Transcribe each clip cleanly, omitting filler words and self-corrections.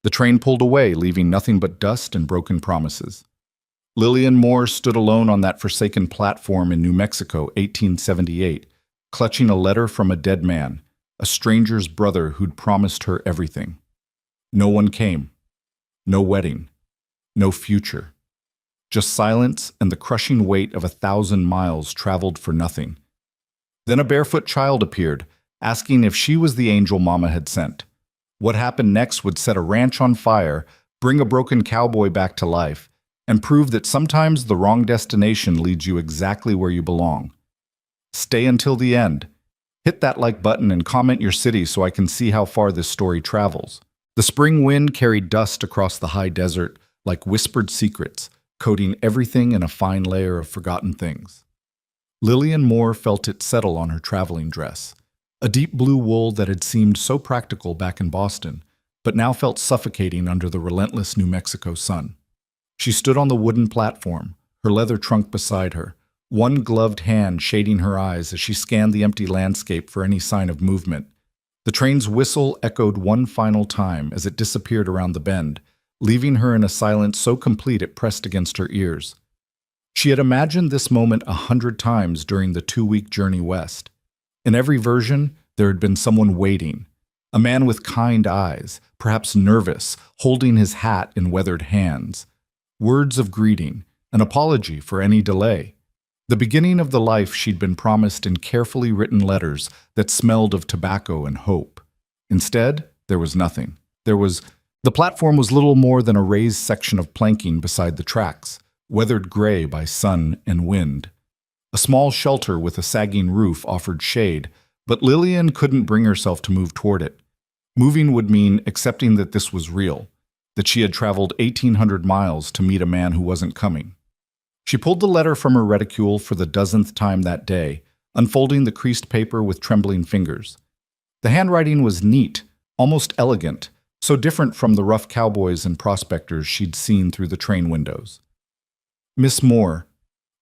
The train pulled away, leaving nothing but dust and broken promises. Lillian Moore stood alone on that forsaken platform in New Mexico, 1878, clutching a letter from a dead man, a stranger's brother who'd promised her everything. No one came. No wedding. No future. Just silence and the crushing weight of 1,000 miles traveled for nothing. Then a barefoot child appeared, asking if she was the angel Mama had sent. What happened next would set a ranch on fire, bring a broken cowboy back to life, and prove that sometimes the wrong destination leads you exactly where you belong. Stay until the end. Hit that like button and comment your city so I can see how far this story travels. The spring wind carried dust across the high desert like whispered secrets, coating everything in a fine layer of forgotten things. Lillian Moore felt it settle on her traveling dress, a deep blue wool that had seemed so practical back in Boston, but now felt suffocating under the relentless New Mexico sun. She stood on the wooden platform, her leather trunk beside her, one gloved hand shading her eyes as she scanned the empty landscape for any sign of movement. The train's whistle echoed one final time as it disappeared around the bend, leaving her in a silence so complete it pressed against her ears. She had imagined this moment 100 times during the 2-week journey west. In every version, there had been someone waiting, a man with kind eyes, perhaps nervous, holding his hat in weathered hands. Words of greeting, an apology for any delay. The beginning of the life she'd been promised in carefully written letters that smelled of tobacco and hope. Instead, there was nothing. The platform was little more than a raised section of planking beside the tracks, weathered gray by sun and wind. A small shelter with a sagging roof offered shade, but Lillian couldn't bring herself to move toward it. Moving would mean accepting that this was real, that she had traveled 1,800 miles to meet a man who wasn't coming. She pulled the letter from her reticule for the dozenth time that day, unfolding the creased paper with trembling fingers. The handwriting was neat, almost elegant, so different from the rough cowboys and prospectors she'd seen through the train windows. Miss Moore,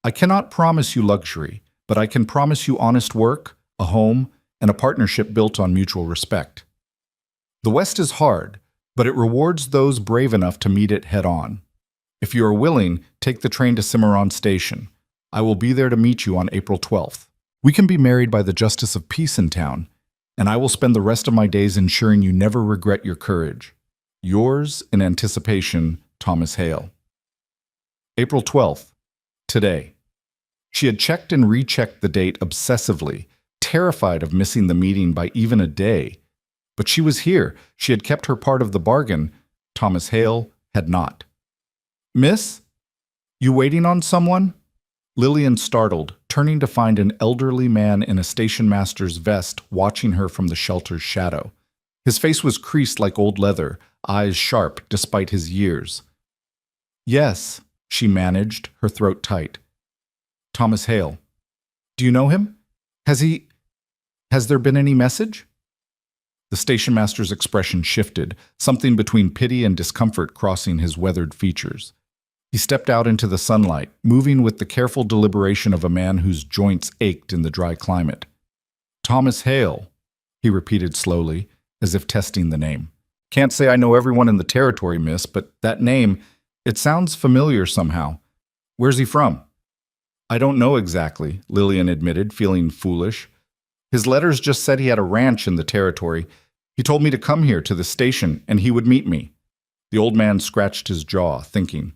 I cannot promise you luxury, but I can promise you honest work, a home, and a partnership built on mutual respect. The West is hard, but it rewards those brave enough to meet it head-on. If you are willing, take the train to Cimarron Station. I will be there to meet you on April 12th. We can be married by the justice of peace in town, and I will spend the rest of my days ensuring you never regret your courage. Yours, in anticipation, Thomas Hale. April 12th. Today. She had checked and rechecked the date obsessively, terrified of missing the meeting by even a day. But she was here. She had kept her part of the bargain. Thomas Hale had not. Miss? You waiting on someone? Lillian startled, turning to find an elderly man in a station master's vest watching her from the shelter's shadow. His face was creased like old leather, eyes sharp despite his years. Yes, she managed, her throat tight. Thomas Hale. Do you know him? Has there been any message? The station master's expression shifted, something between pity and discomfort crossing his weathered features. He stepped out into the sunlight, moving with the careful deliberation of a man whose joints ached in the dry climate. Thomas Hale, he repeated slowly, as if testing the name. Can't say I know everyone in the territory, miss, but that name, it sounds familiar somehow. Where's he from? I don't know exactly, Lillian admitted, feeling foolish. His letters just said he had a ranch in the territory. He told me to come here to the station, and he would meet me. The old man scratched his jaw, thinking.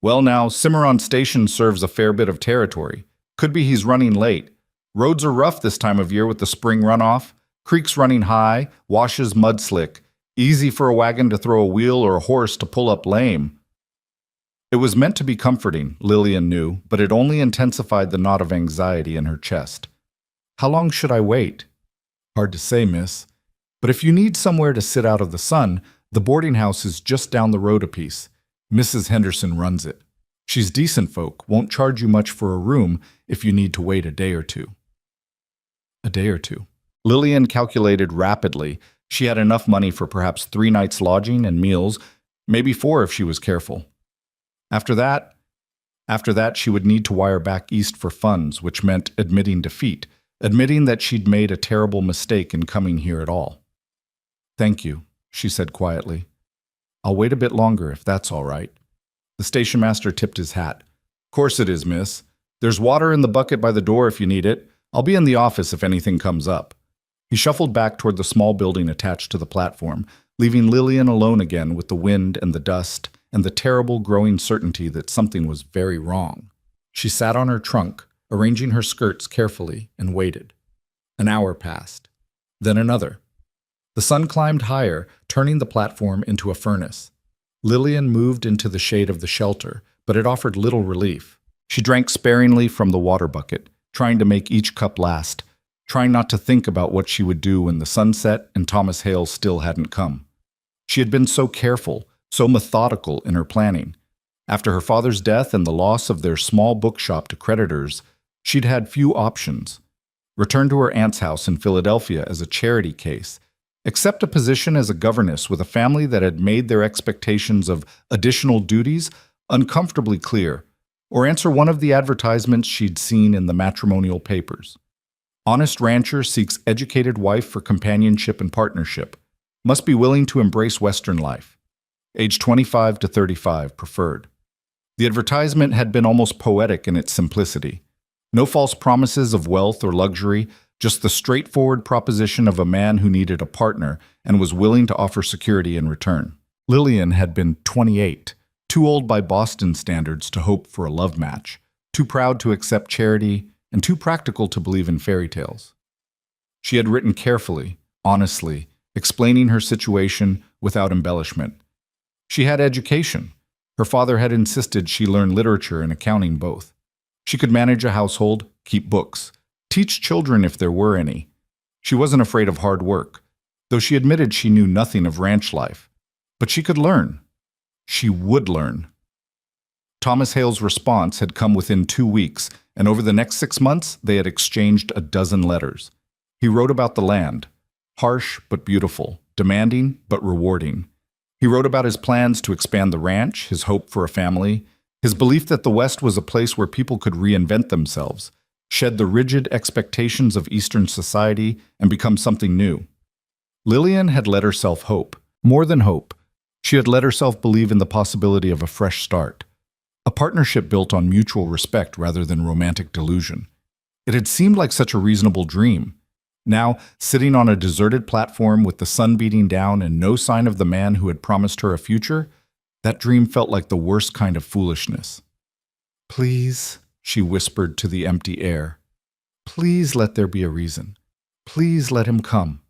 Well now, Cimarron Station serves a fair bit of territory. Could be he's running late. Roads are rough this time of year with the spring runoff. Creeks running high, washes mud slick. Easy for a wagon to throw a wheel or a horse to pull up lame. It was meant to be comforting, Lillian knew, but it only intensified the knot of anxiety in her chest. How long should I wait? Hard to say, miss. But if you need somewhere to sit out of the sun, the boarding house is just down the road a piece. Mrs. Henderson runs it. She's decent folk, won't charge you much for a room if you need to wait a day or two. A day or two. Lillian calculated rapidly. She had enough money for perhaps 3 nights lodging and meals, maybe 4 if she was careful. After that, she would need to wire back east for funds, which meant admitting defeat, admitting that she'd made a terrible mistake in coming here at all. Thank you, she said quietly. I'll wait a bit longer if that's all right. The station master tipped his hat. Course it is, miss. There's water in the bucket by the door if you need it. I'll be in the office if anything comes up. He shuffled back toward the small building attached to the platform, leaving Lillian alone again with the wind and the dust and the terrible growing certainty that something was very wrong. She sat on her trunk, arranging her skirts carefully, and waited. An hour passed. Then another. The sun climbed higher, turning the platform into a furnace. Lillian moved into the shade of the shelter, but it offered little relief. She drank sparingly from the water bucket, trying to make each cup last, trying not to think about what she would do when the sun set and Thomas Hale still hadn't come. She had been so careful, so methodical in her planning. After her father's death and the loss of their small bookshop to creditors, she'd had few options. Return to her aunt's house in Philadelphia as a charity case, accept a position as a governess with a family that had made their expectations of additional duties uncomfortably clear, or answer one of the advertisements she'd seen in the matrimonial papers. Honest rancher seeks educated wife for companionship and partnership. Must be willing to embrace Western life. Age 25 to 35 preferred. The advertisement had been almost poetic in its simplicity. No false promises of wealth or luxury, just the straightforward proposition of a man who needed a partner and was willing to offer security in return. Lillian had been 28, too old by Boston standards to hope for a love match, too proud to accept charity, and too practical to believe in fairy tales. She had written carefully, honestly, explaining her situation without embellishment. She had education. Her father had insisted she learn literature and accounting both. She could manage a household, keep books, teach children if there were any. She wasn't afraid of hard work, though she admitted she knew nothing of ranch life. But she could learn. She would learn. Thomas Hale's response had come within 2 weeks, and over the next 6 months they had exchanged a dozen letters. He wrote about the land, harsh but beautiful, demanding but rewarding. He wrote about his plans to expand the ranch, his hope for a family, his belief that the West was a place where people could reinvent themselves, shed the rigid expectations of Eastern society, and become something new. Lillian had let herself hope. More than hope. She had let herself believe in the possibility of a fresh start. A partnership built on mutual respect rather than romantic delusion. It had seemed like such a reasonable dream. Now, sitting on a deserted platform with the sun beating down and no sign of the man who had promised her a future, that dream felt like the worst kind of foolishness. "Please," she whispered to the empty air. "Please let there be a reason. Please let him come."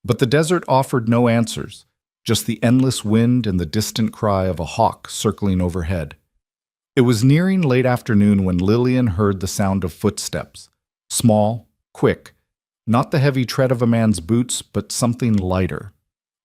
But the desert offered no answers, just the endless wind and the distant cry of a hawk circling overhead. It was nearing late afternoon when Lillian heard the sound of footsteps. Small, quick, not the heavy tread of a man's boots, but something lighter.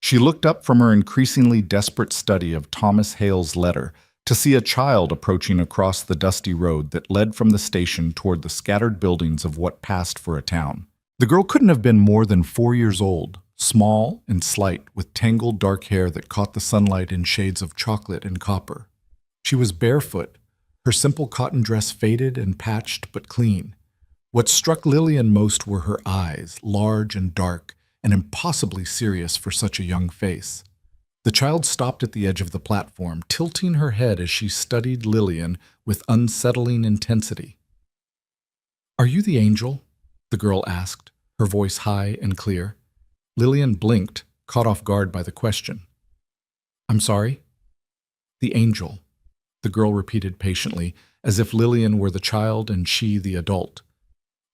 She looked up from her increasingly desperate study of Thomas Hale's letter to see a child approaching across the dusty road that led from the station toward the scattered buildings of what passed for a town. The girl couldn't have been more than 4 years old, small and slight, with tangled dark hair that caught the sunlight in shades of chocolate and copper. She was barefoot, her simple cotton dress faded and patched but clean. What struck Lillian most were her eyes, large and dark, and impossibly serious for such a young face. The child stopped at the edge of the platform, tilting her head as she studied Lillian with unsettling intensity. "Are you the angel?" the girl asked, her voice high and clear. Lillian blinked, caught off guard by the question. "I'm sorry?" "The angel," the girl repeated patiently, as if Lillian were the child and she the adult.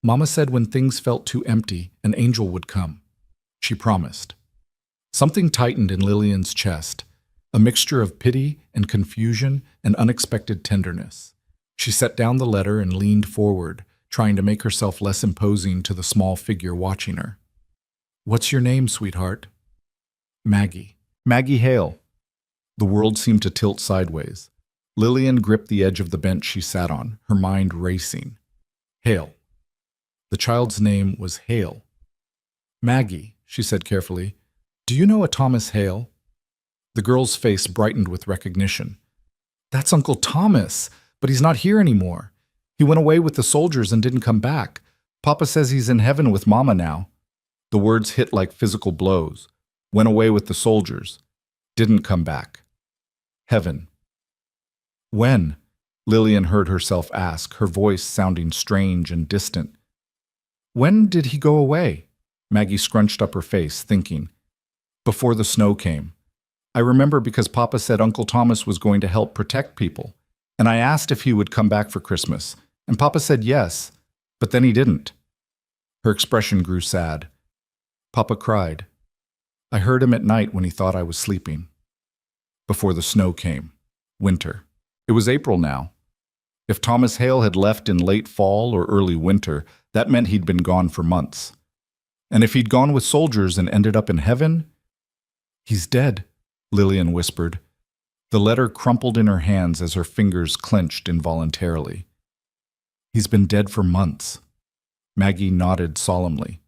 "Mama said when things felt too empty, an angel would come. She promised." Something tightened in Lillian's chest, a mixture of pity and confusion and unexpected tenderness. She set down the letter and leaned forward, trying to make herself less imposing to the small figure watching her. "What's your name, sweetheart?" "Maggie." "Maggie Hale." The world seemed to tilt sideways. Lillian gripped the edge of the bench she sat on, her mind racing. Hale. The child's name was Hale. "Maggie," she said carefully, "do you know a Thomas Hale?" The girl's face brightened with recognition. "That's Uncle Thomas, but he's not here anymore. He went away with the soldiers and didn't come back. Papa says he's in heaven with Mama now." The words hit like physical blows. Went away with the soldiers. Didn't come back. Heaven. When? Lillian heard herself ask, her voice sounding strange and distant. When did he go away? Maggie scrunched up her face, thinking. Before the snow came. I remember because Papa said Uncle Thomas was going to help protect people, and I asked if he would come back for Christmas, and Papa said yes, but then he didn't. Her expression grew sad. Papa cried. I heard him at night when he thought I was sleeping. Before the snow came. Winter. It was April now. If Thomas Hale had left in late fall or early winter, that meant he'd been gone for months. And if he'd gone with soldiers and ended up in heaven? He's dead, Lillian whispered. The letter crumpled in her hands as her fingers clenched involuntarily. He's been dead for months. Maggie nodded solemnly.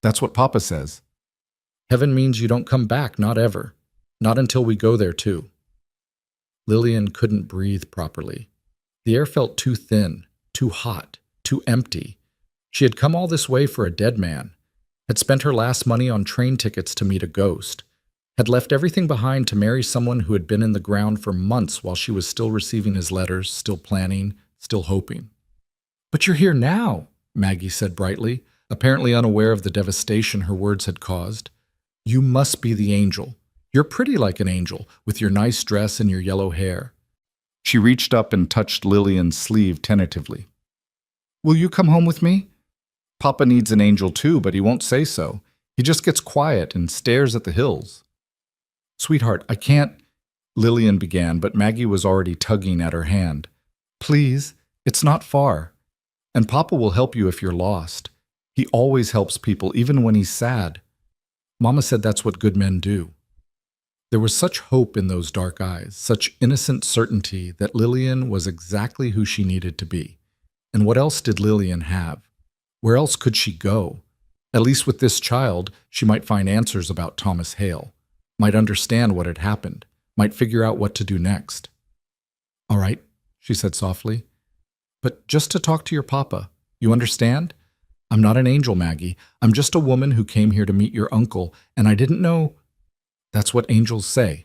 That's what Papa says. Heaven means you don't come back, not ever. Not until we go there, too. Lillian couldn't breathe properly. The air felt too thin, too hot, too empty. She had come all this way for a dead man, had spent her last money on train tickets to meet a ghost, had left everything behind to marry someone who had been in the ground for months while she was still receiving his letters, still planning, still hoping. But you're here now, Maggie said brightly, apparently unaware of the devastation her words had caused. You must be the angel. You're pretty like an angel, with your nice dress and your yellow hair. She reached up and touched Lillian's sleeve tentatively. Will you come home with me? Papa needs an angel too, but he won't say so. He just gets quiet and stares at the hills. Sweetheart, I can't, Lillian began, but Maggie was already tugging at her hand. Please, it's not far. And Papa will help you if you're lost. He always helps people, even when he's sad. Mama said that's what good men do. There was such hope in those dark eyes, such innocent certainty that Lillian was exactly who she needed to be. And what else did Lillian have? Where else could she go? At least with this child, she might find answers about Thomas Hale, might understand what had happened, might figure out what to do next. All right, she said softly. But just to talk to your papa, you understand? I'm not an angel, Maggie. I'm just a woman who came here to meet your uncle, and I didn't know... That's what angels say,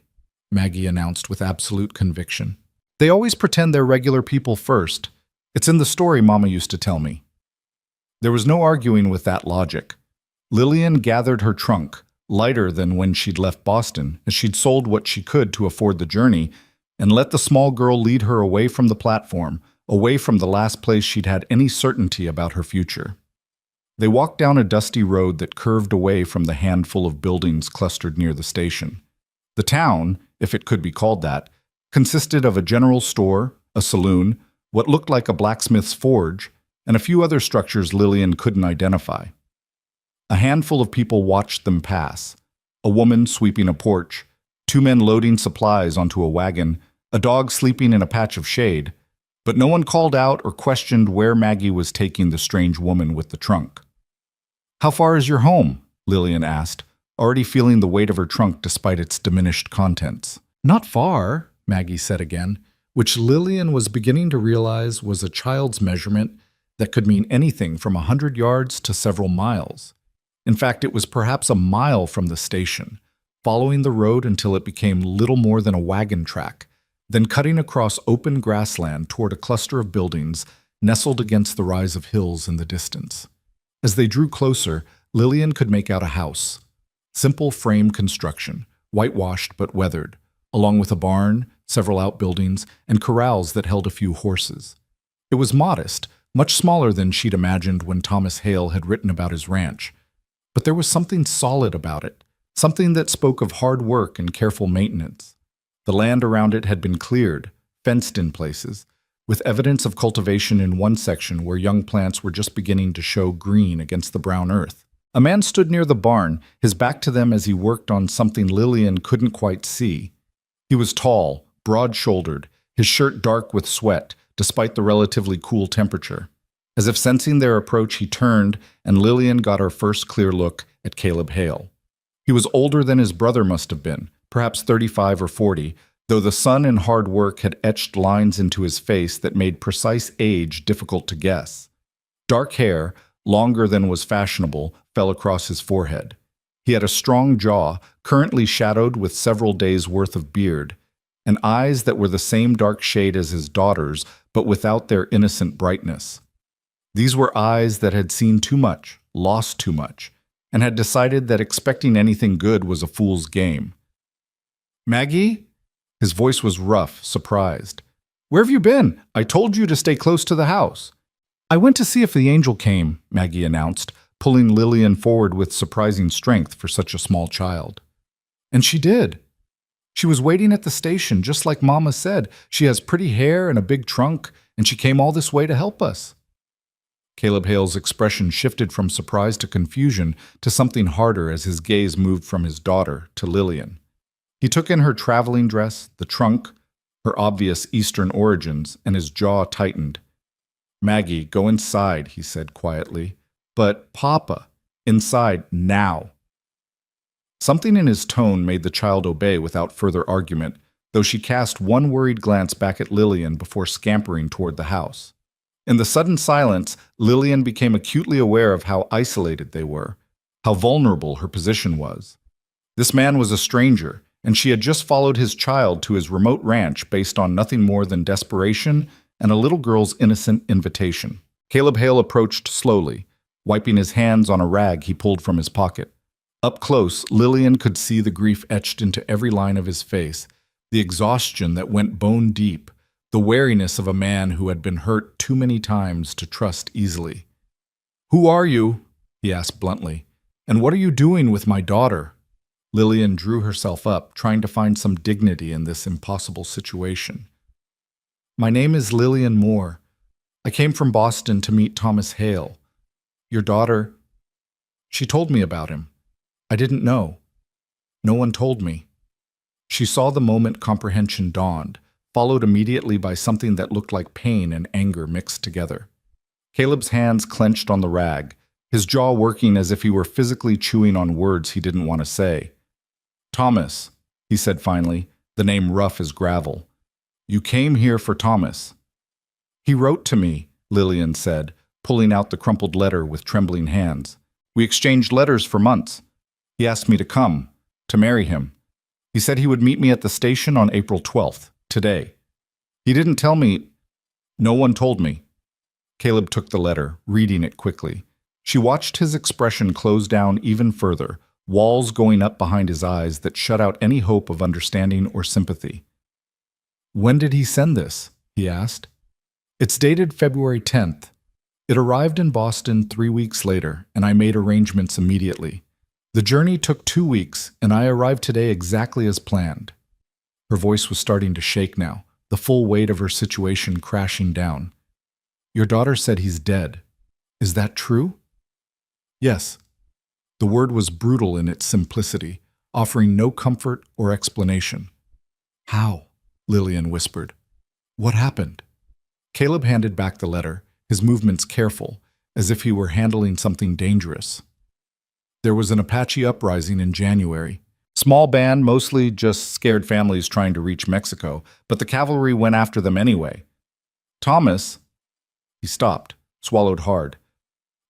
Maggie announced with absolute conviction. They always pretend they're regular people first. It's in the story Mama used to tell me. There was no arguing with that logic. Lillian gathered her trunk, lighter than when she'd left Boston, as she'd sold what she could to afford the journey, and let the small girl lead her away from the platform, away from the last place she'd had any certainty about her future. They walked down a dusty road that curved away from the handful of buildings clustered near the station. The town, if it could be called that, consisted of a general store, a saloon, what looked like a blacksmith's forge, and a few other structures Lillian couldn't identify. A handful of people watched them pass. A woman sweeping a porch, 2 men loading supplies onto a wagon, a dog sleeping in a patch of shade, but no one called out or questioned where Maggie was taking the strange woman with the trunk. How far is your home? Lillian asked, already feeling the weight of her trunk despite its diminished contents. Not far, Maggie said again, which Lillian was beginning to realize was a child's measurement that could mean anything from 100 yards to several miles. In fact, it was perhaps a mile from the station, following the road until it became little more than a wagon track, then cutting across open grassland toward a cluster of buildings nestled against the rise of hills in the distance. As they drew closer, Lillian could make out a house. Simple frame construction, whitewashed but weathered, along with a barn, several outbuildings, and corrals that held a few horses. It was modest, much smaller than she'd imagined when Thomas Hale had written about his ranch. But there was something solid about it, something that spoke of hard work and careful maintenance. The land around it had been cleared, fenced in places, with evidence of cultivation in one section where young plants were just beginning to show green against the brown earth. A man stood near the barn, his back to them as he worked on something Lillian couldn't quite see. He was tall, broad-shouldered, his shirt dark with sweat, despite the relatively cool temperature. As if sensing their approach, he turned, and Lillian got her first clear look at Caleb Hale. He was older than his brother must have been, perhaps 35 or 40, though the sun and hard work had etched lines into his face that made precise age difficult to guess. Dark hair, longer than was fashionable, fell across his forehead. He had a strong jaw, currently shadowed with several days' worth of beard, and eyes that were the same dark shade as his daughter's, but without their innocent brightness. These were eyes that had seen too much, lost too much, and had decided that expecting anything good was a fool's game. "Maggie?" His voice was rough, surprised. "Where have you been? I told you to stay close to the house." "I went to see if the angel came," Maggie announced, pulling Lillian forward with surprising strength for such a small child. "And she did. She was waiting at the station, just like Mama said. She has pretty hair and a big trunk, and she came all this way to help us." Caleb Hale's expression shifted from surprise to confusion to something harder as his gaze moved from his daughter to Lillian. He took in her traveling dress, the trunk, her obvious Eastern origins, and his jaw tightened. "Maggie, go inside," he said quietly. "But, Papa, inside now." Something in his tone made the child obey without further argument, though she cast one worried glance back at Lillian before scampering toward the house. In the sudden silence, Lillian became acutely aware of how isolated they were, how vulnerable her position was. This man was a stranger, and she had just followed his child to his remote ranch based on nothing more than desperation and a little girl's innocent invitation. Caleb Hale approached slowly, wiping his hands on a rag he pulled from his pocket. Up close, Lillian could see the grief etched into every line of his face, the exhaustion that went bone deep, the wariness of a man who had been hurt too many times to trust easily. "Who are you?" he asked bluntly. "And what are you doing with my daughter?" Lillian drew herself up, trying to find some dignity in this impossible situation. "My name is Lillian Moore. I came from Boston to meet Thomas Hale. Your daughter, she told me about him. I didn't know. No one told me." She saw the moment comprehension dawned, followed immediately by something that looked like pain and anger mixed together. Caleb's hands clenched on the rag, his jaw working as if he were physically chewing on words he didn't want to say. "Thomas," he said finally, the name rough as gravel. "You came here for Thomas." "He wrote to me," Lillian said, pulling out the crumpled letter with trembling hands. "We exchanged letters for months. He asked me to come, to marry him. He said he would meet me at the station on April 12th, today. He didn't tell me. No one told me." Caleb took the letter, reading it quickly. She watched his expression close down even further, walls going up behind his eyes that shut out any hope of understanding or sympathy. "When did he send this?" he asked. "It's dated February 10th. It arrived in Boston 3 weeks later, and I made arrangements immediately. The journey took 2 weeks, and I arrived today exactly as planned." Her voice was starting to shake now, the full weight of her situation crashing down. "Your daughter said he's dead. Is that true?" "Yes." The word was brutal in its simplicity, offering no comfort or explanation. "How?" Lillian whispered. "What happened?" Caleb handed back the letter, his movements careful, as if he were handling something dangerous. "There was an Apache uprising in January. Small band, mostly just scared families trying to reach Mexico, but the cavalry went after them anyway. Thomas..." He stopped, swallowed hard.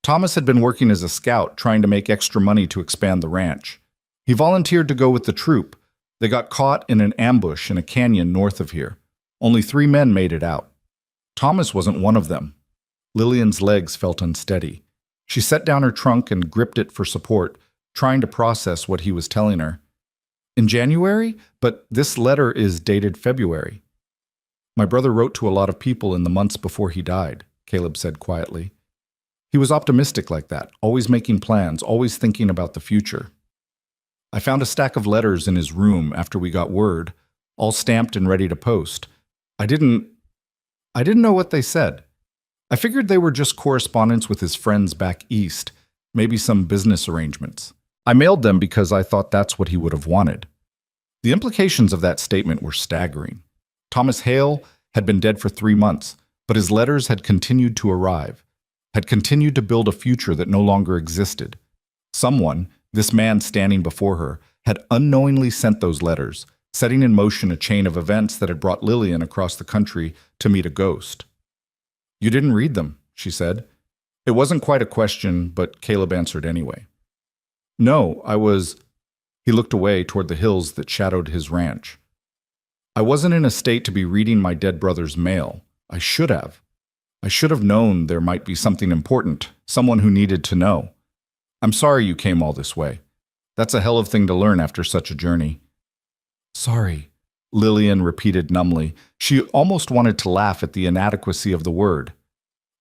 Thomas had been working as a scout, trying to make extra money to expand the ranch. He volunteered to go with the troop. They got caught in an ambush in a canyon north of here. Only 3 men made it out. Thomas wasn't one of them. Lillian's legs felt unsteady. She set down her trunk and gripped it for support, trying to process what he was telling her. "In January? But this letter is dated February." "My brother wrote to a lot of people in the months before he died," Caleb said quietly. "He was optimistic like that, always making plans, always thinking about the future. I found a stack of letters in his room after we got word, all stamped and ready to post. I didn't know what they said. I figured they were just correspondence with his friends back east, maybe some business arrangements. I mailed them because I thought that's what he would have wanted." The implications of that statement were staggering. Thomas Hale had been dead for 3 months, but his letters had continued to arrive, had continued to build a future that no longer existed. Someone, this man standing before her, had unknowingly sent those letters, setting in motion a chain of events that had brought Lillian across the country to meet a ghost. "You didn't read them," she said. It wasn't quite a question, but Caleb answered anyway. No, I was. He looked away toward the hills that shadowed his ranch. I wasn't in a state to be reading my dead brother's mail. I should have. I should have known there might be something important, someone who needed to know. I'm sorry you came all this way. That's a hell of a thing to learn after such a journey. Sorry, Lillian repeated numbly. She almost wanted to laugh at the inadequacy of the word.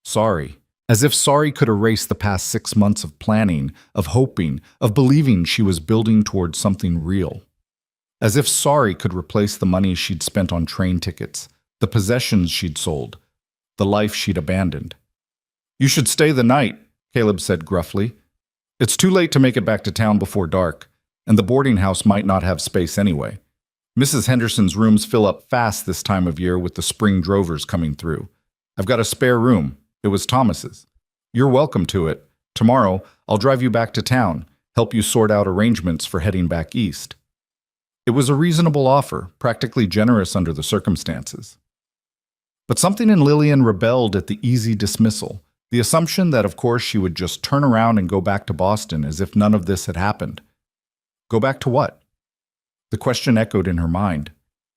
Sorry. As if sorry could erase the past 6 months of planning, of hoping, of believing she was building towards something real. As if sorry could replace the money she'd spent on train tickets, the possessions she'd sold, the life she'd abandoned. You should stay the night, Caleb said gruffly. It's too late to make it back to town before dark, and the boarding house might not have space anyway. Mrs. Henderson's rooms fill up fast this time of year with the spring drovers coming through. I've got a spare room. It was Thomas's. You're welcome to it. Tomorrow, I'll drive you back to town, help you sort out arrangements for heading back east. It was a reasonable offer, practically generous under the circumstances. But something in Lillian rebelled at the easy dismissal, the assumption that, of course, she would just turn around and go back to Boston as if none of this had happened. Go back to what? The question echoed in her mind.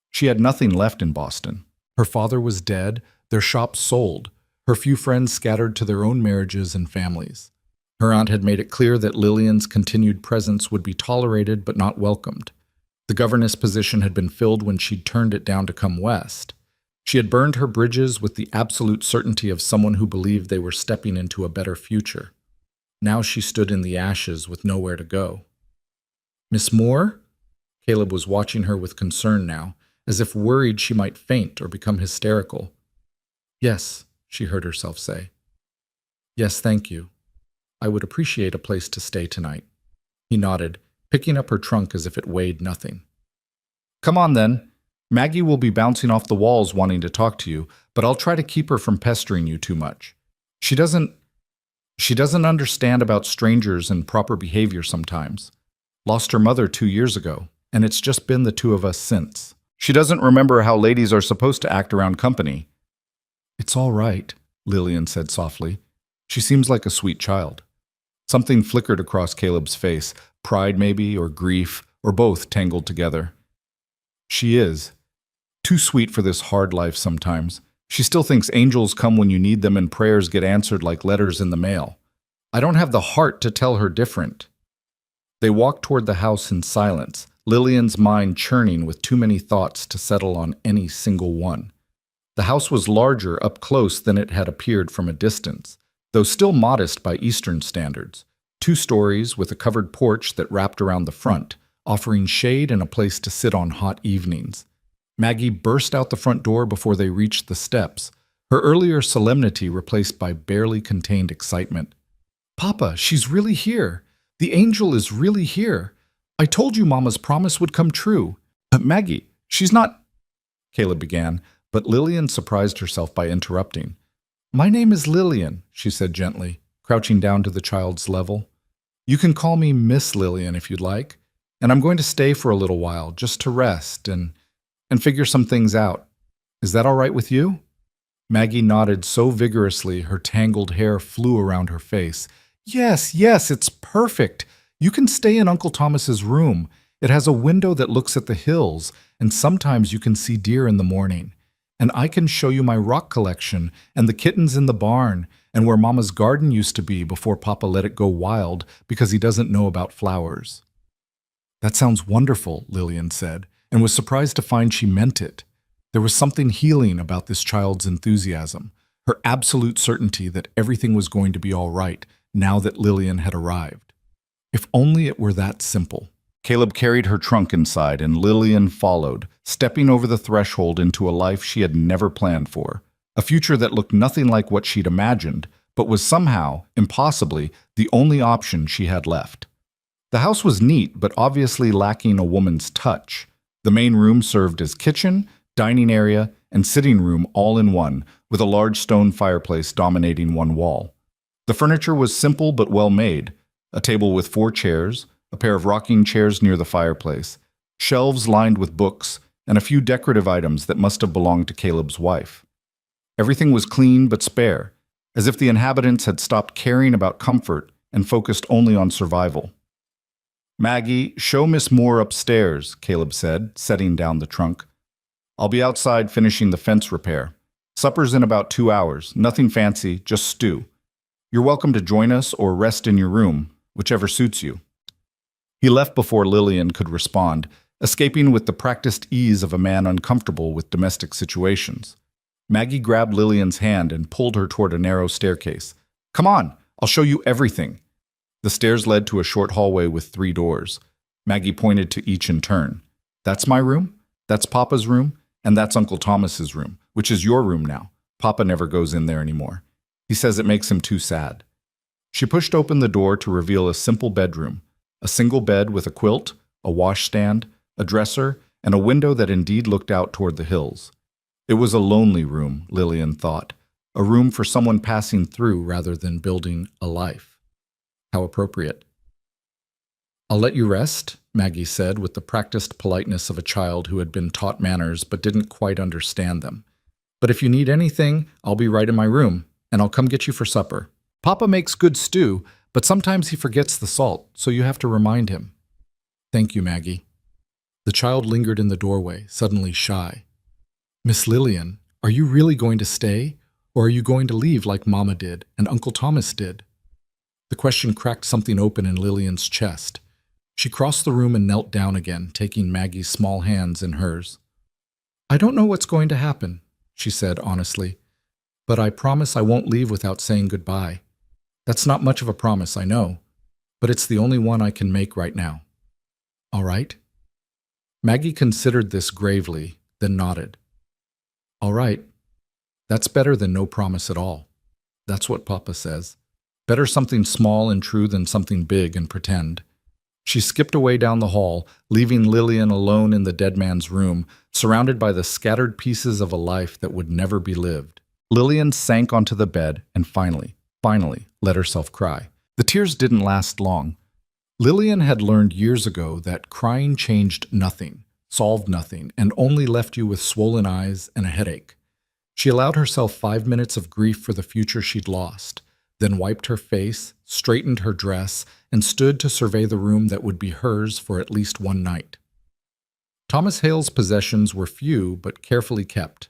She had nothing left in Boston. Her father was dead, their shop sold, her few friends scattered to their own marriages and families. Her aunt had made it clear that Lillian's continued presence would be tolerated but not welcomed. The governess position had been filled when she'd turned it down to come west. She had burned her bridges with the absolute certainty of someone who believed they were stepping into a better future. Now she stood in the ashes with nowhere to go. Miss Moore? Caleb was watching her with concern now, as if worried she might faint or become hysterical. Yes, she heard herself say. Yes, thank you. I would appreciate a place to stay tonight. He nodded, picking up her trunk as if it weighed nothing. Come on then. Maggie will be bouncing off the walls wanting to talk to you, but I'll try to keep her from pestering you too much. She doesn't understand about strangers and proper behavior sometimes. Lost her mother 2 years ago, and it's just been the two of us since. She doesn't remember how ladies are supposed to act around company. It's all right, Lillian said softly. She seems like a sweet child. Something flickered across Caleb's face, pride maybe, or grief, or both tangled together. She is. Too sweet for this hard life sometimes. She still thinks angels come when you need them and prayers get answered like letters in the mail. I don't have the heart to tell her different. They walked toward the house in silence, Lillian's mind churning with too many thoughts to settle on any single one. The house was larger up close than it had appeared from a distance, though still modest by Eastern standards. 2 stories with a covered porch that wrapped around the front, offering shade and a place to sit on hot evenings. Maggie burst out the front door before they reached the steps, her earlier solemnity replaced by barely contained excitement. Papa, she's really here. The angel is really here. I told you Mama's promise would come true. Maggie, she's not... Caleb began, but Lillian surprised herself by interrupting. My name is Lillian, she said gently, crouching down to the child's level. You can call me Miss Lillian if you'd like, and I'm going to stay for a little while just to rest and figure some things out. Is that all right with you? Maggie nodded so vigorously her tangled hair flew around her face. Yes, it's perfect. You can stay in Uncle Thomas's room. It has a window that looks at the hills, and sometimes you can see deer in the morning. And I can show you my rock collection and the kittens in the barn and where Mama's garden used to be before Papa let it go wild because he doesn't know about flowers. That sounds wonderful, Lillian said, and was surprised to find she meant it. There was something healing about this child's enthusiasm, her absolute certainty that everything was going to be all right now that Lillian had arrived. If only it were that simple. Caleb carried her trunk inside, and Lillian followed, stepping over the threshold into a life she had never planned for, a future that looked nothing like what she'd imagined, but was somehow, impossibly, the only option she had left. The house was neat, but obviously lacking a woman's touch. The main room served as kitchen, dining area, and sitting room all in one, with a large stone fireplace dominating one wall. The furniture was simple but well made, a table with 4 chairs, a pair of rocking chairs near the fireplace, shelves lined with books, and a few decorative items that must have belonged to Caleb's wife. Everything was clean but spare, as if the inhabitants had stopped caring about comfort and focused only on survival. Maggie, show Miss Moore upstairs, Caleb said, setting down the trunk. I'll be outside finishing the fence repair. Supper's in about 2 hours. Nothing fancy, just stew. You're welcome to join us or rest in your room, whichever suits you. He left before Lillian could respond, escaping with the practiced ease of a man uncomfortable with domestic situations. Maggie grabbed Lillian's hand and pulled her toward a narrow staircase. Come on, I'll show you everything. The stairs led to a short hallway with 3 doors. Maggie pointed to each in turn. That's my room, that's Papa's room, and that's Uncle Thomas's room, which is your room now. Papa never goes in there anymore. He says it makes him too sad. She pushed open the door to reveal a simple bedroom, a single bed with a quilt, a washstand, a dresser, and a window that indeed looked out toward the hills. It was a lonely room, Lillian thought, a room for someone passing through rather than building a life. How appropriate. I'll let you rest, Maggie said with the practiced politeness of a child who had been taught manners but didn't quite understand them. But if you need anything, I'll be right in my room, and I'll come get you for supper. Papa makes good stew, but sometimes he forgets the salt, so you have to remind him. Thank you, Maggie. The child lingered in the doorway, suddenly shy. Miss Lillian, are you really going to stay, or are you going to leave like Mama did and Uncle Thomas did? The question cracked something open in Lillian's chest. She crossed the room and knelt down again, taking Maggie's small hands in hers. I don't know what's going to happen, she said honestly, but I promise I won't leave without saying goodbye. That's not much of a promise, I know, but it's the only one I can make right now. All right? Maggie considered this gravely, then nodded. All right. That's better than no promise at all. That's what Papa says. Better something small and true than something big and pretend. She skipped away down the hall, leaving Lillian alone in the dead man's room, surrounded by the scattered pieces of a life that would never be lived. Lillian sank onto the bed and finally let herself cry. The tears didn't last long. Lillian had learned years ago that crying changed nothing, solved nothing, and only left you with swollen eyes and a headache. She allowed herself 5 minutes of grief for the future she'd lost, then wiped her face, straightened her dress, and stood to survey the room that would be hers for at least one night. Thomas Hale's possessions were few but carefully kept.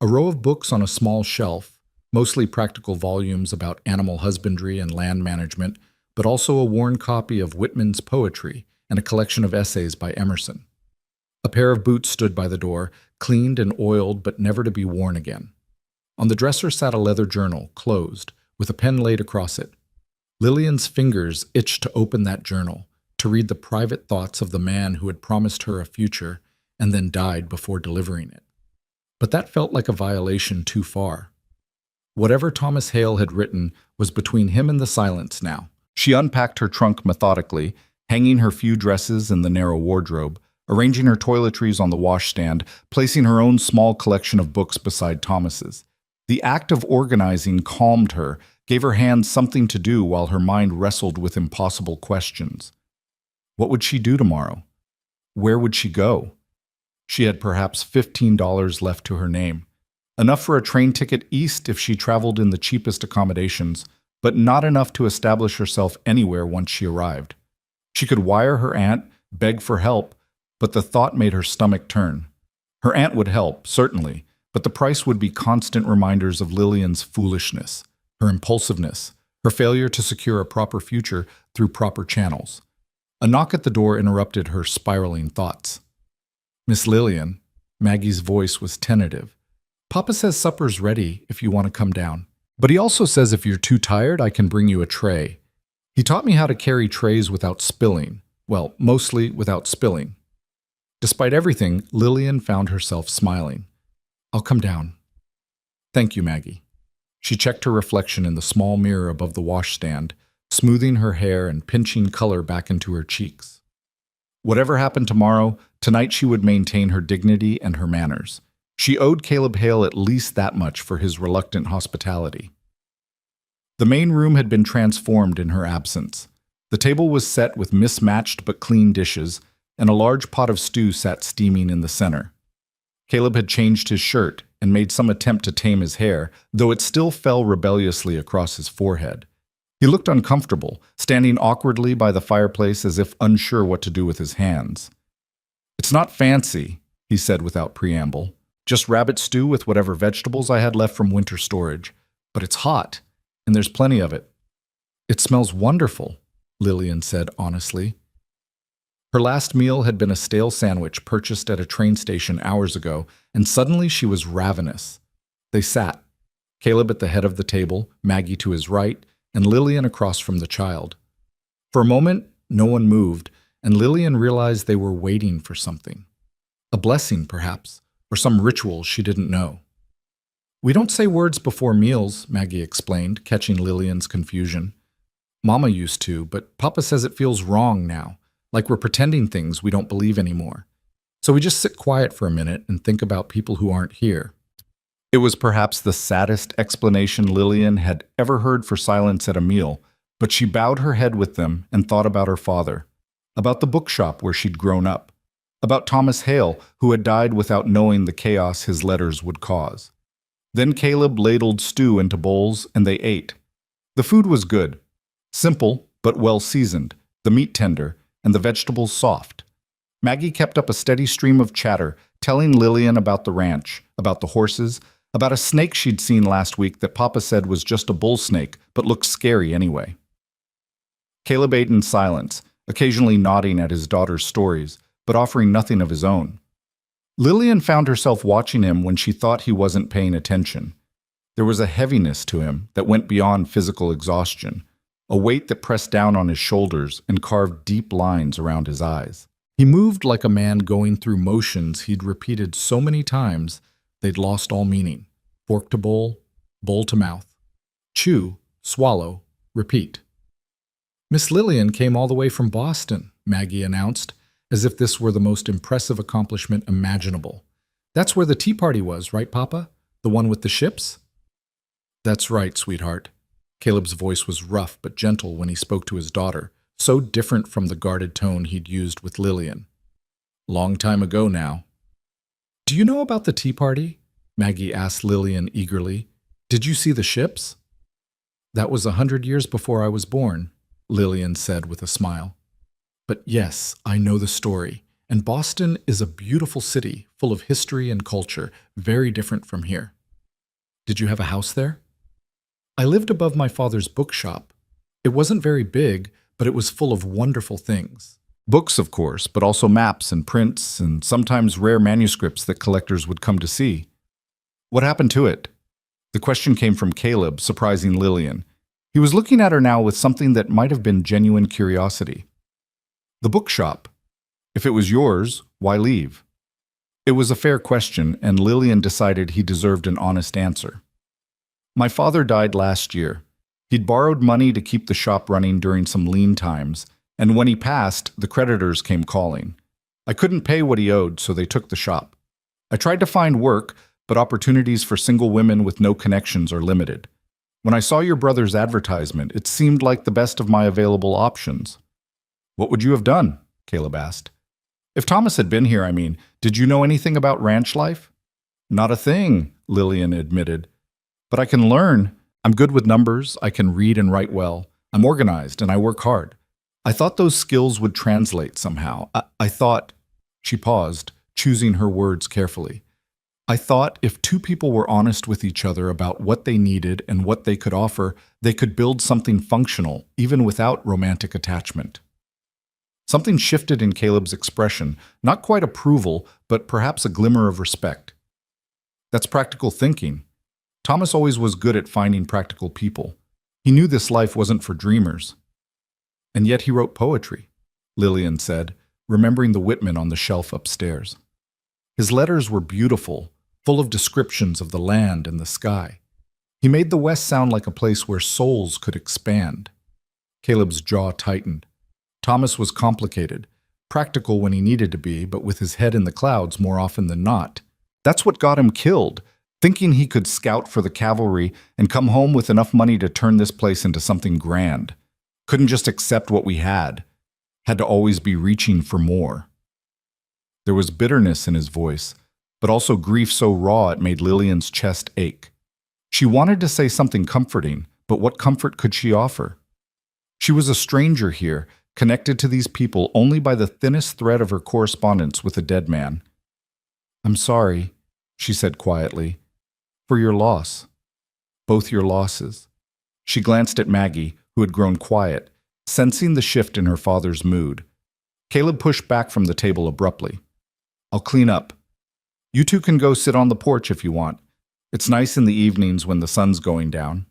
A row of books on a small shelf, mostly practical volumes about animal husbandry and land management, but also a worn copy of Whitman's poetry and a collection of essays by Emerson. A pair of boots stood by the door, cleaned and oiled but never to be worn again. On the dresser sat a leather journal, closed, with a pen laid across it. Lillian's fingers itched to open that journal, to read the private thoughts of the man who had promised her a future and then died before delivering it. But that felt like a violation too far. Whatever Thomas Hale had written was between him and the silence now. She unpacked her trunk methodically, hanging her few dresses in the narrow wardrobe, arranging her toiletries on the washstand, placing her own small collection of books beside Thomas's. The act of organizing calmed her, gave her hands something to do while her mind wrestled with impossible questions. What would she do tomorrow? Where would she go? She had perhaps $15 left to her name, enough for a train ticket east if she traveled in the cheapest accommodations, but not enough to establish herself anywhere once she arrived. She could wire her aunt, beg for help, but the thought made her stomach turn. Her aunt would help, certainly, but the price would be constant reminders of Lillian's foolishness, her impulsiveness, her failure to secure a proper future through proper channels. A knock at the door interrupted her spiraling thoughts. Miss Lillian, Maggie's voice was tentative. Papa says supper's ready if you want to come down. But he also says if you're too tired, I can bring you a tray. He taught me how to carry trays without spilling. Well, mostly without spilling. Despite everything, Lillian found herself smiling. I'll come down. Thank you, Maggie. She checked her reflection in the small mirror above the washstand, smoothing her hair and pinching color back into her cheeks. Whatever happened tomorrow, tonight she would maintain her dignity and her manners. She owed Caleb Hale at least that much for his reluctant hospitality. The main room had been transformed in her absence. The table was set with mismatched but clean dishes, and a large pot of stew sat steaming in the center. Caleb had changed his shirt and made some attempt to tame his hair, though it still fell rebelliously across his forehead. He looked uncomfortable, standing awkwardly by the fireplace as if unsure what to do with his hands. "It's not fancy," he said without preamble. "Just rabbit stew with whatever vegetables I had left from winter storage. But it's hot, and there's plenty of it." "It smells wonderful," Lillian said honestly. Her last meal had been a stale sandwich purchased at a train station hours ago, and suddenly she was ravenous. They sat, Caleb at the head of the table, Maggie to his right, and Lillian across from the child. For a moment, no one moved, and Lillian realized they were waiting for something. A blessing, perhaps, or some ritual she didn't know. "We don't say words before meals," Maggie explained, catching Lillian's confusion. "Mama used to, but Papa says it feels wrong now, like we're pretending things we don't believe anymore. So we just sit quiet for a minute and think about people who aren't here." It was perhaps the saddest explanation Lillian had ever heard for silence at a meal, but she bowed her head with them and thought about her father, about the bookshop where she'd grown up, about Thomas Hale, who had died without knowing the chaos his letters would cause. Then Caleb ladled stew into bowls, and they ate. The food was good, simple but well seasoned, the meat tender, and the vegetables soft. Maggie kept up a steady stream of chatter, telling Lillian about the ranch, about the horses, about a snake she'd seen last week that Papa said was just a bull snake, but looked scary anyway. Caleb ate in silence, occasionally nodding at his daughter's stories, but offering nothing of his own. Lillian found herself watching him when she thought he wasn't paying attention. There was a heaviness to him that went beyond physical exhaustion, a weight that pressed down on his shoulders and carved deep lines around his eyes. He moved like a man going through motions he'd repeated so many times they'd lost all meaning. Fork to bowl to mouth. Chew, swallow, repeat. "Miss Lillian came all the way from Boston," Maggie announced, as if this were the most impressive accomplishment imaginable. "That's where the tea party was, right, Papa? The one with the ships?" "That's right, sweetheart." Caleb's voice was rough but gentle when he spoke to his daughter, so different from the guarded tone he'd used with Lillian. "Long time ago now." "Do you know about the tea party?" Maggie asked Lillian eagerly. "Did you see the ships?" "That was 100 years before I was born," Lillian said with a smile. "But yes, I know the story, and Boston is a beautiful city, full of history and culture, very different from here." "Did you have a house there?" "I lived above my father's bookshop. It wasn't very big, but it was full of wonderful things. Books, of course, but also maps and prints, and sometimes rare manuscripts that collectors would come to see." "What happened to it?" The question came from Caleb, surprising Lillian. He was looking at her now with something that might have been genuine curiosity. "The bookshop. If it was yours, why leave?" It was a fair question, and Lillian decided he deserved an honest answer. "My father died last year. He'd borrowed money to keep the shop running during some lean times, and when he passed, the creditors came calling. I couldn't pay what he owed, so they took the shop. I tried to find work, but opportunities for single women with no connections are limited. When I saw your brother's advertisement, it seemed like the best of my available options." "What would you have done?" Caleb asked. "If Thomas had been here, I mean, did you know anything about ranch life?" "Not a thing," Lillian admitted. "But I can learn. I'm good with numbers, I can read and write well. I'm organized, and I work hard. I thought those skills would translate somehow. I thought—" She paused, choosing her words carefully. "I thought if two people were honest with each other about what they needed and what they could offer, they could build something functional, even without romantic attachment." Something shifted in Caleb's expression, not quite approval, but perhaps a glimmer of respect. "That's practical thinking. Thomas always was good at finding practical people. He knew this life wasn't for dreamers." "And yet he wrote poetry," Lillian said, remembering the Whitman on the shelf upstairs. "His letters were beautiful, full of descriptions of the land and the sky. He made the West sound like a place where souls could expand." Caleb's jaw tightened. Thomas was complicated, practical when he needed to be, but with his head in the clouds more often than not. That's what got him killed, thinking he could scout for the cavalry and come home with enough money to turn this place into something grand. Couldn't just accept what we had to always be reaching for more. There was bitterness in his voice, but also grief so raw it made Lillian's chest ache. She wanted to say something comforting, but what comfort could she offer? She was a stranger here, connected to these people only by the thinnest thread of her correspondence with a dead man. "I'm sorry," she said quietly, "for your loss. Both your losses." She glanced at Maggie, who had grown quiet, sensing the shift in her father's mood. Caleb pushed back from the table abruptly. "I'll clean up. You two can go sit on the porch if you want. It's nice in the evenings when the sun's going down."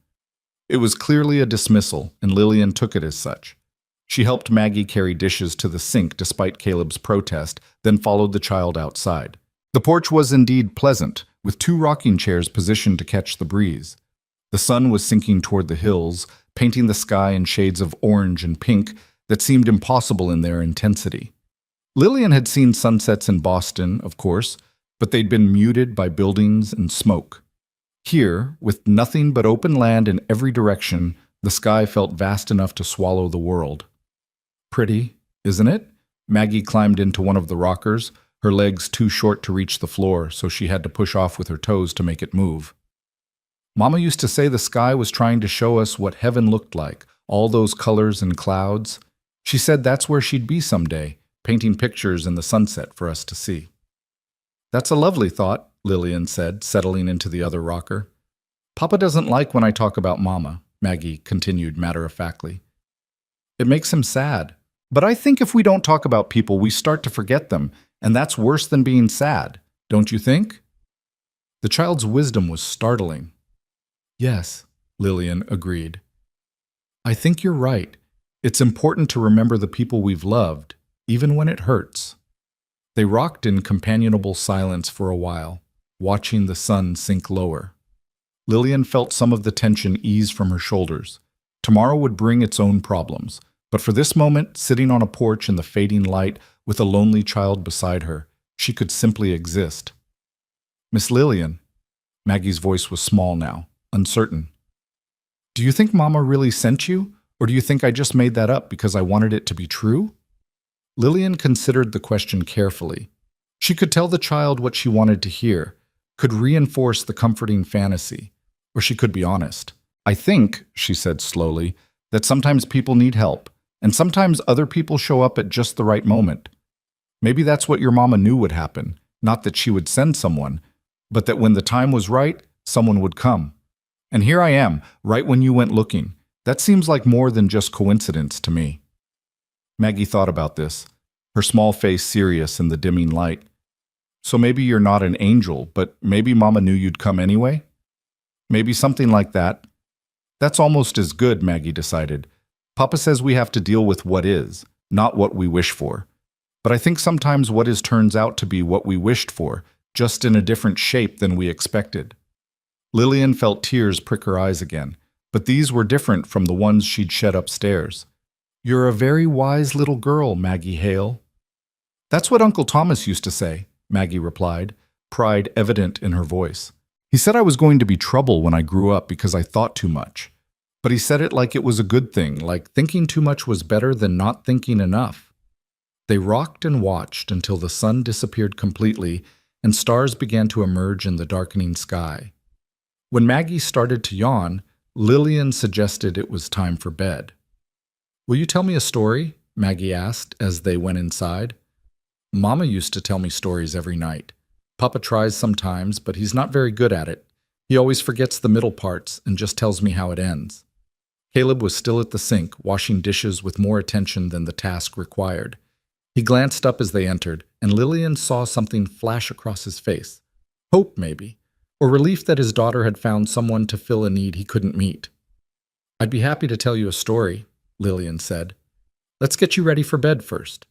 It was clearly a dismissal, and Lillian took it as such. She helped Maggie carry dishes to the sink despite Caleb's protest, then followed the child outside. The porch was indeed pleasant, with 2 rocking chairs positioned to catch the breeze. The sun was sinking toward the hills, painting the sky in shades of orange and pink that seemed impossible in their intensity. Lillian had seen sunsets in Boston, of course, but they'd been muted by buildings and smoke. Here, with nothing but open land in every direction, the sky felt vast enough to swallow the world. "Pretty, isn't it?" Maggie climbed into one of the rockers, her legs too short to reach the floor, so she had to push off with her toes to make it move. "Mama used to say the sky was trying to show us what heaven looked like, all those colors and clouds. She said that's where she'd be someday, painting pictures in the sunset for us to see." "That's a lovely thought," Lillian said, settling into the other rocker. "Papa doesn't like when I talk about Mama," Maggie continued matter-of-factly. "It makes him sad. But I think if we don't talk about people, we start to forget them, and that's worse than being sad, don't you think?" The child's wisdom was startling. "Yes," Lillian agreed. "I think you're right. It's important to remember the people we've loved, even when it hurts." They rocked in companionable silence for a while, watching the sun sink lower. Lillian felt some of the tension ease from her shoulders. Tomorrow would bring its own problems, but for this moment, sitting on a porch in the fading light with a lonely child beside her, she could simply exist. "Miss Lillian," Maggie's voice was small now, uncertain. "Do you think Mama really sent you, or do you think I just made that up because I wanted it to be true?" Lillian considered the question carefully. She could tell the child what she wanted to hear, could reinforce the comforting fantasy, or she could be honest. "I think," she said slowly, "that sometimes people need help, and sometimes other people show up at just the right moment. Maybe that's what your mama knew would happen, not that she would send someone, but that when the time was right, someone would come. And here I am, right when you went looking. That seems like more than just coincidence to me." Maggie thought about this, her small face serious in the dimming light. "So maybe you're not an angel, but maybe Mama knew you'd come anyway? Maybe something like that." "That's almost as good," Maggie decided. "Papa says we have to deal with what is, not what we wish for. But I think sometimes what is turns out to be what we wished for, just in a different shape than we expected." Lillian felt tears prick her eyes again, but these were different from the ones she'd shed upstairs. "You're a very wise little girl, Maggie Hale." "That's what Uncle Thomas used to say," Maggie replied, pride evident in her voice. "He said I was going to be trouble when I grew up because I thought too much. But he said it like it was a good thing, like thinking too much was better than not thinking enough." They rocked and watched until the sun disappeared completely and stars began to emerge in the darkening sky. When Maggie started to yawn, Lillian suggested it was time for bed. "Will you tell me a story?" Maggie asked as they went inside. "Mama used to tell me stories every night. Papa tries sometimes, but he's not very good at it. He always forgets the middle parts and just tells me how it ends." Caleb was still at the sink, washing dishes with more attention than the task required. He glanced up as they entered, and Lillian saw something flash across his face. Hope, maybe, or relief that his daughter had found someone to fill a need he couldn't meet. "I'd be happy to tell you a story," Lillian said. "Let's get you ready for bed first."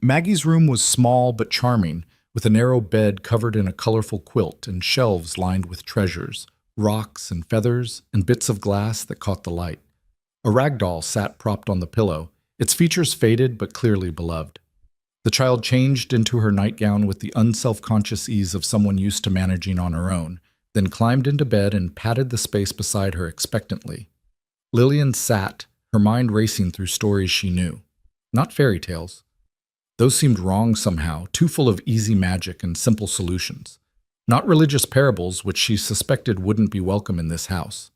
Maggie's room was small but charming, with a narrow bed covered in a colorful quilt and shelves lined with treasures, rocks and feathers, and bits of glass that caught the light. A rag doll sat propped on the pillow, its features faded but clearly beloved. The child changed into her nightgown with the unself-conscious ease of someone used to managing on her own, then climbed into bed and patted the space beside her expectantly. Lillian sat, her mind racing through stories she knew. Not fairy tales. Those seemed wrong somehow, too full of easy magic and simple solutions. Not religious parables, which she suspected wouldn't be welcome in this house.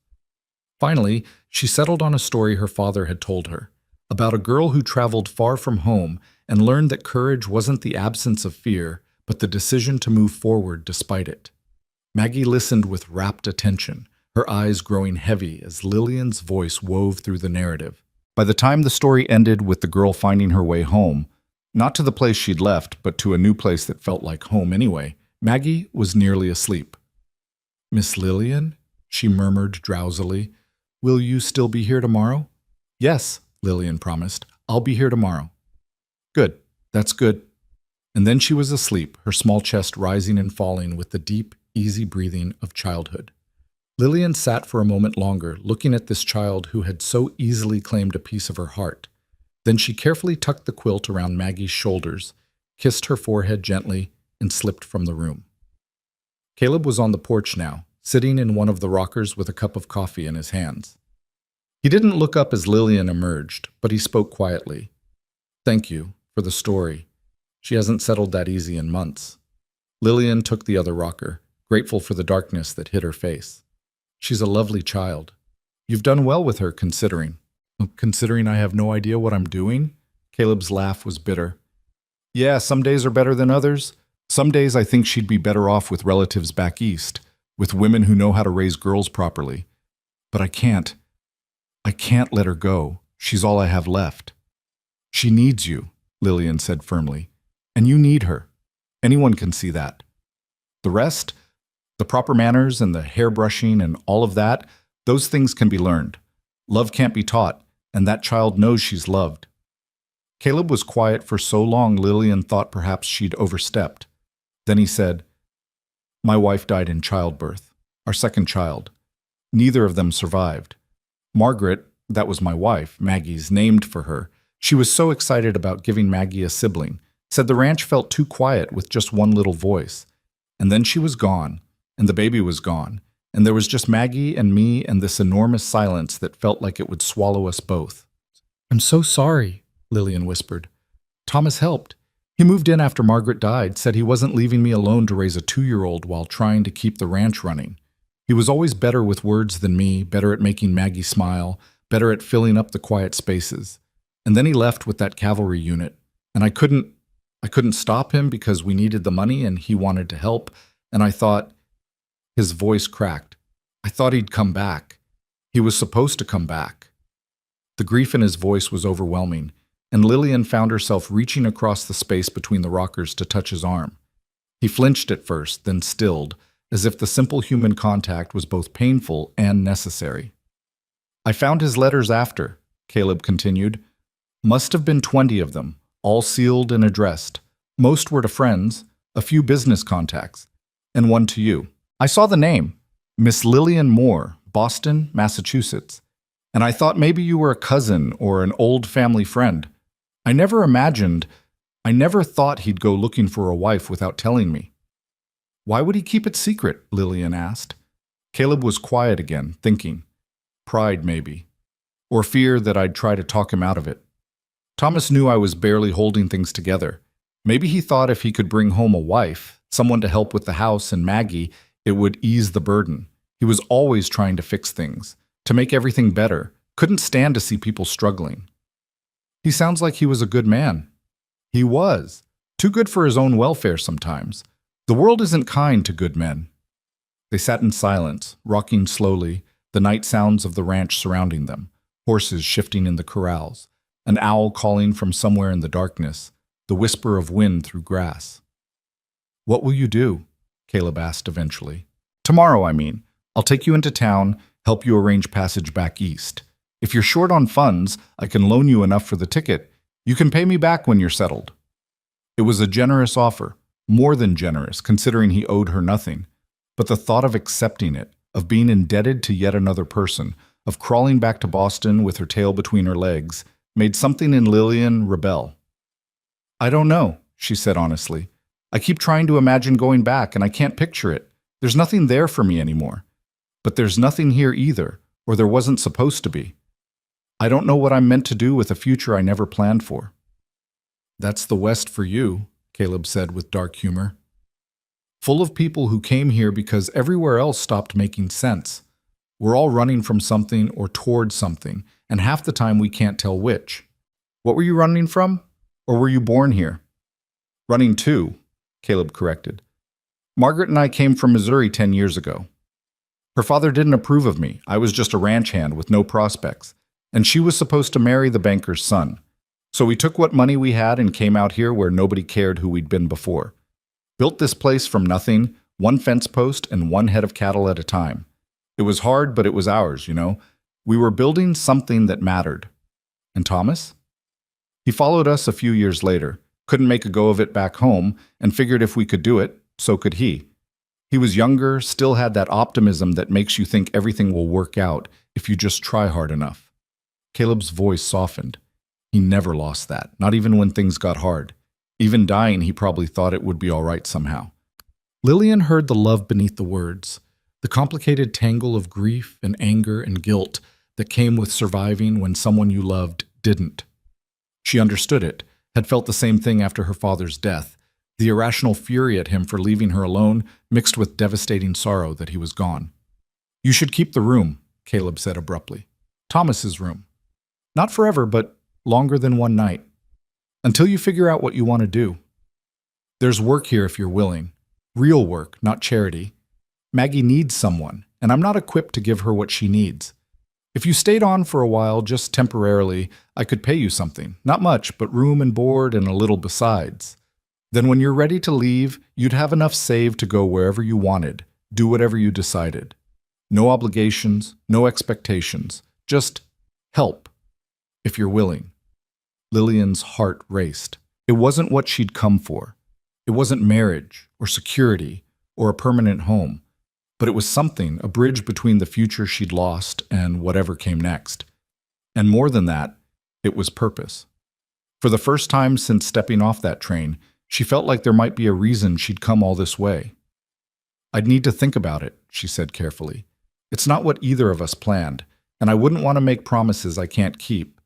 Finally, she settled on a story her father had told her, about a girl who traveled far from home and learned that courage wasn't the absence of fear, but the decision to move forward despite it. Maggie listened with rapt attention, her eyes growing heavy as Lillian's voice wove through the narrative. By the time the story ended with the girl finding her way home, not to the place she'd left, but to a new place that felt like home anyway, Maggie was nearly asleep. "Miss Lillian?" she murmured drowsily. "Will you still be here tomorrow?" "Yes," Lillian promised. "I'll be here tomorrow." "Good. That's good." And then she was asleep, her small chest rising and falling with the deep, easy breathing of childhood. Lillian sat for a moment longer, looking at this child who had so easily claimed a piece of her heart. Then she carefully tucked the quilt around Maggie's shoulders, kissed her forehead gently, and slipped from the room. Caleb was on the porch now, sitting in one of the rockers with a cup of coffee in his hands. He didn't look up as Lillian emerged, but he spoke quietly. "Thank you for the story. She hasn't settled that easy in months." Lillian took the other rocker, grateful for the darkness that hid her face. "She's a lovely child. You've done well with her, considering." "Considering I have no idea what I'm doing?" Caleb's laugh was bitter. "Yeah, some days are better than others. Some days I think she'd be better off with relatives back east, with women who know how to raise girls properly. But I can't. I can't let her go. She's all I have left." "She needs you," Lillian said firmly. "And you need her. Anyone can see that. The rest, the proper manners and the hairbrushing and all of that, those things can be learned. Love can't be taught, and that child knows she's loved." Caleb was quiet for so long Lillian thought perhaps she'd overstepped. Then he said, "My wife died in childbirth, our second child. Neither of them survived. Margaret, that was my wife, Maggie's, named for her. She was so excited about giving Maggie a sibling, said the ranch felt too quiet with just one little voice. And then she was gone, and the baby was gone, and there was just Maggie and me and this enormous silence that felt like it would swallow us both." "I'm so sorry," Lillian whispered. "Thomas helped. He moved in after Margaret died, said he wasn't leaving me alone to raise a 2-year-old while trying to keep the ranch running. He was always better with words than me, better at making Maggie smile, better at filling up the quiet spaces. And then he left with that cavalry unit, and I couldn't stop him because we needed the money and he wanted to help, and I thought..." His voice cracked. "I thought he'd come back. He was supposed to come back." The grief in his voice was overwhelming, and Lillian found herself reaching across the space between the rockers to touch his arm. He flinched at first, then stilled, as if the simple human contact was both painful and necessary. "I found his letters after," Caleb continued. "Must have been 20 of them, all sealed and addressed. Most were to friends, a few business contacts, and one to you. I saw the name, Miss Lillian Moore, Boston, Massachusetts, and I thought maybe you were a cousin or an old family friend. I never thought he'd go looking for a wife without telling me." "Why would he keep it secret?" Lillian asked. Caleb was quiet again, thinking. Pride, maybe. Or fear that I'd try to talk him out of it. Thomas knew I was barely holding things together. Maybe he thought if he could bring home a wife, someone to help with the house and Maggie, it would ease the burden. He was always trying to fix things, to make everything better, couldn't stand to see people struggling. "He sounds like he was a good man." "He was. Too good for his own welfare sometimes. The world isn't kind to good men." They sat in silence, rocking slowly, the night sounds of the ranch surrounding them, horses shifting in the corrals, an owl calling from somewhere in the darkness, the whisper of wind through grass. "What will you do?" Caleb asked eventually. "Tomorrow, I mean. I'll take you into town, help you arrange passage back east. If you're short on funds, I can loan you enough for the ticket. You can pay me back when you're settled." It was a generous offer, more than generous, considering he owed her nothing. But the thought of accepting it, of being indebted to yet another person, of crawling back to Boston with her tail between her legs, made something in Lillian rebel. "I don't know," she said honestly. "I keep trying to imagine going back, and I can't picture it. There's nothing there for me anymore. But there's nothing here either, or there wasn't supposed to be. I don't know what I'm meant to do with a future I never planned for." "That's the West for you," Caleb said with dark humor. "Full of people who came here because everywhere else stopped making sense. We're all running from something or toward something, and half the time we can't tell which. What were you running from? Or were you born here? Running to, Caleb corrected. Margaret and I came from Missouri 10 years ago. Her father didn't approve of me. I was just a ranch hand with no prospects, and she was supposed to marry the banker's son. So we took what money we had and came out here where nobody cared who we'd been before. Built this place from nothing, one fence post and one head of cattle at a time. It was hard, but it was ours, you know. We were building something that mattered. And Thomas? He followed us a few years later, couldn't make a go of it back home, and figured if we could do it, so could he. He was younger, still had that optimism that makes you think everything will work out if you just try hard enough. Caleb's voice softened. He never lost that, not even when things got hard. Even dying, he probably thought it would be all right somehow. Lillian heard the love beneath the words, the complicated tangle of grief and anger and guilt that came with surviving when someone you loved didn't. She understood it, had felt the same thing after her father's death, the irrational fury at him for leaving her alone mixed with devastating sorrow that he was gone. You should keep the room, Caleb said abruptly. Thomas's room. Not forever, but longer than one night. Until you figure out what you want to do. There's work here if you're willing. Real work, not charity. Maggie needs someone, and I'm not equipped to give her what she needs. If you stayed on for a while, just temporarily, I could pay you something. Not much, but room and board and a little besides. Then when you're ready to leave, you'd have enough saved to go wherever you wanted, do whatever you decided. No obligations, no expectations, just help, if you're willing. Lillian's heart raced. It wasn't what she'd come for. It wasn't marriage, or security, or a permanent home. But it was something, a bridge between the future she'd lost and whatever came next. And more than that, it was purpose. For the first time since stepping off that train, she felt like there might be a reason she'd come all this way. I'd need to think about it, she said carefully. It's not what either of us planned, and I wouldn't want to make promises I can't keep.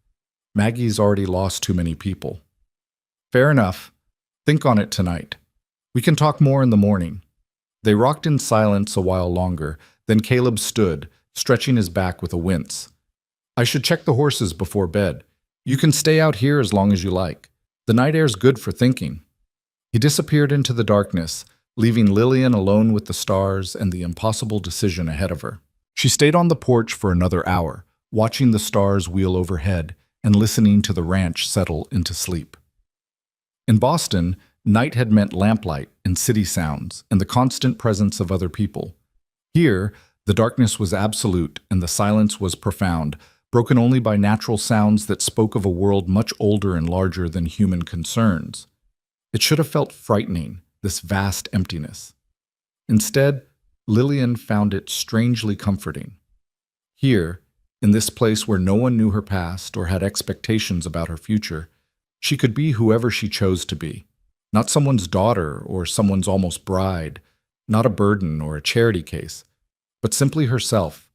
Maggie's already lost too many people. Fair enough. Think on it tonight. We can talk more in the morning. They rocked in silence a while longer, then Caleb stood, stretching his back with a wince. I should check the horses before bed. You can stay out here as long as you like. The night air's good for thinking. He disappeared into the darkness, leaving Lillian alone with the stars and the impossible decision ahead of her. She stayed on the porch for another hour, watching the stars wheel overhead and listening to the ranch settle into sleep. In Boston, night had meant lamplight and city sounds and the constant presence of other people. Here, the darkness was absolute and the silence was profound, broken only by natural sounds that spoke of a world much older and larger than human concerns. It should have felt frightening, this vast emptiness. Instead, Lillian found it strangely comforting. Here, in this place where no one knew her past or had expectations about her future, she could be whoever she chose to be. Not someone's daughter or someone's almost bride, not a burden or a charity case, but simply herself,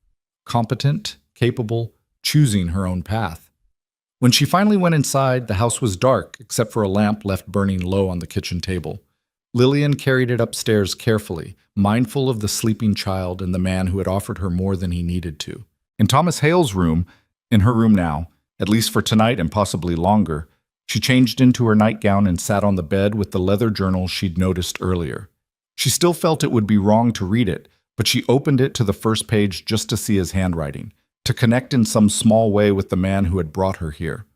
competent, capable, choosing her own path. When she finally went inside, the house was dark except for a lamp left burning low on the kitchen table. Lillian carried it upstairs carefully, mindful of the sleeping child and the man who had offered her more than he needed to. In Thomas Hale's room, in her room now, at least for tonight and possibly longer, she changed into her nightgown and sat on the bed with the leather journal she'd noticed earlier. She still felt it would be wrong to read it, but she opened it to the first page just to see his handwriting, to connect in some small way with the man who had brought her here.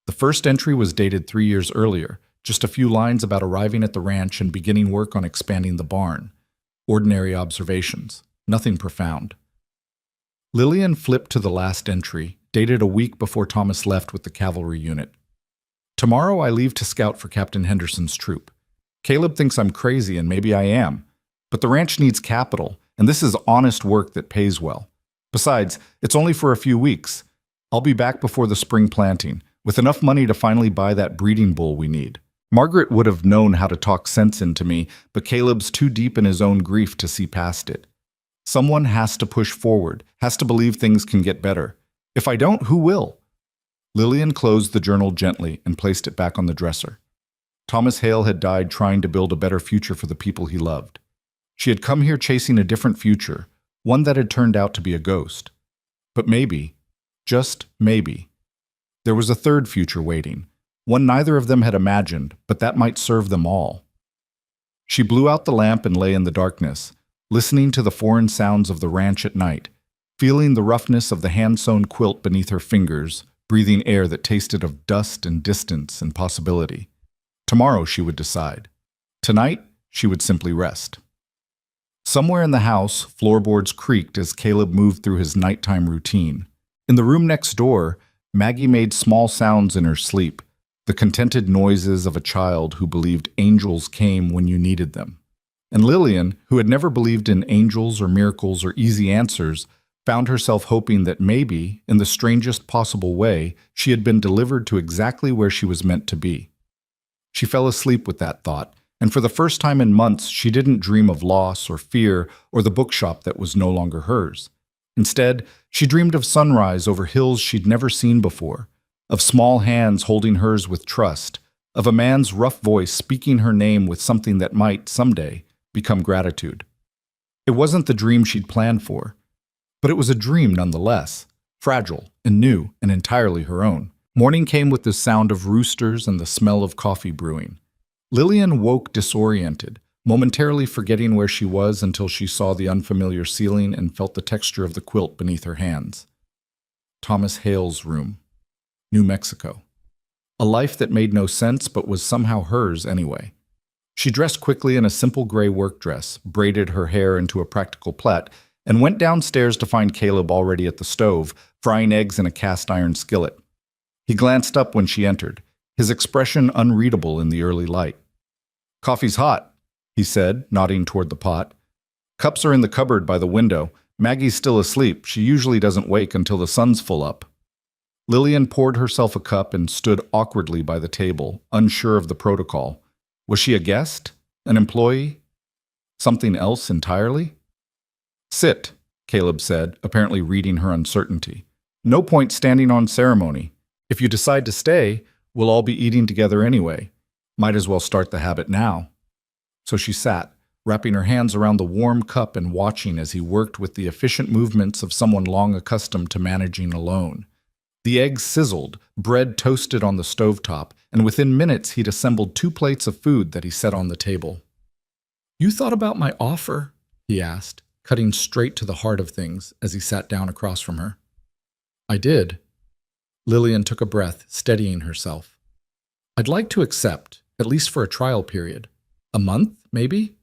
The first entry was dated 3 years earlier, just a few lines about arriving at the ranch and beginning work on expanding the barn. Ordinary observations, nothing profound. Lillian flipped to the last entry, dated a week before Thomas left with the cavalry unit. Tomorrow I leave to scout for Captain Henderson's troop. Caleb thinks I'm crazy, and maybe I am. But the ranch needs capital, and this is honest work that pays well. Besides, it's only for a few weeks. I'll be back before the spring planting, with enough money to finally buy that breeding bull we need. Margaret would have known how to talk sense into me, but Caleb's too deep in his own grief to see past it. Someone has to push forward, has to believe things can get better. If I don't, who will? Lillian closed the journal gently and placed it back on the dresser. Thomas Hale had died trying to build a better future for the people he loved. She had come here chasing a different future, one that had turned out to be a ghost. But maybe, just maybe, there was a third future waiting, one neither of them had imagined, but that might serve them all. She blew out the lamp and lay in the darkness, listening to the foreign sounds of the ranch at night, feeling the roughness of the hand-sewn quilt beneath her fingers, breathing air that tasted of dust and distance and possibility. Tomorrow she would decide. Tonight, she would simply rest. Somewhere in the house, floorboards creaked as Caleb moved through his nighttime routine. In the room next door, Maggie made small sounds in her sleep, the contented noises of a child who believed angels came when you needed them. And Lillian, who had never believed in angels or miracles or easy answers, found herself hoping that maybe, in the strangest possible way, she had been delivered to exactly where she was meant to be. She fell asleep with that thought, and for the first time in months, she didn't dream of loss or fear or the bookshop that was no longer hers. Instead, she dreamed of sunrise over hills she'd never seen before, of small hands holding hers with trust, of a man's rough voice speaking her name with something that might, someday, become gratitude. It wasn't the dream she'd planned for, but it was a dream nonetheless, fragile and new and entirely her own. Morning came with the sound of roosters and the smell of coffee brewing. Lillian woke disoriented, momentarily forgetting where she was until she saw the unfamiliar ceiling and felt the texture of the quilt beneath her hands. Thomas Hale's room. New Mexico. A life that made no sense but was somehow hers anyway. She dressed quickly in a simple gray work dress, braided her hair into a practical plait, and went downstairs to find Caleb already at the stove, frying eggs in a cast-iron skillet. He glanced up when she entered, his expression unreadable in the early light. "Coffee's hot," he said, nodding toward the pot. "Cups are in the cupboard by the window. Maggie's still asleep. She usually doesn't wake until the sun's full up." Lillian poured herself a cup and stood awkwardly by the table, unsure of the protocol. Was she a guest? An employee? Something else entirely? "Sit," Caleb said, apparently reading her uncertainty. "No point standing on ceremony. If you decide to stay, we'll all be eating together anyway. Might as well start the habit now." So she sat, wrapping her hands around the warm cup and watching as he worked with the efficient movements of someone long accustomed to managing alone. The eggs sizzled, bread toasted on the stovetop, and within minutes he'd assembled 2 plates of food that he set on the table. "You thought about my offer?" he asked, cutting straight to the heart of things as he sat down across from her. "I did." Lillian took a breath, steadying herself. "I'd like to accept, at least for a trial period. A month, maybe?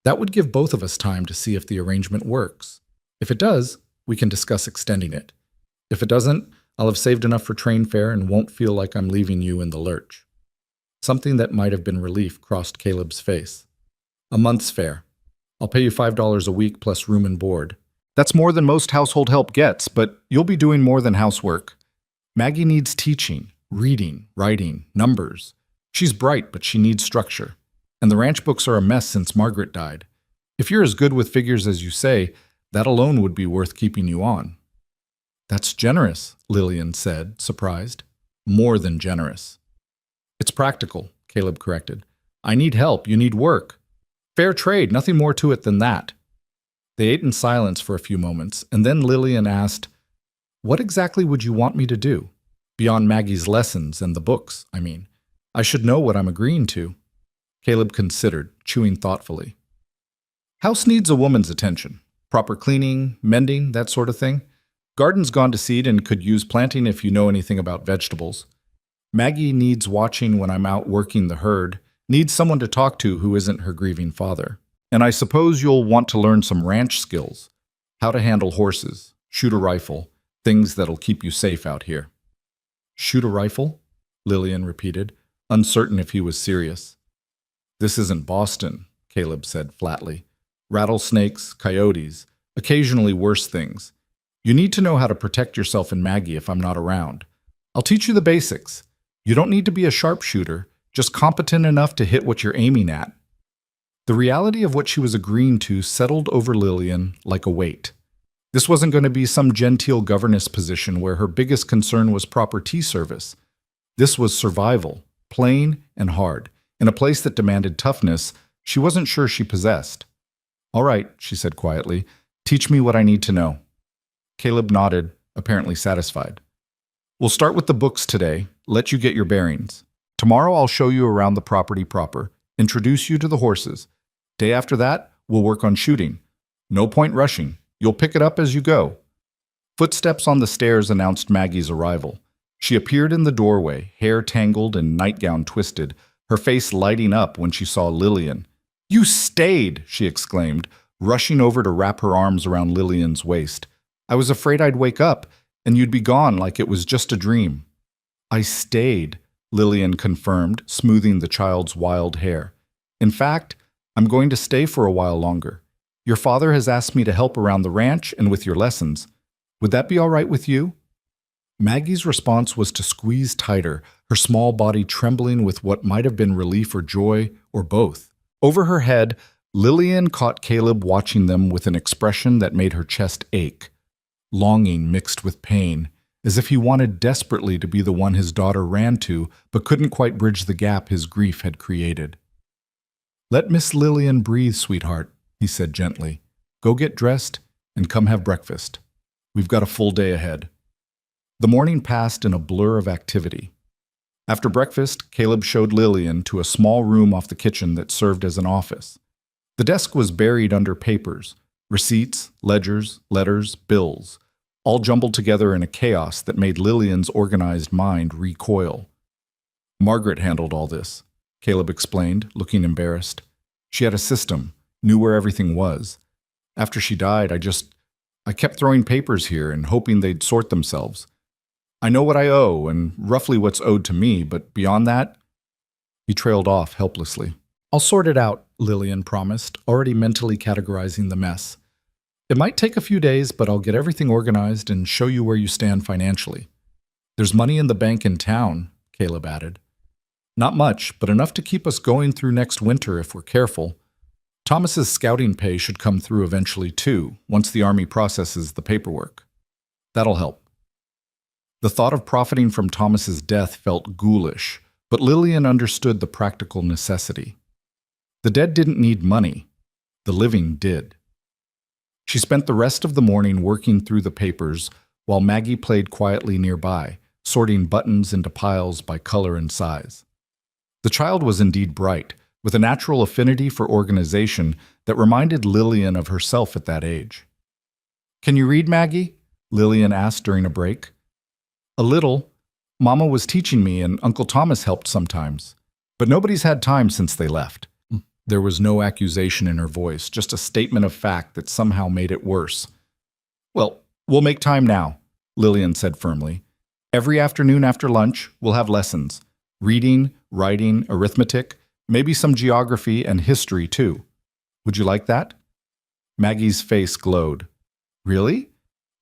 That would give both of us time to see if the arrangement works. If it does, we can discuss extending it. If it doesn't, I'll have saved enough for train fare and won't feel like I'm leaving you in the lurch." Something that might have been relief crossed Caleb's face. "A month's fare. I'll pay you $5 a week plus room and board. That's more than most household help gets, but you'll be doing more than housework. Maggie needs teaching, reading, writing, numbers. She's bright, but she needs structure. And the ranch books are a mess since Margaret died. If you're as good with figures as you say, that alone would be worth keeping you on." "That's generous," Lillian said, surprised. "More than generous." "It's practical," Caleb corrected. "I need help, you need work. Fair trade, nothing more to it than that." They ate in silence for a few moments, and then Lillian asked, "What exactly would you want me to do? Beyond Maggie's lessons and the books, I mean. I should know what I'm agreeing to." Caleb considered, chewing thoughtfully. "House needs a woman's attention. Proper cleaning, mending, that sort of thing. Garden's gone to seed and could use planting if you know anything about vegetables. Maggie needs watching when I'm out working the herd, needs someone to talk to who isn't her grieving father. And I suppose you'll want to learn some ranch skills. How to handle horses, shoot a rifle, things that'll keep you safe out here." "Shoot a rifle?" Lillian repeated, uncertain if he was serious. "This isn't Boston," Caleb said flatly. "Rattlesnakes, coyotes, occasionally worse things. You need to know how to protect yourself and Maggie if I'm not around. I'll teach you the basics. You don't need to be a sharpshooter, just competent enough to hit what you're aiming at." The reality of what she was agreeing to settled over Lillian like a weight. This wasn't going to be some genteel governess position where her biggest concern was proper tea service. This was survival, plain and hard, in a place that demanded toughness she wasn't sure she possessed. "All right," she said quietly, "teach me what I need to know." Caleb nodded, apparently satisfied. "We'll start with the books today, let you get your bearings. Tomorrow I'll show you around the property proper, introduce you to the horses. Day after that, we'll work on shooting. No point rushing. You'll pick it up as you go." Footsteps on the stairs announced Maggie's arrival. She appeared in the doorway, hair tangled and nightgown twisted, her face lighting up when she saw Lillian. "You stayed!" she exclaimed, rushing over to wrap her arms around Lillian's waist. "I was afraid I'd wake up, and you'd be gone like it was just a dream." "I stayed," Lillian confirmed, smoothing the child's wild hair. "In fact, I'm going to stay for a while longer. Your father has asked me to help around the ranch and with your lessons. Would that be all right with you?" Maggie's response was to squeeze tighter, her small body trembling with what might have been relief or joy, or both. Over her head, Lillian caught Caleb watching them with an expression that made her chest ache. Longing mixed with pain, as if he wanted desperately to be the one his daughter ran to, but couldn't quite bridge the gap his grief had created. "Let Miss Lillian breathe, sweetheart," he said gently. "Go get dressed and come have breakfast. We've got a full day ahead." The morning passed in a blur of activity. After breakfast, Caleb showed Lillian to a small room off the kitchen that served as an office. The desk was buried under papers, receipts, ledgers, letters, bills, all jumbled together in a chaos that made Lillian's organized mind recoil. "Margaret handled all this," Caleb explained, looking embarrassed. "She had a system, knew where everything was. After she died, I kept throwing papers here and hoping they'd sort themselves. I know what I owe and roughly what's owed to me, but beyond that..." He trailed off helplessly. "I'll sort it out," Lillian promised, already mentally categorizing the mess. "It might take a few days, but I'll get everything organized and show you where you stand financially. There's money in the bank in town," Caleb added. "Not much, but enough to keep us going through next winter if we're careful. Thomas's scouting pay should come through eventually too, once the Army processes the paperwork. That'll help." The thought of profiting from Thomas's death felt ghoulish, but Lillian understood the practical necessity. The dead didn't need money. The living did. She spent the rest of the morning working through the papers while Maggie played quietly nearby, sorting buttons into piles by color and size. The child was indeed bright, with a natural affinity for organization that reminded Lillian of herself at that age. "Can you read, Maggie?" Lillian asked during a break. "A little. Mama was teaching me and Uncle Thomas helped sometimes. But nobody's had time since they left." There was no accusation in her voice, just a statement of fact that somehow made it worse. "Well, we'll make time now," Lillian said firmly. "Every afternoon after lunch, we'll have lessons. Reading, writing, arithmetic, maybe some geography and history too. Would you like that?" Maggie's face glowed. "Really?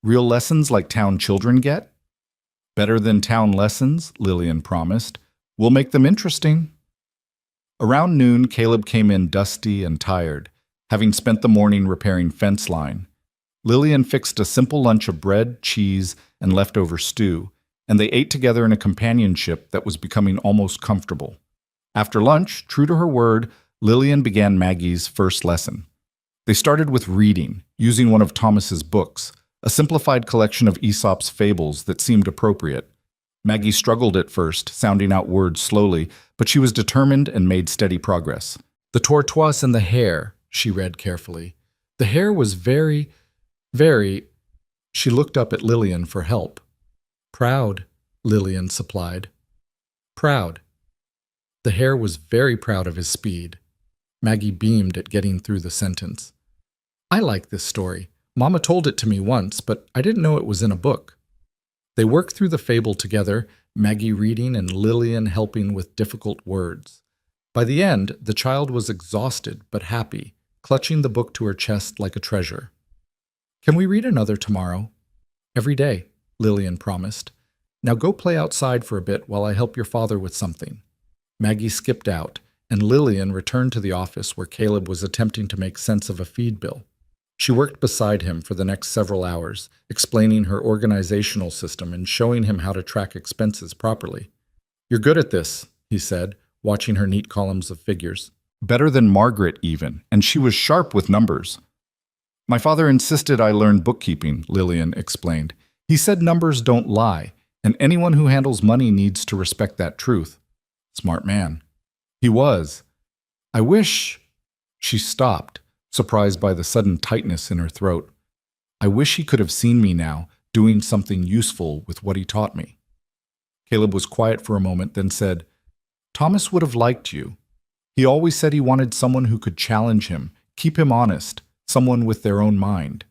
Real lessons like town children get?" "Better than town lessons," Lillian promised. "We'll make them interesting." Around noon, Caleb came in dusty and tired, having spent the morning repairing fence line. Lillian fixed a simple lunch of bread, cheese, and leftover stew, and they ate together in a companionship that was becoming almost comfortable. After lunch, true to her word, Lillian began Maggie's first lesson. They started with reading, using one of Thomas's books, a simplified collection of Aesop's fables that seemed appropriate. Maggie struggled at first, sounding out words slowly, but she was determined and made steady progress. "The tortoise and the hare," she read carefully. "The hare was very..." She looked up at Lillian for help. "Proud," Lillian supplied. "Proud." The hare was very proud of his speed. Maggie beamed at getting through the sentence. "I like this story. Mama told it to me once, but I didn't know it was in a book." They worked through the fable together, Maggie reading and Lillian helping with difficult words. By the end, the child was exhausted but happy, clutching the book to her chest like a treasure. "Can we read another tomorrow?" "Every day," Lillian promised. "Now go play outside for a bit while I help your father with something." Maggie skipped out, and Lillian returned to the office where Caleb was attempting to make sense of a feed bill. She worked beside him for the next several hours, explaining her organizational system and showing him how to track expenses properly. "You're good at this," he said, watching her neat columns of figures. "Better than Margaret even, and she was sharp with numbers." "My father insisted I learn bookkeeping," Lillian explained. "He said numbers don't lie, and anyone who handles money needs to respect that truth." Smart man. He was. I wish... She stopped, surprised by the sudden tightness in her throat. I wish he could have seen me now, doing something useful with what he taught me. Caleb was quiet for a moment, then said, Thomas would have liked you. He always said he wanted someone who could challenge him, keep him honest, someone with their own mind.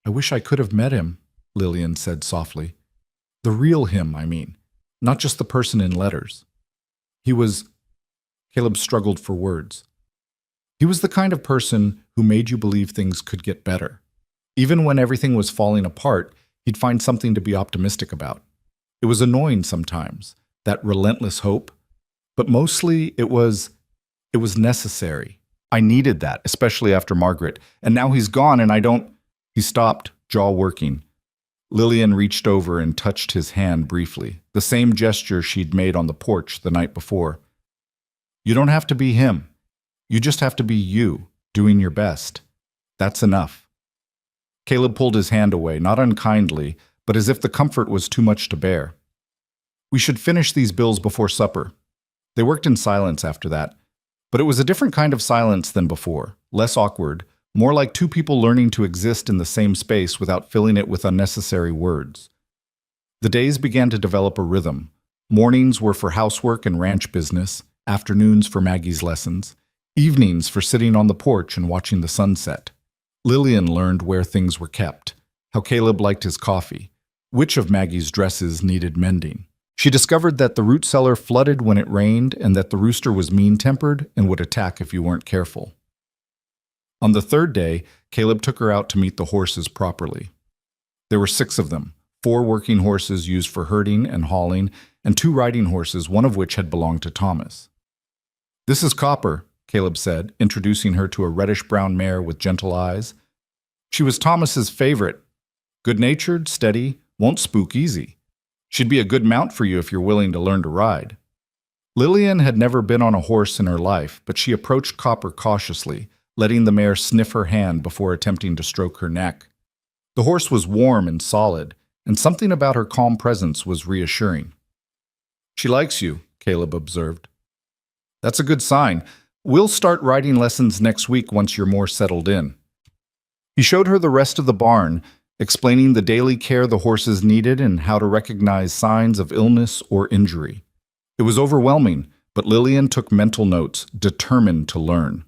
I wish I could have met him, Lillian said softly. The real him, I mean, not just the person in letters. He was... Caleb struggled for words. He was the kind of person who made you believe things could get better. Even when everything was falling apart, he'd find something to be optimistic about. It was annoying sometimes, that relentless hope, but mostly it was necessary. I needed that, especially after Margaret, and now he's gone and I don't... He stopped, jaw working. Lillian reached over and touched his hand briefly, the same gesture she'd made on the porch the night before. You don't have to be him. You just have to be you, doing your best. That's enough. Caleb pulled his hand away, not unkindly, but as if the comfort was too much to bear. We should finish these bills before supper. They worked in silence after that, but it was a different kind of silence than before, less awkward, more like two people learning to exist in the same space without filling it with unnecessary words. The days began to develop a rhythm. Mornings were for housework and ranch business, afternoons for Maggie's lessons, evenings for sitting on the porch and watching the sunset. Lillian learned where things were kept, how Caleb liked his coffee, which of Maggie's dresses needed mending. She discovered that the root cellar flooded when it rained and that the rooster was mean-tempered and would attack if you weren't careful. On the third day, Caleb took her out to meet the horses properly. There were 6 of them, 4 working horses used for herding and hauling, and 2 riding horses, one of which had belonged to Thomas. This is Copper, Caleb said, introducing her to a reddish-brown mare with gentle eyes. She was Thomas's favorite. Good-natured, steady, won't spook easy. She'd be a good mount for you if you're willing to learn to ride. Lillian had never been on a horse in her life, but she approached Copper cautiously, letting the mare sniff her hand before attempting to stroke her neck. The horse was warm and solid, and something about her calm presence was reassuring. She likes you, Caleb observed. That's a good sign. We'll start riding lessons next week once you're more settled in. He showed her the rest of the barn, explaining the daily care the horses needed and how to recognize signs of illness or injury. It was overwhelming, but Lillian took mental notes, determined to learn.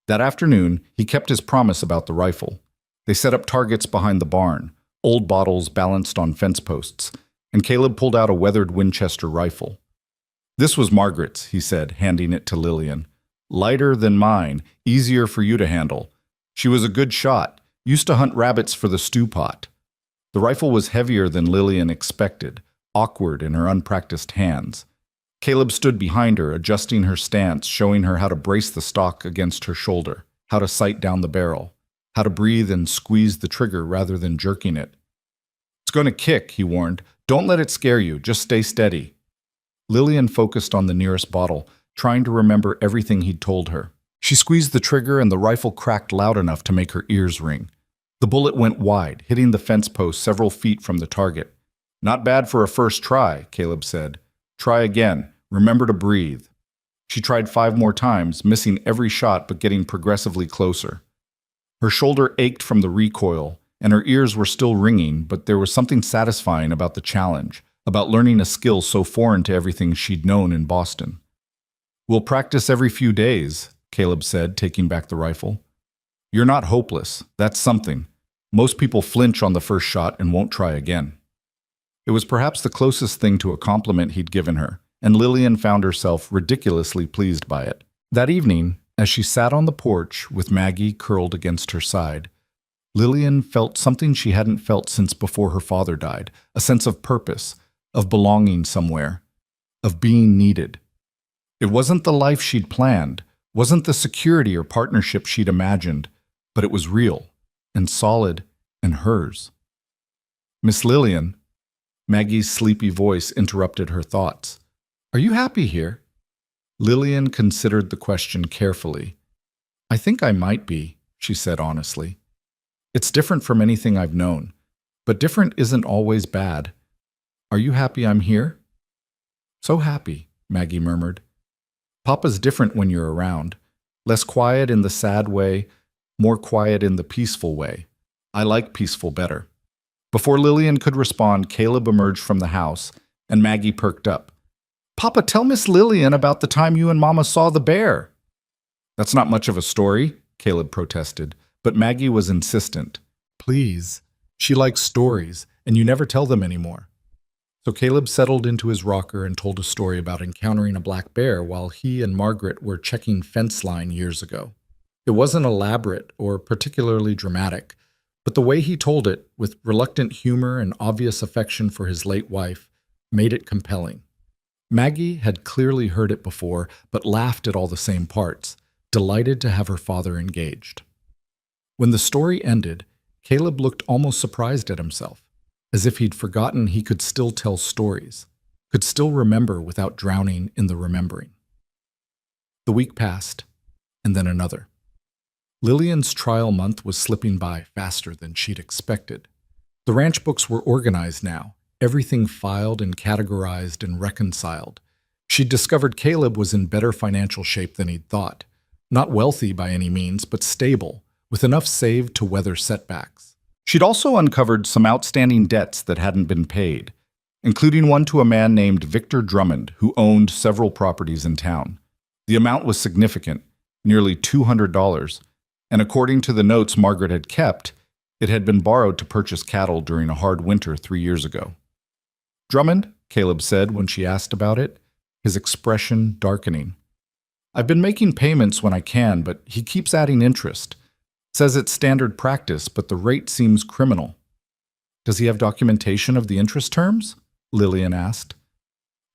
That afternoon, he kept his promise about the rifle. They set up targets behind the barn, old bottles balanced on fence posts, and Caleb pulled out a weathered Winchester rifle. This was Margaret's, he said, handing it to Lillian. Lighter than mine, easier for you to handle. She was a good shot, used to hunt rabbits for the stew pot. The rifle was heavier than Lillian expected, awkward in her unpracticed hands. Caleb stood behind her, adjusting her stance, showing her how to brace the stock against her shoulder, how to sight down the barrel, how to breathe and squeeze the trigger rather than jerking it. It's going to kick, he warned. Don't let it scare you, just stay steady. Lillian focused on the nearest bottle, trying to remember everything he'd told her. She squeezed the trigger and the rifle cracked loud enough to make her ears ring. The bullet went wide, hitting the fence post several feet from the target. Not bad for a first try, Caleb said. Try again. Remember to breathe. She tried 5 more times, missing every shot but getting progressively closer. Her shoulder ached from the recoil, and her ears were still ringing, but there was something satisfying about the challenge, about learning a skill so foreign to everything she'd known in Boston. We'll practice every few days, Caleb said, taking back the rifle. You're not hopeless. That's something. Most people flinch on the first shot and won't try again. It was perhaps the closest thing to a compliment he'd given her, and Lillian found herself ridiculously pleased by it. That evening, as she sat on the porch with Maggie curled against her side, Lillian felt something she hadn't felt since before her father died, a sense of purpose, of belonging somewhere, of being needed. It wasn't the life she'd planned, wasn't the security or partnership she'd imagined, but it was real and solid and hers. Miss Lillian, Maggie's sleepy voice interrupted her thoughts. Are you happy here? Lillian considered the question carefully. I think I might be, she said honestly. It's different from anything I've known, but different isn't always bad. Are you happy I'm here? So happy, Maggie murmured. Papa's different when you're around. Less quiet in the sad way, more quiet in the peaceful way. I like peaceful better. Before Lillian could respond, Caleb emerged from the house, and Maggie perked up. Papa, tell Miss Lillian about the time you and Mama saw the bear. That's not much of a story, Caleb protested, but Maggie was insistent. Please. She likes stories, and you never tell them anymore. So Caleb settled into his rocker and told a story about encountering a black bear while he and Margaret were checking fence line years ago. It wasn't elaborate or particularly dramatic, but the way he told it, with reluctant humor and obvious affection for his late wife, made it compelling. Maggie had clearly heard it before, but laughed at all the same parts, delighted to have her father engaged. When the story ended, Caleb looked almost surprised at himself, as if he'd forgotten he could still tell stories, could still remember without drowning in the remembering. The week passed, and then another. Lillian's trial month was slipping by faster than she'd expected. The ranch books were organized now, everything filed and categorized and reconciled. She'd discovered Caleb was in better financial shape than he'd thought. Not wealthy by any means, but stable, with enough saved to weather setbacks. She'd also uncovered some outstanding debts that hadn't been paid, including one to a man named Victor Drummond, who owned several properties in town. The amount was significant, nearly $200, and according to the notes Margaret had kept, it had been borrowed to purchase cattle during a hard winter 3 years ago. Drummond, Caleb said when she asked about it, his expression darkening. I've been making payments when I can, but he keeps adding interest. Says it's standard practice, but the rate seems criminal. Does he have documentation of the interest terms? Lillian asked.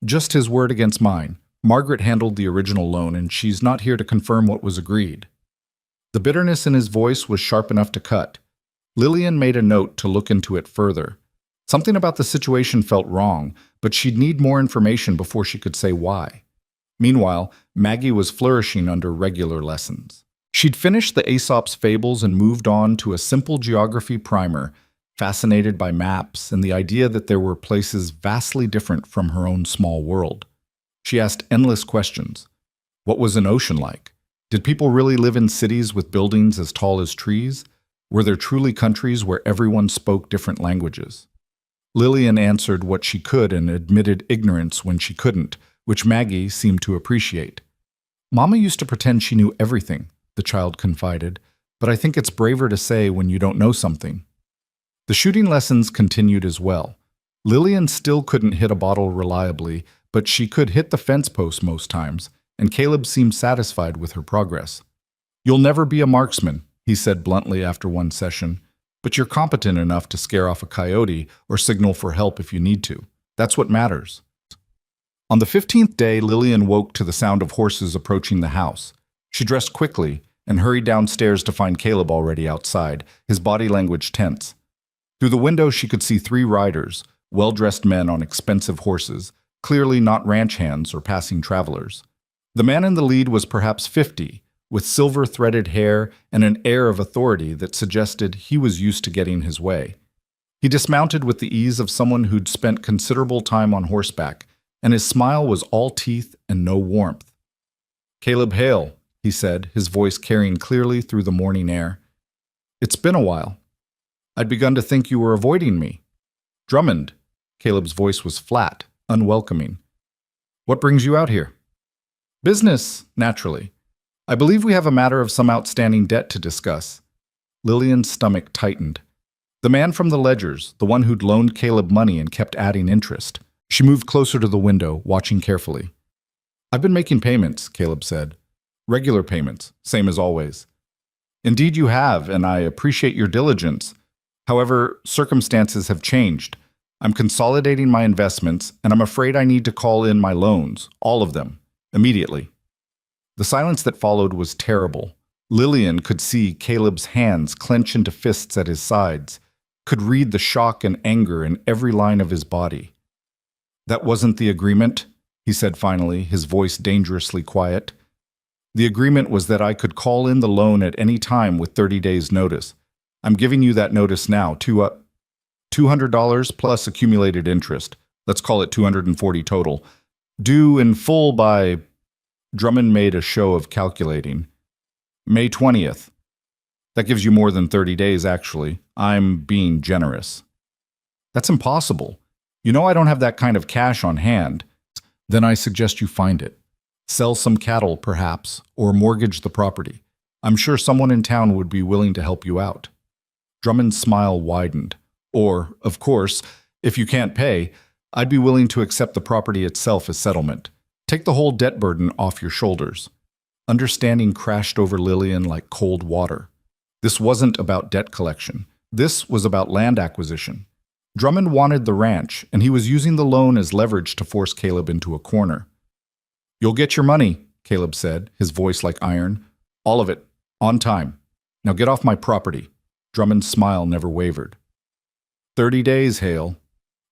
Just his word against mine. Margaret handled the original loan, and she's not here to confirm what was agreed. The bitterness in his voice was sharp enough to cut. Lillian made a note to look into it further. Something about the situation felt wrong, but she'd need more information before she could say why. Meanwhile, Maggie was flourishing under regular lessons. She'd finished the Aesop's Fables and moved on to a simple geography primer, fascinated by maps and the idea that there were places vastly different from her own small world. She asked endless questions. What was an ocean like? Did people really live in cities with buildings as tall as trees? Were there truly countries where everyone spoke different languages? Lillian answered what she could and admitted ignorance when she couldn't, which Maggie seemed to appreciate. Mama used to pretend she knew everything, the child confided, but I think it's braver to say when you don't know something. The shooting lessons continued as well. Lillian still couldn't hit a bottle reliably, but she could hit the fence post most times, and Caleb seemed satisfied with her progress. You'll never be a marksman, he said bluntly after one session, but you're competent enough to scare off a coyote or signal for help if you need to. That's what matters. On the 15th day, Lillian woke to the sound of horses approaching the house. She dressed quickly and hurried downstairs to find Caleb already outside, his body language tense. Through the window, she could see 3 riders, well-dressed men on expensive horses, clearly not ranch hands or passing travelers. The man in the lead was perhaps 50, with silver-threaded hair and an air of authority that suggested he was used to getting his way. He dismounted with the ease of someone who'd spent considerable time on horseback, and his smile was all teeth and no warmth. "Caleb Hale," he said, his voice carrying clearly through the morning air. "It's been a while. I'd begun to think you were avoiding me." "Drummond." Caleb's voice was flat, unwelcoming. "What brings you out here?" "Business, naturally. I believe we have a matter of some outstanding debt to discuss." Lillian's stomach tightened. The man from the ledgers, the one who'd loaned Caleb money and kept adding interest. She moved closer to the window, watching carefully. "I've been making payments," Caleb said. "Regular payments, same as always." "Indeed you have, and I appreciate your diligence. However, circumstances have changed. I'm consolidating my investments, and I'm afraid I need to call in my loans, all of them, immediately." The silence that followed was terrible. Lillian could see Caleb's hands clench into fists at his sides, could read the shock and anger in every line of his body. "That wasn't the agreement," he said finally, his voice dangerously quiet. "The agreement was that I could call in the loan at any time with 30 days' notice. I'm giving you that notice now, $200 plus accumulated interest. Let's call it $240 total. Due in full by, Drummond made a show of calculating, May 20th. That gives you more than 30 days, actually. I'm being generous. That's impossible. You know I don't have that kind of cash on hand. Then I suggest you find it. Sell some cattle, perhaps, or mortgage the property. I'm sure someone in town would be willing to help you out. Drummond's smile widened. Or, of course, if you can't pay, I'd be willing to accept the property itself as settlement. Take the whole debt burden off your shoulders. Understanding crashed over Lillian like cold water. This wasn't about debt collection. This was about land acquisition. Drummond wanted the ranch, and he was using the loan as leverage to force Caleb into a corner. You'll get your money, Caleb said, his voice like iron. All of it, on time. Now get off my property. Drummond's smile never wavered. 30 days, Hale.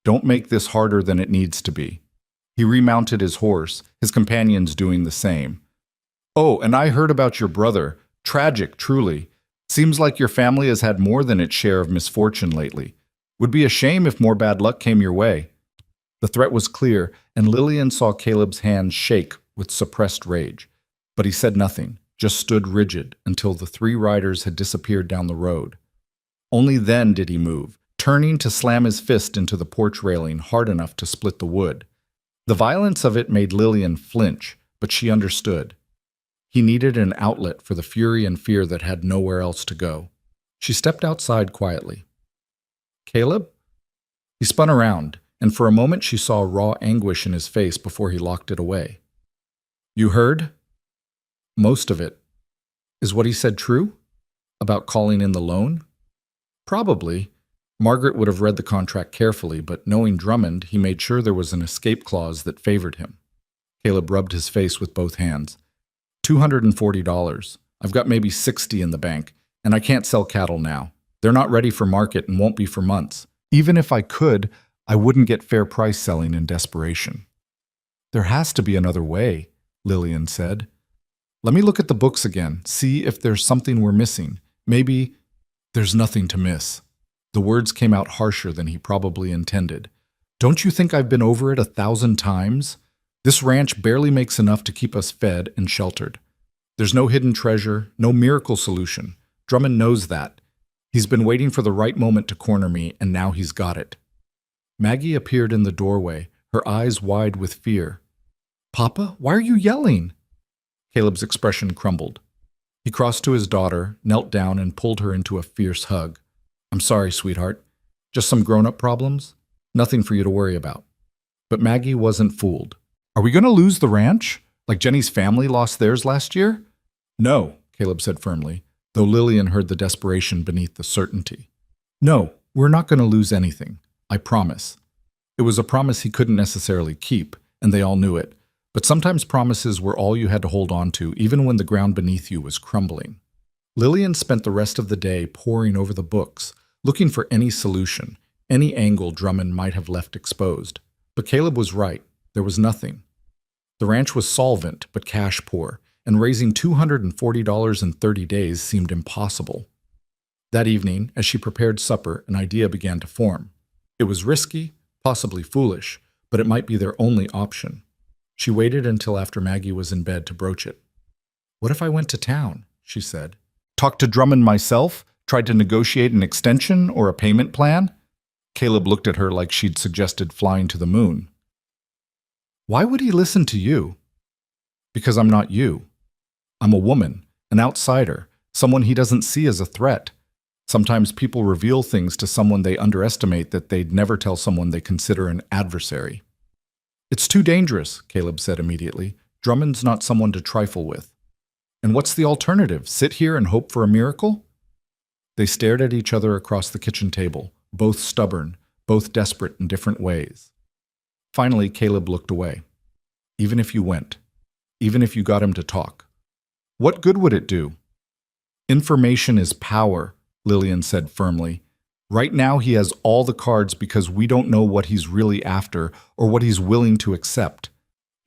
Don't make this harder than it needs to be. He remounted his horse, his companions doing the same. Oh, and I heard about your brother. Tragic, truly. Seems like your family has had more than its share of misfortune lately. Would be a shame if more bad luck came your way. The threat was clear, and Lillian saw Caleb's hands shake with suppressed rage. But he said nothing, just stood rigid until the three riders had disappeared down the road. Only then did he move, turning to slam his fist into the porch railing hard enough to split the wood. The violence of it made Lillian flinch, but she understood. He needed an outlet for the fury and fear that had nowhere else to go. She stepped outside quietly. Caleb? He spun around, and for a moment she saw raw anguish in his face before he locked it away. You heard? Most of it. Is what he said true? About calling in the loan? Probably. Margaret would have read the contract carefully, but knowing Drummond, he made sure there was an escape clause that favored him. Caleb rubbed his face with both hands. $240. I've got maybe 60 in the bank, and I can't sell cattle now. They're not ready for market and won't be for months. Even if I could, I wouldn't get fair price selling in desperation. There has to be another way, Lillian said. Let me look at the books again, see if there's something we're missing. Maybe there's nothing to miss. The words came out harsher than he probably intended. Don't you think I've been over it 1,000 times? This ranch barely makes enough to keep us fed and sheltered. There's no hidden treasure, no miracle solution. Drummond knows that. He's been waiting for the right moment to corner me, and now he's got it. Maggie appeared in the doorway, her eyes wide with fear. Papa, why are you yelling? Caleb's expression crumbled. He crossed to his daughter, knelt down, and pulled her into a fierce hug. I'm sorry, sweetheart. Just some grown-up problems? Nothing for you to worry about. But Maggie wasn't fooled. Are we going to lose the ranch? Like Jenny's family lost theirs last year? No, Caleb said firmly, though Lillian heard the desperation beneath the certainty. No, we're not going to lose anything. I promise. It was a promise he couldn't necessarily keep, and they all knew it. But sometimes promises were all you had to hold on to, even when the ground beneath you was crumbling. Lillian spent the rest of the day poring over the books, looking for any solution, any angle Drummond might have left exposed. But Caleb was right. There was nothing. The ranch was solvent, but cash poor, and raising $240 in 30 days seemed impossible. That evening, as she prepared supper, an idea began to form. It was risky, possibly foolish, but it might be their only option. She waited until after Maggie was in bed to broach it. What if I went to town? She said. Talked to Drummond myself? Tried to negotiate an extension or a payment plan? Caleb looked at her like she'd suggested flying to the moon. Why would he listen to you? Because I'm not you. I'm a woman, an outsider, someone he doesn't see as a threat. Sometimes people reveal things to someone they underestimate that they'd never tell someone they consider an adversary. It's too dangerous, Caleb said immediately. Drummond's not someone to trifle with. And what's the alternative? Sit here and hope for a miracle? They stared at each other across the kitchen table, both stubborn, both desperate in different ways. Finally, Caleb looked away. Even if you went, even if you got him to talk, what good would it do? Information is power, Lillian said firmly. Right now he has all the cards because we don't know what he's really after or what he's willing to accept.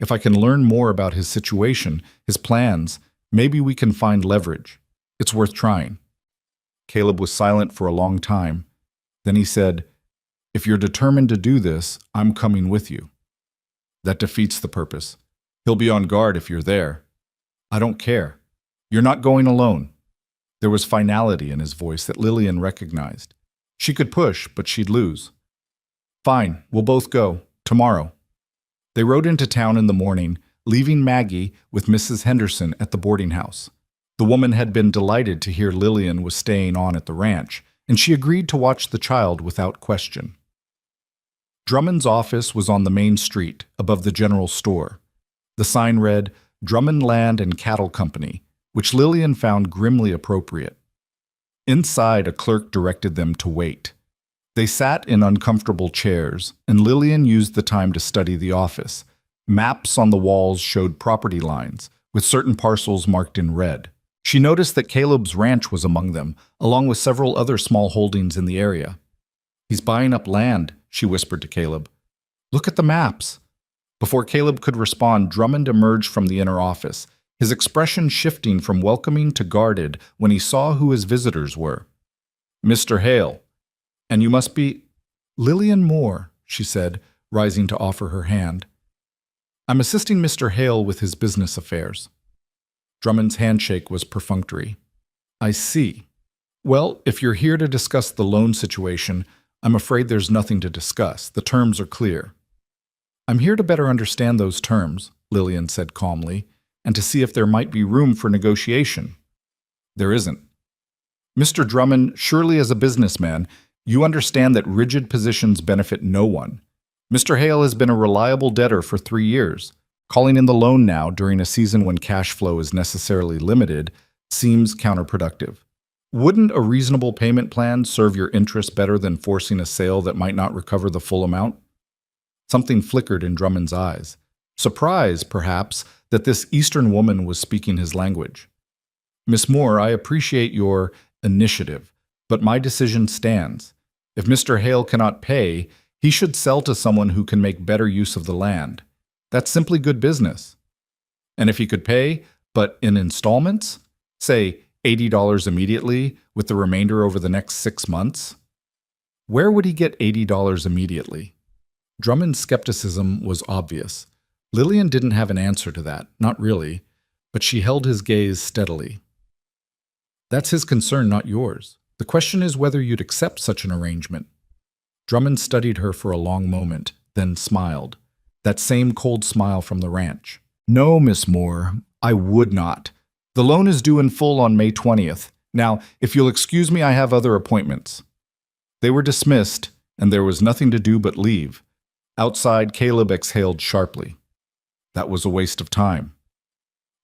If I can learn more about his situation, his plans, maybe we can find leverage. It's worth trying. Caleb was silent for a long time. Then he said, If you're determined to do this, I'm coming with you. That defeats the purpose. He'll be on guard if you're there. I don't care. You're not going alone. There was finality in his voice that Lillian recognized. She could push, but she'd lose. Fine, we'll both go. Tomorrow. They rode into town in the morning, leaving Maggie with Mrs. Henderson at the boarding house. The woman had been delighted to hear Lillian was staying on at the ranch, and she agreed to watch the child without question. Drummond's office was on the main street, above the general store. The sign read, Drummond Land and Cattle Company, which Lillian found grimly appropriate. Inside, a clerk directed them to wait. They sat in uncomfortable chairs, and Lillian used the time to study the office. Maps on the walls showed property lines, with certain parcels marked in red. She noticed that Caleb's ranch was among them, along with several other small holdings in the area. He's buying up land, she whispered to Caleb. Look at the maps. Before Caleb could respond, Drummond emerged from the inner office, his expression shifting from welcoming to guarded when he saw who his visitors were. Mr. Hale. And you must be Lillian Moore, she said, rising to offer her hand. I'm assisting Mr. Hale with his business affairs. Drummond's handshake was perfunctory. I see. Well, if you're here to discuss the loan situation, I'm afraid there's nothing to discuss. The terms are clear. I'm here to better understand those terms, Lillian said calmly, and to see if there might be room for negotiation. There isn't. Mr. Drummond, surely as a businessman, you understand that rigid positions benefit no one. Mr. Hale has been a reliable debtor for 3 years. Calling in the loan now during a season when cash flow is necessarily limited seems counterproductive. Wouldn't a reasonable payment plan serve your interests better than forcing a sale that might not recover the full amount? Something flickered in Drummond's eyes. Surprise, perhaps, that this Eastern woman was speaking his language. Miss Moore, I appreciate your initiative, but my decision stands. If Mr. Hale cannot pay, he should sell to someone who can make better use of the land. That's simply good business. And if he could pay, but in installments, say $80 immediately with the remainder over the next 6 months? Where would he get $80 immediately? Drummond's skepticism was obvious. Lillian didn't have an answer to that, not really, but she held his gaze steadily. That's his concern, not yours. The question is whether you'd accept such an arrangement. Drummond studied her for a long moment, then smiled. That same cold smile from the ranch. No, Miss Moore, I would not. The loan is due in full on May 20th. Now, if you'll excuse me, I have other appointments. They were dismissed, and there was nothing to do but leave. Outside, Caleb exhaled sharply. That was a waste of time.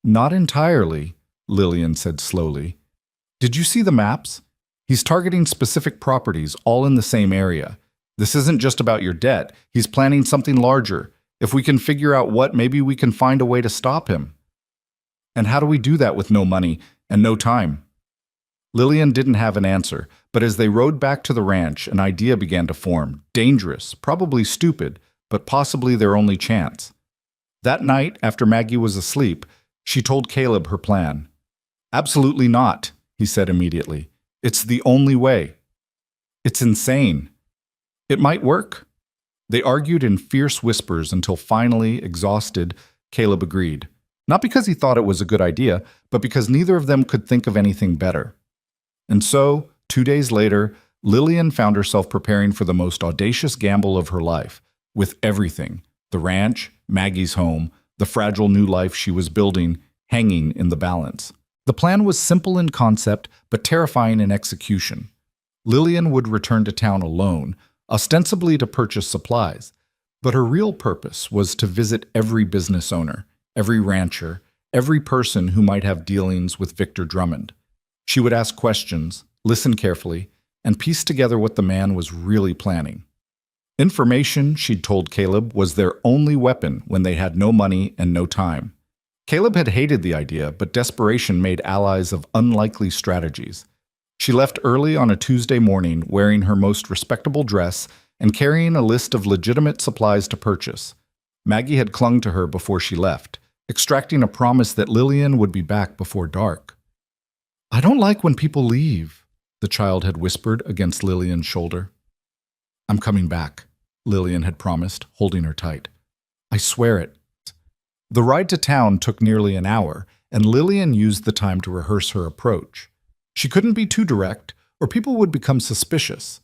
Not entirely, Lillian said slowly. Did you see the maps? He's targeting specific properties, all in the same area. This isn't just about your debt. He's planning something larger. If we can figure out what, maybe we can find a way to stop him. And how do we do that with no money and no time? Lillian didn't have an answer, but as they rode back to the ranch, an idea began to form. Dangerous, probably stupid, but possibly their only chance. That night, after Maggie was asleep, she told Caleb her plan. Absolutely not, he said immediately. It's the only way. It's insane. It might work. They argued in fierce whispers until finally, exhausted, Caleb agreed. Not because he thought it was a good idea, but because neither of them could think of anything better. And so, 2 days later, Lillian found herself preparing for the most audacious gamble of her life, with everything, the ranch, Maggie's home, the fragile new life she was building, hanging in the balance. The plan was simple in concept, but terrifying in execution. Lillian would return to town alone, ostensibly to purchase supplies, but her real purpose was to visit every business owner, every rancher, every person who might have dealings with Victor Drummond. She would ask questions, listen carefully, and piece together what the man was really planning. Information, she'd told Caleb, was their only weapon when they had no money and no time. Caleb had hated the idea, but desperation made allies of unlikely strategies. She left early on a Tuesday morning, wearing her most respectable dress and carrying a list of legitimate supplies to purchase. Maggie had clung to her before she left, extracting a promise that Lillian would be back before dark. I don't like when people leave, the child had whispered against Lillian's shoulder. I'm coming back, Lillian had promised, holding her tight. I swear it. The ride to town took nearly an hour, and Lillian used the time to rehearse her approach. She couldn't be too direct, or people would become suspicious.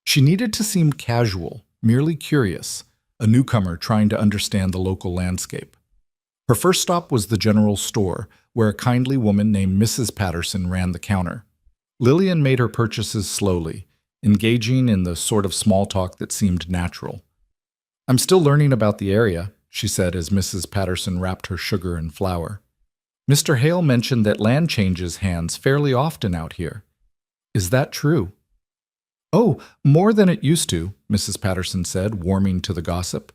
She needed to seem casual, merely curious, a newcomer trying to understand the local landscape. Her first stop was the general store, where a kindly woman named Mrs. Patterson ran the counter. Lillian made her purchases slowly, engaging in the sort of small talk that seemed natural. "I'm still learning about the area," she said as Mrs. Patterson wrapped her sugar and flour. "Mr. Hale mentioned that land changes hands fairly often out here. Is that true?" "Oh, more than it used to," Mrs. Patterson said, warming to the gossip.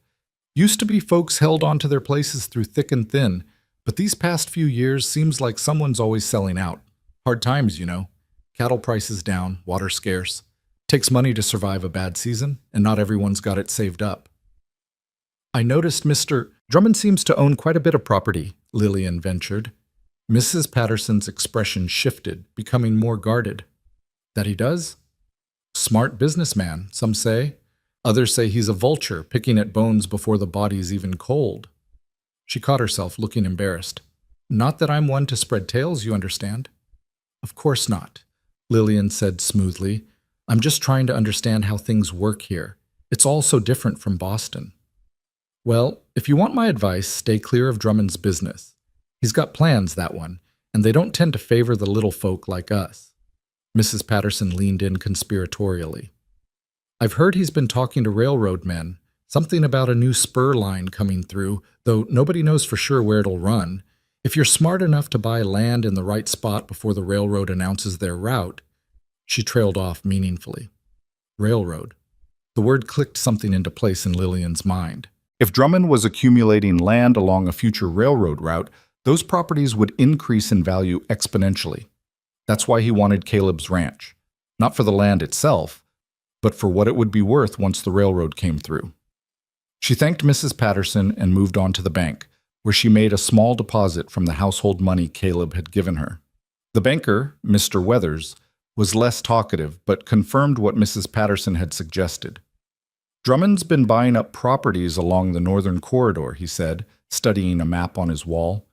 "Used to be folks held onto their places through thick and thin, but these past few years seems like someone's always selling out. Hard times, you know. Cattle prices down, water scarce. Takes money to survive a bad season, and not everyone's got it saved up." "I noticed Mr. Drummond seems to own quite a bit of property," Lillian ventured. Mrs. Patterson's expression shifted, becoming more guarded. "That he does? Smart businessman, some say. Others say he's a vulture, picking at bones before the body's even cold." She caught herself, looking embarrassed. "Not that I'm one to spread tales, you understand." "Of course not," Lillian said smoothly. "I'm just trying to understand how things work here. It's all so different from Boston." "Well, if you want my advice, stay clear of Drummond's business. He's got plans, that one, and they don't tend to favor the little folk like us." Mrs. Patterson leaned in conspiratorially. "I've heard he's been talking to railroad men, something about a new spur line coming through, though nobody knows for sure where it'll run. If you're smart enough to buy land in the right spot before the railroad announces their route—" She trailed off meaningfully. Railroad. The word clicked something into place in Lillian's mind. If Drummond was accumulating land along a future railroad route, those properties would increase in value exponentially. That's why he wanted Caleb's ranch. Not for the land itself, but for what it would be worth once the railroad came through. She thanked Mrs. Patterson and moved on to the bank, where she made a small deposit from the household money Caleb had given her. The banker, Mr. Weathers, was less talkative, but confirmed what Mrs. Patterson had suggested. "Drummond's been buying up properties along the northern corridor," he said, studying a map on his wall.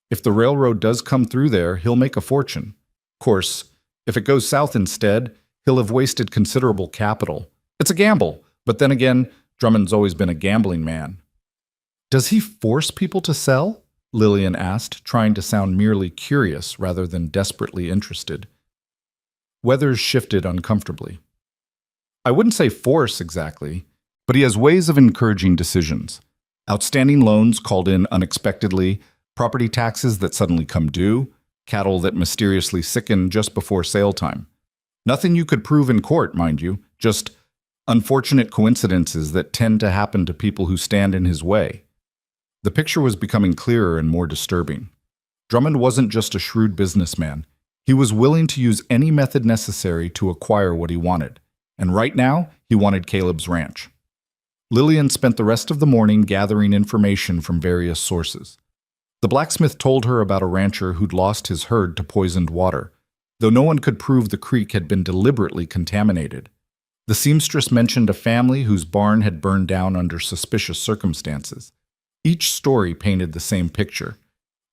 "If the railroad does come through there, he'll make a fortune. Of course, if it goes south instead, he'll have wasted considerable capital. It's a gamble, but then again, Drummond's always been a gambling man." "Does he force people to sell?" Lillian asked, trying to sound merely curious rather than desperately interested. Weathers shifted uncomfortably. "I wouldn't say force exactly, but he has ways of encouraging decisions. Outstanding loans called in unexpectedly, property taxes that suddenly come due, cattle that mysteriously sicken just before sale time. Nothing you could prove in court, mind you, just unfortunate coincidences that tend to happen to people who stand in his way." The picture was becoming clearer and more disturbing. Drummond wasn't just a shrewd businessman. He was willing to use any method necessary to acquire what he wanted. And right now, he wanted Caleb's ranch. Lillian spent the rest of the morning gathering information from various sources. The blacksmith told her about a rancher who'd lost his herd to poisoned water, though no one could prove the creek had been deliberately contaminated. The seamstress mentioned a family whose barn had burned down under suspicious circumstances. Each story painted the same picture.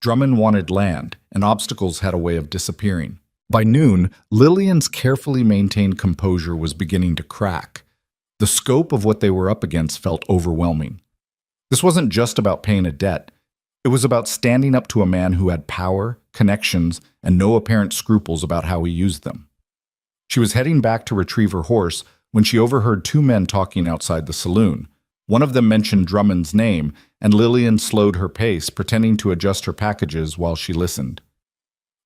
Drummond wanted land, and obstacles had a way of disappearing. By noon, Lillian's carefully maintained composure was beginning to crack. The scope of what they were up against felt overwhelming. This wasn't just about paying a debt. It was about standing up to a man who had power, connections, and no apparent scruples about how he used them. She was heading back to retrieve her horse when she overheard two men talking outside the saloon. One of them mentioned Drummond's name, and Lillian slowed her pace, pretending to adjust her packages while she listened.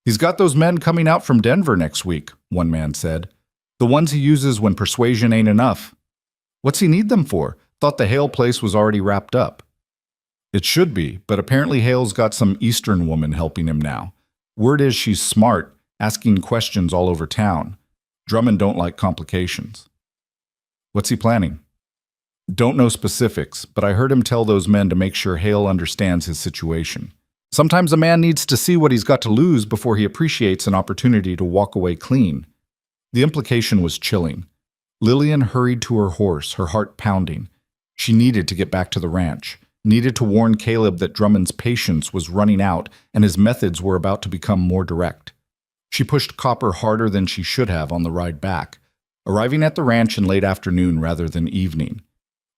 "He's got those men coming out from Denver next week," one man said. "The ones he uses when persuasion ain't enough." "What's he need them for? Thought the Hale place was already wrapped up." "It should be, but apparently Hale's got some Eastern woman helping him now. Word is she's smart, asking questions all over town. Drummond don't like complications." "What's he planning?" "Don't know specifics, but I heard him tell those men to make sure Hale understands his situation. Sometimes a man needs to see what he's got to lose before he appreciates an opportunity to walk away clean." The implication was chilling. Lillian hurried to her horse, her heart pounding. She needed to get back to the ranch. needed to warn Caleb that Drummond's patience was running out and his methods were about to become more direct. She pushed Copper harder than she should have on the ride back, arriving at the ranch in late afternoon rather than evening.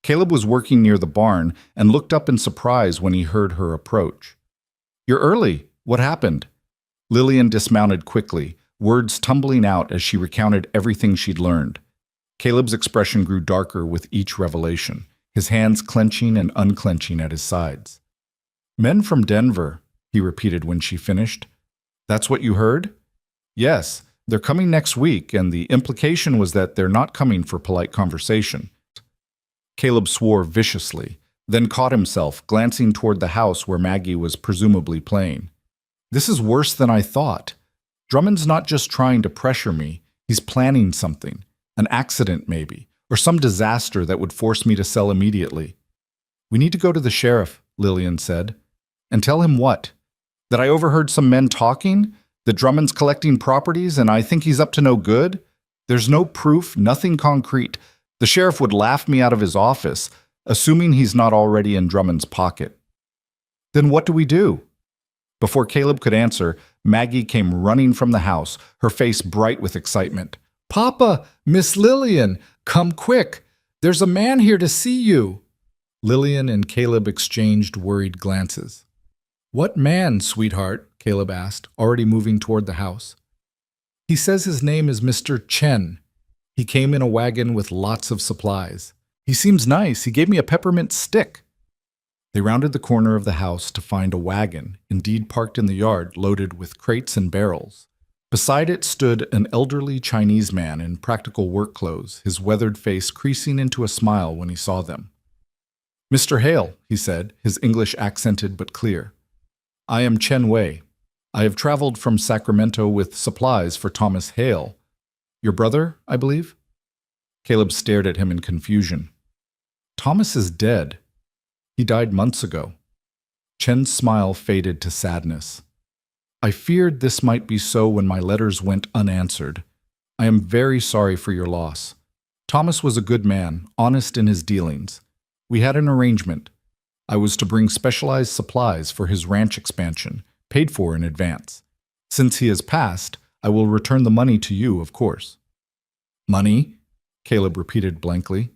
Caleb was working near the barn and looked up in surprise when he heard her approach. "You're early. What happened?" Lillian dismounted quickly, words tumbling out as she recounted everything she'd learned. Caleb's expression grew darker with each revelation, his hands clenching and unclenching at his sides. "Men from Denver," he repeated when she finished. "That's what you heard?" "Yes, they're coming next week, and the implication was that they're not coming for polite conversation." Caleb swore viciously, then caught himself, glancing toward the house where Maggie was presumably playing. "This is worse than I thought. Drummond's not just trying to pressure me, he's planning something. An accident, maybe, or some disaster that would force me to sell immediately." "We need to go to the sheriff," Lillian said. "And tell him what? That I overheard some men talking? That Drummond's collecting properties and I think he's up to no good? There's no proof, nothing concrete. The sheriff would laugh me out of his office, assuming he's not already in Drummond's pocket." "Then what do we do?" Before Caleb could answer, Maggie came running from the house, her face bright with excitement. "Papa, Miss Lillian, come quick. There's a man here to see you." Lillian and Caleb exchanged worried glances. "What man, sweetheart?" Caleb asked, already moving toward the house. "He says his name is Mr. Chen. He came in a wagon with lots of supplies. He seems nice. He gave me a peppermint stick." They rounded the corner of the house to find a wagon, indeed parked in the yard, loaded with crates and barrels. Beside it stood an elderly Chinese man in practical work clothes, his weathered face creasing into a smile when he saw them. "Mr. Hale," he said, his English accented but clear. "I am Chen Wei. I have traveled from Sacramento with supplies for Thomas Hale. Your brother, I believe?" Caleb stared at him in confusion. "Thomas is dead. He died months ago." Chen's smile faded to sadness. "I feared this might be so when my letters went unanswered. I am very sorry for your loss. Thomas was a good man, honest in his dealings. We had an arrangement. I was to bring specialized supplies for his ranch expansion, paid for in advance. Since he has passed, I will return the money to you, of course." "Money?" Caleb repeated blankly.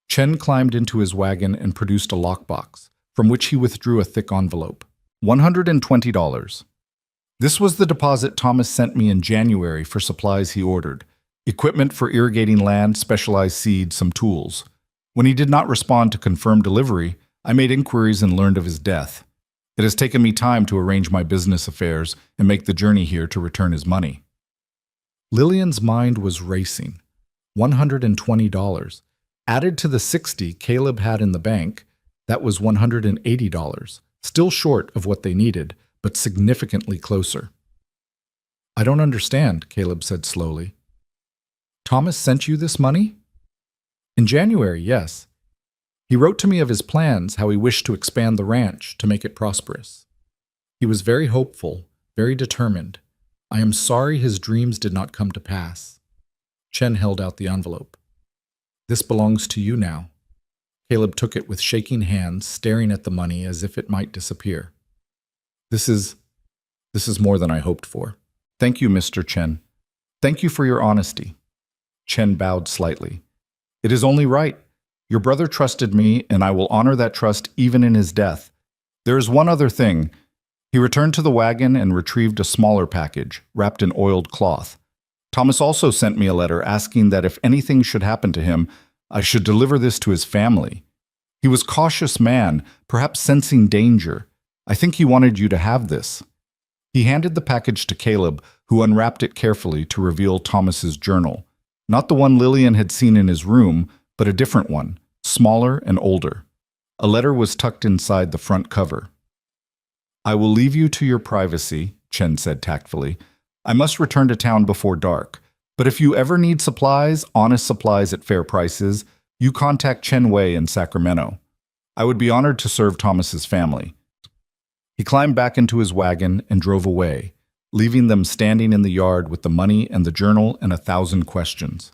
Chen climbed into his wagon and produced a lockbox, from which he withdrew a thick envelope. $120. This was the deposit Thomas sent me in January for supplies he ordered. Equipment for irrigating land, specialized seed, some tools. When he did not respond to confirm delivery, I made inquiries and learned of his death. It has taken me time to arrange my business affairs and make the journey here to return his money." Lillian's mind was racing. $120. Added to the $60 Caleb had in the bank, that was $180, still short of what they needed, but significantly closer. "I don't understand," Caleb said slowly. "Thomas sent you this money?" "In January, yes. He wrote to me of his plans, how he wished to expand the ranch, to make it prosperous. He was very hopeful, very determined. I am sorry his dreams did not come to pass." Chen held out the envelope. "This belongs to you now." Caleb took it with shaking hands, staring at the money as if it might disappear. This is more than I hoped for. Thank you, Mr. Chen. Thank you for your honesty." Chen bowed slightly. "It is only right. Your brother trusted me, and I will honor that trust even in his death. There is one other thing." He returned to the wagon and retrieved a smaller package, wrapped in oiled cloth. "Thomas also sent me a letter asking that if anything should happen to him, I should deliver this to his family. He was a cautious man, perhaps sensing danger. I think he wanted you to have this." He handed the package to Caleb, who unwrapped it carefully to reveal Thomas's journal. Not the one Lillian had seen in his room, but a different one, smaller and older. A letter was tucked inside the front cover. "I will leave you to your privacy," Chen said tactfully. "I must return to town before dark. But if you ever need supplies, honest supplies at fair prices, you contact Chen Wei in Sacramento. I would be honored to serve Thomas's family." He climbed back into his wagon and drove away, leaving them standing in the yard with the money and the journal and 1,000 questions.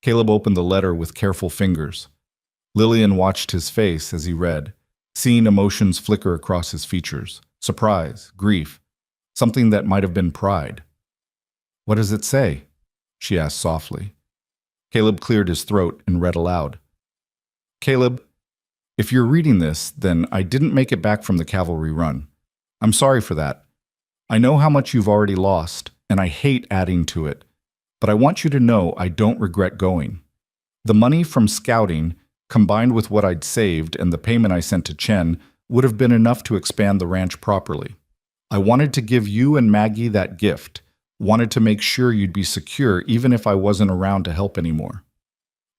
Caleb opened the letter with careful fingers. Lillian watched his face as he read. seeing emotions flicker across his features. Surprise, grief, something that might have been pride. "What does it say?" she asked softly. Caleb cleared his throat and read aloud. "Caleb, if you're reading this, then I didn't make it back from the cavalry run. I'm sorry for that. I know how much you've already lost, and I hate adding to it, but I want you to know I don't regret going. The money from scouting, combined with what I'd saved and the payment I sent to Chen, would have been enough to expand the ranch properly. I wanted to give you and Maggie that gift, wanted to make sure you'd be secure even if I wasn't around to help anymore.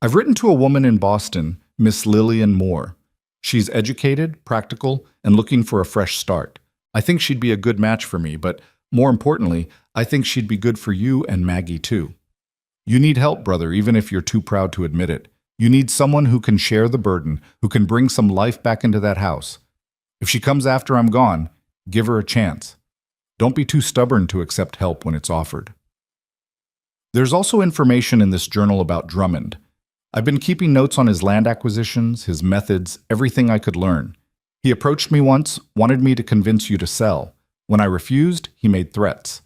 I've written to a woman in Boston, Miss Lillian Moore. She's educated, practical, and looking for a fresh start. I think she'd be a good match for me, but more importantly, I think she'd be good for you and Maggie too. You need help, brother, even if you're too proud to admit it. You need someone who can share the burden, who can bring some life back into that house. If she comes after I'm gone, give her a chance. Don't be too stubborn to accept help when it's offered." There's also information in this journal about Drummond. I've been keeping notes on his land acquisitions, his methods, everything I could learn. He approached me once, wanted me to convince you to sell. When I refused, he made threats.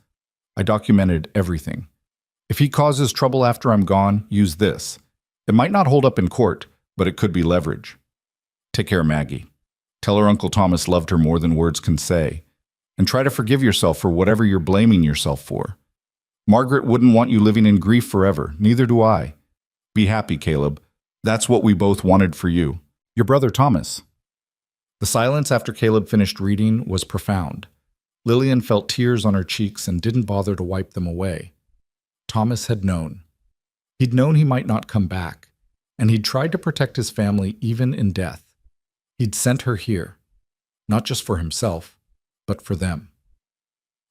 I documented everything. If he causes trouble after I'm gone, use this. It might not hold up in court, but it could be leverage. Take care of Maggie. Tell her Uncle Thomas loved her more than words can say. And try to forgive yourself for whatever you're blaming yourself for. Margaret wouldn't want you living in grief forever, neither do I. Be happy, Caleb. That's what we both wanted for you. Your brother Thomas. The silence after Caleb finished reading was profound. Lillian felt tears on her cheeks and didn't bother to wipe them away. Thomas had known. He'd known he might not come back, and he'd tried to protect his family even in death. He'd sent her here, not just for himself, but for them.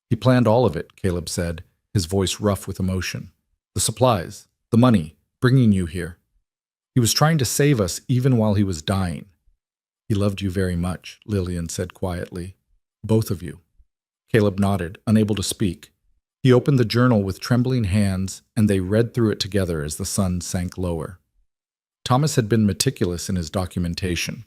He planned all of it, Caleb said, his voice rough with emotion. The supplies, the money, bringing you here. He was trying to save us even while he was dying. He loved you very much, Lillian said quietly. Both of you. Caleb nodded, unable to speak. He opened the journal with trembling hands, and they read through it together as the sun sank lower. Thomas had been meticulous in his documentation.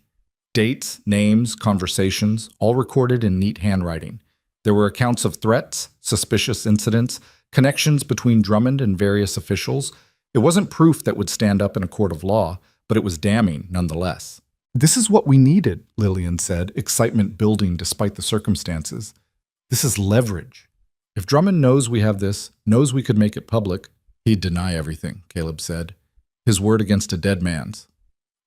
Dates, names, conversations, all recorded in neat handwriting. There were accounts of threats, suspicious incidents, connections between Drummond and various officials. It wasn't proof that would stand up in a court of law, but it was damning nonetheless. This is what we needed, Lillian said, excitement building despite the circumstances. This is leverage. If Drummond knows we have this, knows we could make it public, he'd deny everything, Caleb said. His word against a dead man's.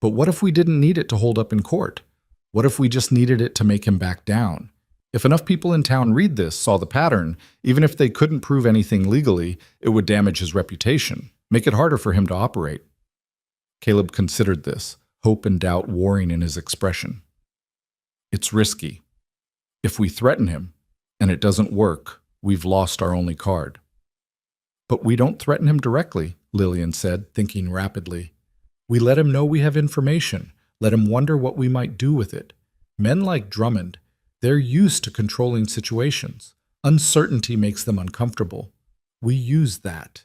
But what if we didn't need it to hold up in court? What if we just needed it to make him back down? If enough people in town read this, saw the pattern, even if they couldn't prove anything legally, it would damage his reputation, make it harder for him to operate. Caleb considered this, hope and doubt warring in his expression. It's risky. If we threaten him, and it doesn't work, we've lost our only card. But we don't threaten him directly, Lillian said, thinking rapidly. We let him know we have information, let him wonder what we might do with it. Men like Drummond, they're used to controlling situations. Uncertainty makes them uncomfortable. We use that.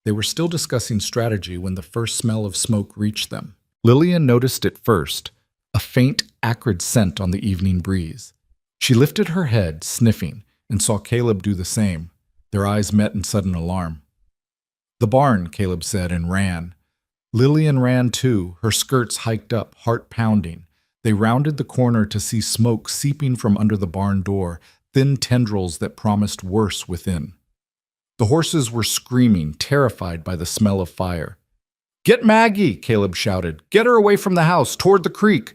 They were still discussing strategy when the first smell of smoke reached them. Lillian noticed it first, a faint, acrid scent on the evening breeze. She lifted her head, sniffing, and saw Caleb do the same. Their eyes met in sudden alarm. The barn, Caleb said, and ran. Lillian ran too, her skirts hiked up, heart pounding. They rounded the corner to see smoke seeping from under the barn door, thin tendrils that promised worse within. The horses were screaming, terrified by the smell of fire. Get Maggie, Caleb shouted. Get her away from the house, toward the creek.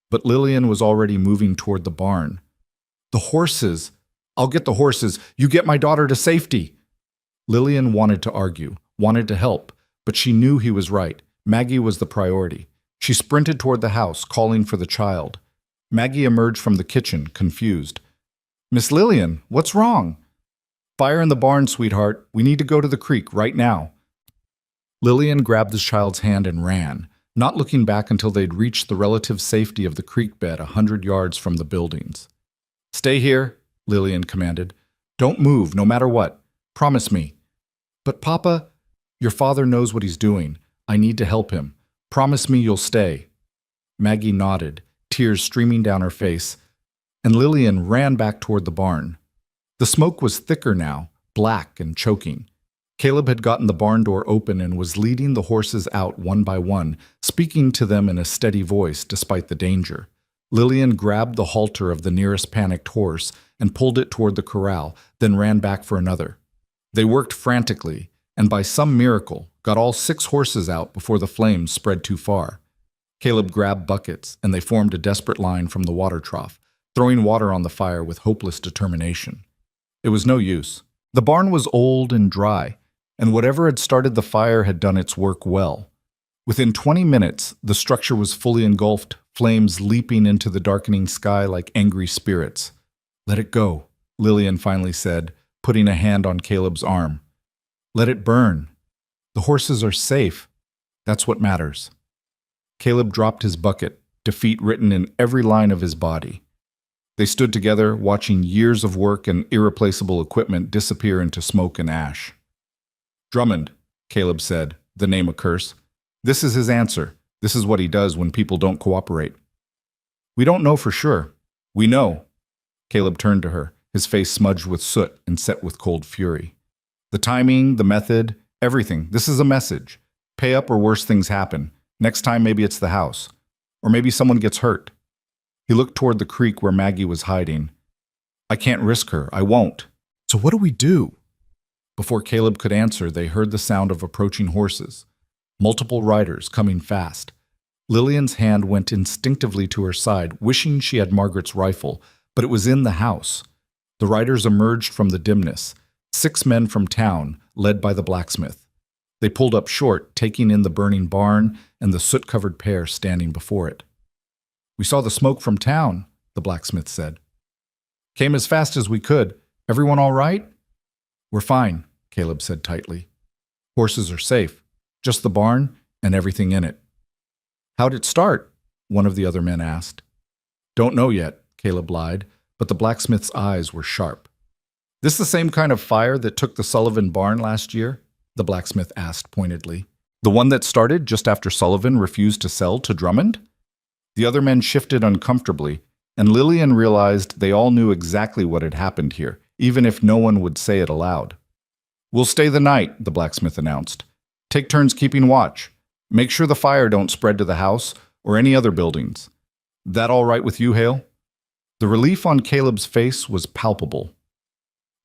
But Lillian was already moving toward the barn. The horses. I'll get the horses. You get my daughter to safety. Lillian wanted to argue, wanted to help, but she knew he was right. Maggie was the priority. She sprinted toward the house, calling for the child. Maggie emerged from the kitchen, confused. Miss Lillian, what's wrong? Fire in the barn, sweetheart. We need to go to the creek right now. Lillian grabbed the child's hand and ran, not looking back until they'd reached the relative safety of the creek bed 100 yards from the buildings. Stay here, Lillian commanded. Don't move, no matter what. Promise me. But Papa, your father knows what he's doing. I need to help him. Promise me you'll stay. Maggie nodded, tears streaming down her face, and Lillian ran back toward the barn. The smoke was thicker now, black and choking. Caleb had gotten the barn door open and was leading the horses out one by one, speaking to them in a steady voice despite the danger. Lillian grabbed the halter of the nearest panicked horse and pulled it toward the corral, then ran back for another. They worked frantically, and by some miracle, got all 6 horses out before the flames spread too far. Caleb grabbed buckets, and they formed a desperate line from the water trough, throwing water on the fire with hopeless determination. It was no use. The barn was old and dry, and whatever had started the fire had done its work well. Within 20 minutes, the structure was fully engulfed, flames leaping into the darkening sky like angry spirits. "Let it go," Lillian finally said, putting a hand on Caleb's arm. "Let it burn. The horses are safe. That's what matters." Caleb dropped his bucket, defeat written in every line of his body. They stood together, watching years of work and irreplaceable equipment disappear into smoke and ash. "Drummond," Caleb said, the name a curse. "This is his answer. This is what he does when people don't cooperate." "We don't know for sure. We know." Caleb turned to her, his face smudged with soot and set with cold fury. "The timing, the method, everything. This is a message. Pay up or worse things happen. Next time maybe it's the house. Or maybe someone gets hurt." He looked toward the creek where Maggie was hiding. "I can't risk her. I won't." "So what do we do?" Before Caleb could answer, they heard the sound of approaching horses. Multiple riders coming fast. Lillian's hand went instinctively to her side, wishing she had Margaret's rifle, but it was in the house. The riders emerged from the dimness, 6 men from town, led by the blacksmith. They pulled up short, taking in the burning barn and the soot-covered pair standing before it. "We saw the smoke from town," the blacksmith said. "Came as fast as we could. Everyone all right?" "We're fine," Caleb said tightly. "Horses are safe. Just the barn and everything in it." "How'd it start?" one of the other men asked. "Don't know yet," Caleb lied, but the blacksmith's eyes were sharp. "This the same kind of fire that took the Sullivan barn last year?" the blacksmith asked pointedly. "The one that started just after Sullivan refused to sell to Drummond?" The other men shifted uncomfortably, and Lillian realized they all knew exactly what had happened here, even if no one would say it aloud. "We'll stay the night," the blacksmith announced. "Take turns keeping watch. Make sure the fire don't spread to the house or any other buildings. That all right with you, Hale?" The relief on Caleb's face was palpable.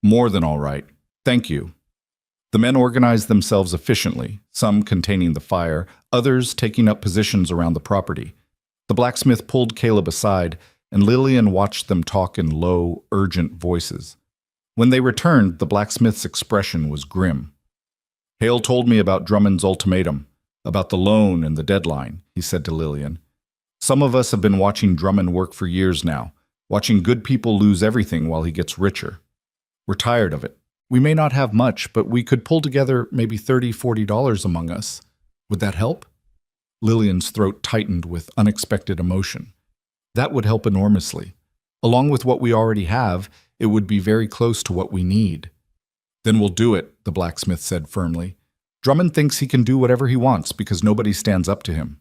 "More than all right. Thank you." The men organized themselves efficiently, some containing the fire, others taking up positions around the property. The blacksmith pulled Caleb aside, and Lillian watched them talk in low, urgent voices. When they returned, the blacksmith's expression was grim. "Hale told me about Drummond's ultimatum, about the loan and the deadline," he said to Lillian. "Some of us have been watching Drummond work for years now, watching good people lose everything while he gets richer. We're tired of it. We may not have much, but we could pull together maybe $30–40 among us. Would that help?" Lillian's throat tightened with unexpected emotion. "That would help enormously. Along with what we already have, it would be very close to what we need." "Then we'll do it," the blacksmith said firmly. "Drummond thinks he can do whatever he wants because nobody stands up to him.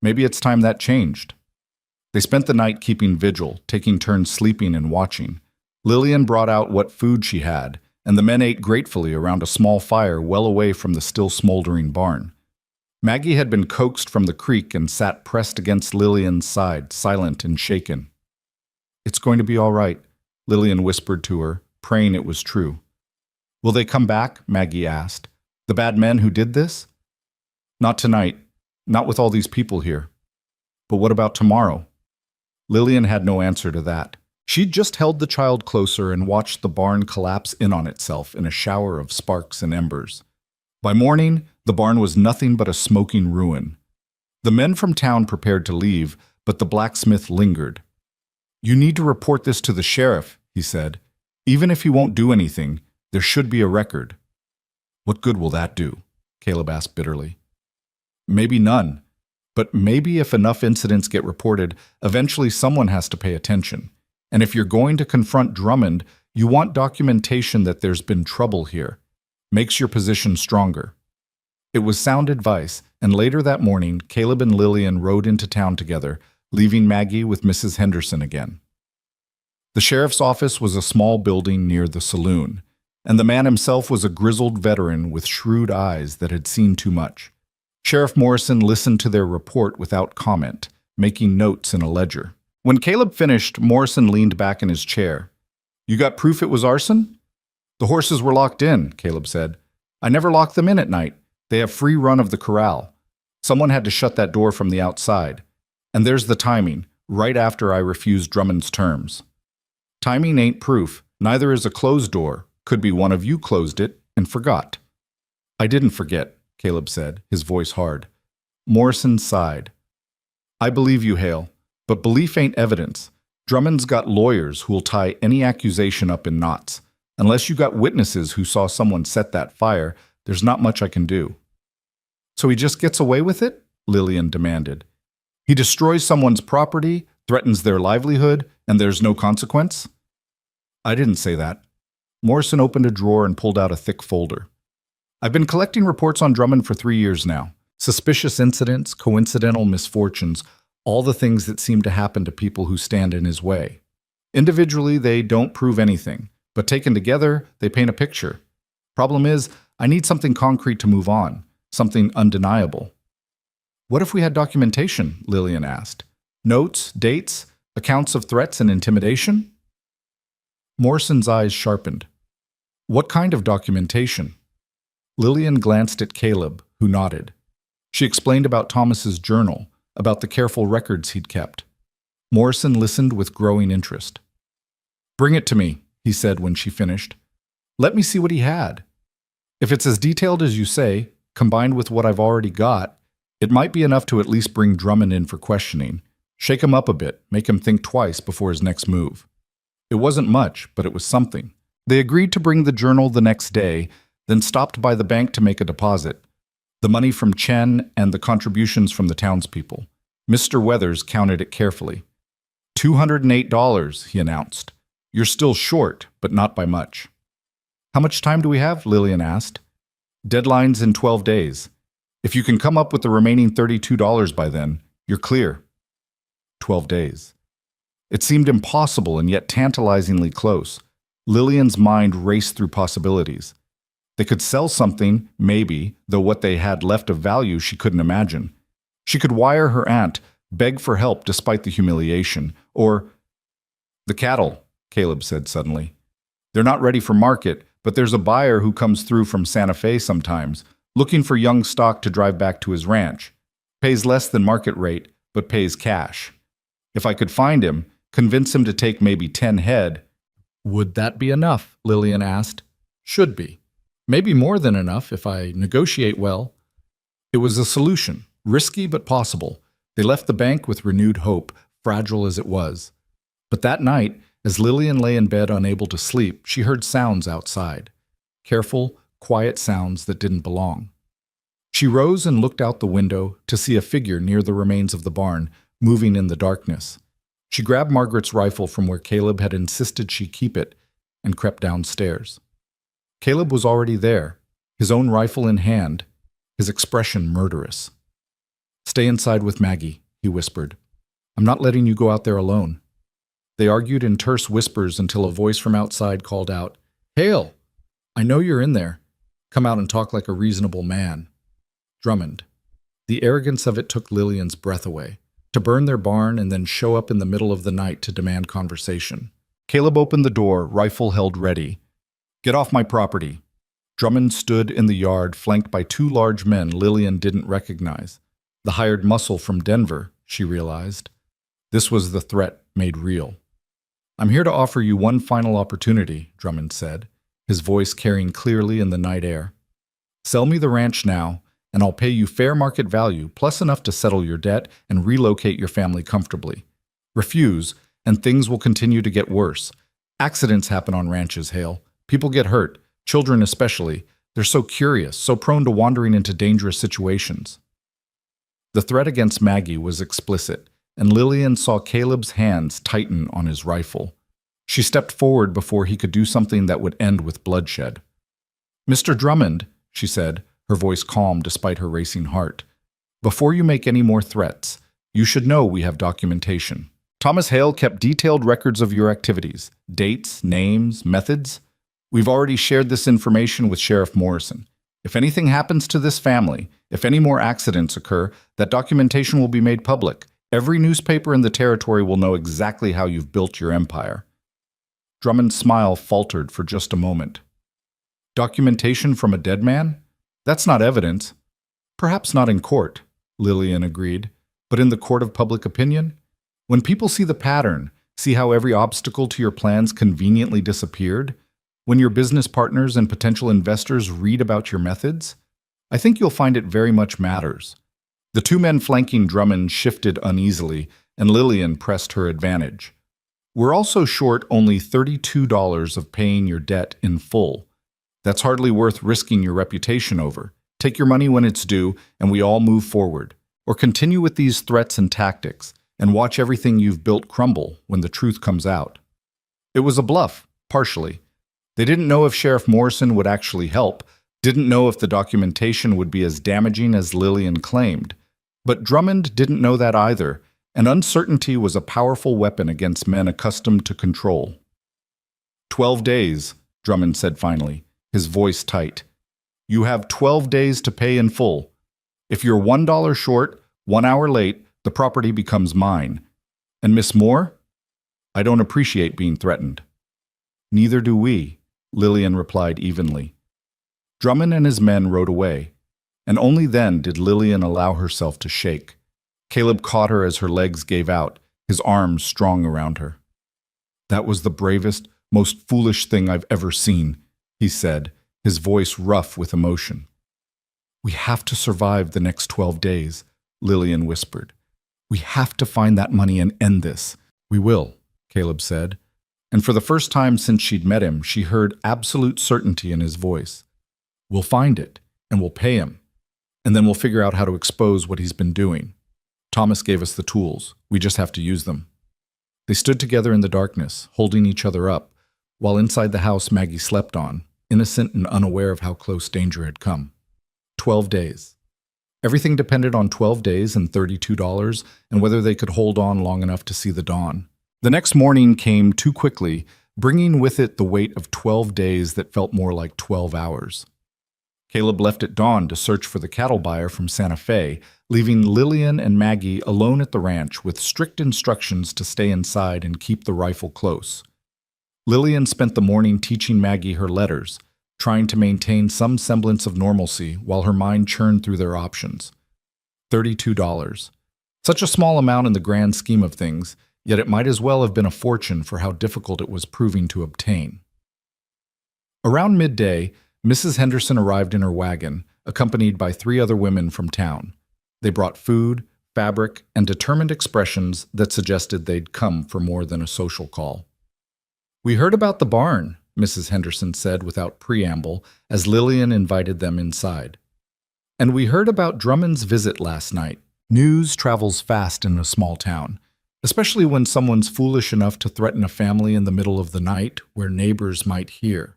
Maybe it's time that changed." They spent the night keeping vigil, taking turns sleeping and watching. Lillian brought out what food she had, and the men ate gratefully around a small fire well away from the still smoldering barn. Maggie had been coaxed from the creek and sat pressed against Lillian's side, silent and shaken. "It's going to be all right," Lillian whispered to her, praying it was true. "Will they come back?" Maggie asked. "The bad men who did this?" "Not tonight. Not with all these people here." "But what about tomorrow?" Lillian had no answer to that. She'd just held the child closer and watched the barn collapse in on itself in a shower of sparks and embers. By morning, the barn was nothing but a smoking ruin. The men from town prepared to leave, but the blacksmith lingered. "You need to report this to the sheriff," he said. "Even if he won't do anything, there should be a record." "What good will that do?" Caleb asked bitterly. "Maybe none. But maybe if enough incidents get reported, eventually someone has to pay attention. And if you're going to confront Drummond, you want documentation that there's been trouble here. Makes your position stronger." It was sound advice, and later that morning, Caleb and Lillian rode into town together, leaving Maggie with Mrs. Henderson again. The sheriff's office was a small building near the saloon, and the man himself was a grizzled veteran with shrewd eyes that had seen too much. Sheriff Morrison listened to their report without comment, making notes in a ledger. When Caleb finished, Morrison leaned back in his chair. "You got proof it was arson?" "The horses were locked in," Caleb said. "I never lock them in at night. They have free run of the corral. Someone had to shut that door from the outside. And there's the timing, right after I refused Drummond's terms. Timing ain't proof. Neither is a closed door. Could be one of you closed it and forgot." "I didn't forget," Caleb said, his voice hard. Morrison sighed. "I believe you, Hale, but belief ain't evidence. Drummond's got lawyers who'll tie any accusation up in knots. Unless you got witnesses who saw someone set that fire, there's not much I can do." "So he just gets away with it?" Lillian demanded. "He destroys someone's property, threatens their livelihood, and there's no consequence?" "I didn't say that." Morrison opened a drawer and pulled out a thick folder. "I've been collecting reports on Drummond for 3 years now. Suspicious incidents, coincidental misfortunes, all the things that seem to happen to people who stand in his way. Individually, they don't prove anything, but taken together, they paint a picture. Problem is, I need something concrete to move on, something undeniable." "What if we had documentation?" Lillian asked. "Notes, dates, accounts of threats and intimidation?" Morrison's eyes sharpened. "What kind of documentation?" Lillian glanced at Caleb, who nodded. She explained about Thomas's journal, about the careful records he'd kept. Morrison listened with growing interest. "Bring it to me," he said when she finished. "Let me see what he had. If it's as detailed as you say, combined with what I've already got, it might be enough to at least bring Drummond in for questioning. Shake him up a bit, make him think twice before his next move." It wasn't much, but it was something. They agreed to bring the journal the next day, then stopped by the bank to make a deposit. The money from Chen and the contributions from the townspeople. Mr. Weathers counted it carefully. $208, he announced. "You're still short, but not by much." "How much time do we have?" Lillian asked. "Deadline's in 12 days. If you can come up with the remaining $32 by then, you're clear." 12 days. It seemed impossible and yet tantalizingly close. Lillian's mind raced through possibilities. They could sell something, maybe, though what they had left of value she couldn't imagine. She could wire her aunt, beg for help despite the humiliation, or— "The cattle," Caleb said suddenly. "They're not ready for market, but there's a buyer who comes through from Santa Fe sometimes, looking for young stock to drive back to his ranch. Pays less than market rate, but pays cash. If I could find him, convince him to take maybe 10 head. "Would that be enough?" Lillian asked. "Should be. Maybe more than enough if I negotiate well." It was a solution, risky but possible. They left the bank with renewed hope, fragile as it was. But that night, as Lillian lay in bed unable to sleep, she heard sounds outside. Careful, quiet sounds that didn't belong. She rose and looked out the window to see a figure near the remains of the barn, moving in the darkness. She grabbed Margaret's rifle from where Caleb had insisted she keep it and crept downstairs. Caleb was already there, his own rifle in hand, his expression murderous. "Stay inside with Maggie," he whispered. "I'm not letting you go out there alone." They argued in terse whispers until a voice from outside called out, "Hale! I know you're in there. Come out and talk like a reasonable man." Drummond. The arrogance of it took Lillian's breath away. To burn their barn and then show up in the middle of the night to demand conversation. Caleb opened the door, rifle held ready. "Get off my property." Drummond stood in the yard, flanked by 2 large men Lillian didn't recognize. The hired muscle from Denver, she realized. This was the threat made real. "I'm here to offer you one final opportunity," Drummond said, his voice carrying clearly in the night air. "Sell me the ranch now, and I'll pay you fair market value, plus enough to settle your debt and relocate your family comfortably. Refuse, and things will continue to get worse. Accidents happen on ranches, Hale. People get hurt, children especially. They're so curious, so prone to wandering into dangerous situations." The threat against Maggie was explicit, and Lillian saw Caleb's hands tighten on his rifle. She stepped forward before he could do something that would end with bloodshed. "Mr. Drummond," she said, her voice calm despite her racing heart, "before you make any more threats, You should know we have documentation. Thomas Hale kept detailed records of your activities, dates, names, methods. We've already shared this information with Sheriff Morrison. If anything happens to this family, if any more accidents occur, that documentation will be made public. Every newspaper in the territory will know exactly how you've built your empire. Drummond's smile faltered for just a moment. Documentation from a dead man? That's not evidence. Perhaps not in court, Lillian agreed, but in the court of public opinion? When people see the pattern, see how every obstacle to your plans conveniently disappeared, when your business partners and potential investors read about your methods, I think you'll find it very much matters. The two men flanking Drummond shifted uneasily, and Lillian pressed her advantage. We're also short only $32 of paying your debt in full. That's hardly worth risking your reputation over. Take your money when it's due, and we all move forward. Or continue with these threats and tactics, and watch everything you've built crumble when the truth comes out. It was a bluff, partially. They didn't know if Sheriff Morrison would actually help, didn't know if the documentation would be as damaging as Lillian claimed. But Drummond didn't know that either, and uncertainty was a powerful weapon against men accustomed to control. 12 days, Drummond said finally, his voice tight. You have 12 days to pay in full. If you're $1 short, 1 hour late, the property becomes mine. And Miss Moore? I don't appreciate being threatened. Neither do we, Lillian replied evenly. Drummond and his men rode away, and only then did Lillian allow herself to shake. Caleb caught her as her legs gave out, his arms strong around her. That was the bravest, most foolish thing I've ever seen, he said, his voice rough with emotion. We have to survive the next 12 days, Lillian whispered. We have to find that money and end this. We will, Caleb said. And for the first time since she'd met him, she heard absolute certainty in his voice. We'll find it, and we'll pay him. And then we'll figure out how to expose what he's been doing. Thomas gave us the tools. We just have to use them. They stood together in the darkness, holding each other up, while inside the house Maggie slept on, innocent and unaware of how close danger had come. 12 days. Everything depended on 12 days and $32, and whether they could hold on long enough to see the dawn. The next morning came too quickly, bringing with it the weight of 12 days that felt more like 12 hours. Caleb left at dawn to search for the cattle buyer from Santa Fe, leaving Lillian and Maggie alone at the ranch with strict instructions to stay inside and keep the rifle close. Lillian spent the morning teaching Maggie her letters, trying to maintain some semblance of normalcy while her mind churned through their options. $32. Such a small amount in the grand scheme of things, yet it might as well have been a fortune for how difficult it was proving to obtain. Around midday, Mrs. Henderson arrived in her wagon, accompanied by 3 other women from town. They brought food, fabric, and determined expressions that suggested they'd come for more than a social call. We heard about the barn, Mrs. Henderson said without preamble as Lillian invited them inside. And we heard about Drummond's visit last night. News travels fast in a small town, especially when someone's foolish enough to threaten a family in the middle of the night where neighbors might hear.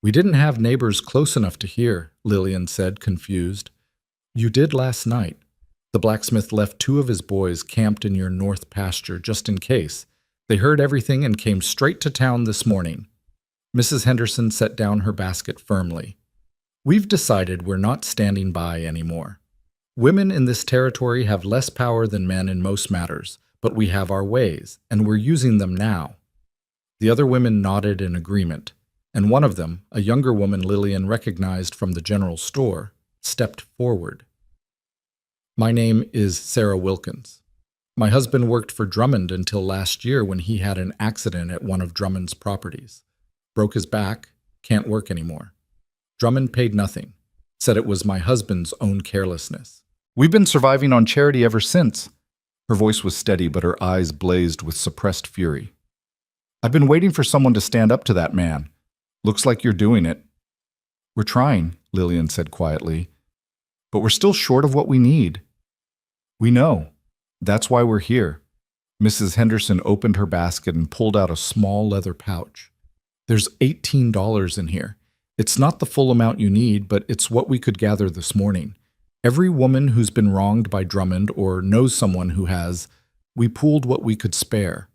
We didn't have neighbors close enough to hear, Lillian said, confused. You did last night. The blacksmith left 2 of his boys camped in your north pasture just in case. They heard everything and came straight to town this morning. Mrs. Henderson set down her basket firmly. We've decided we're not standing by anymore. Women in this territory have less power than men in most matters, but we have our ways, and we're using them now. The other women nodded in agreement, and one of them, a younger woman Lillian recognized from the general store, stepped forward. My name is Sarah Wilkins. My husband worked for Drummond until last year when he had an accident at one of Drummond's properties. Broke his back, can't work anymore. Drummond paid nothing, said it was my husband's own carelessness. We've been surviving on charity ever since. Her voice was steady, but her eyes blazed with suppressed fury. I've been waiting for someone to stand up to that man. Looks like you're doing it. We're trying, Lillian said quietly, but we're still short of what we need. We know. That's why we're here. Mrs. Henderson opened her basket and pulled out a small leather pouch. There's $18 in here. It's not the full amount you need, but it's what we could gather this morning. Every woman who's been wronged by Drummond or knows someone who has, we pooled what we could spare.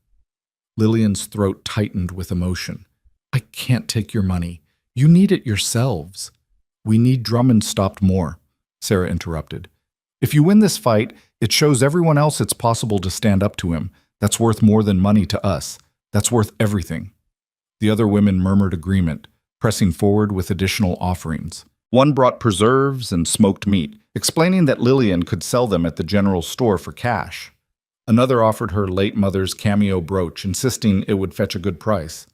Lillian's throat tightened with emotion. I can't take your money. You need it yourselves. We need Drummond stopped more, Sarah interrupted. If you win this fight, it shows everyone else it's possible to stand up to him. That's worth more than money to us. That's worth everything. The other women murmured agreement, pressing forward with additional offerings. One brought preserves and smoked meat, explaining that Lillian could sell them at the general store for cash. Another offered her late mother's cameo brooch, insisting it would fetch a good price.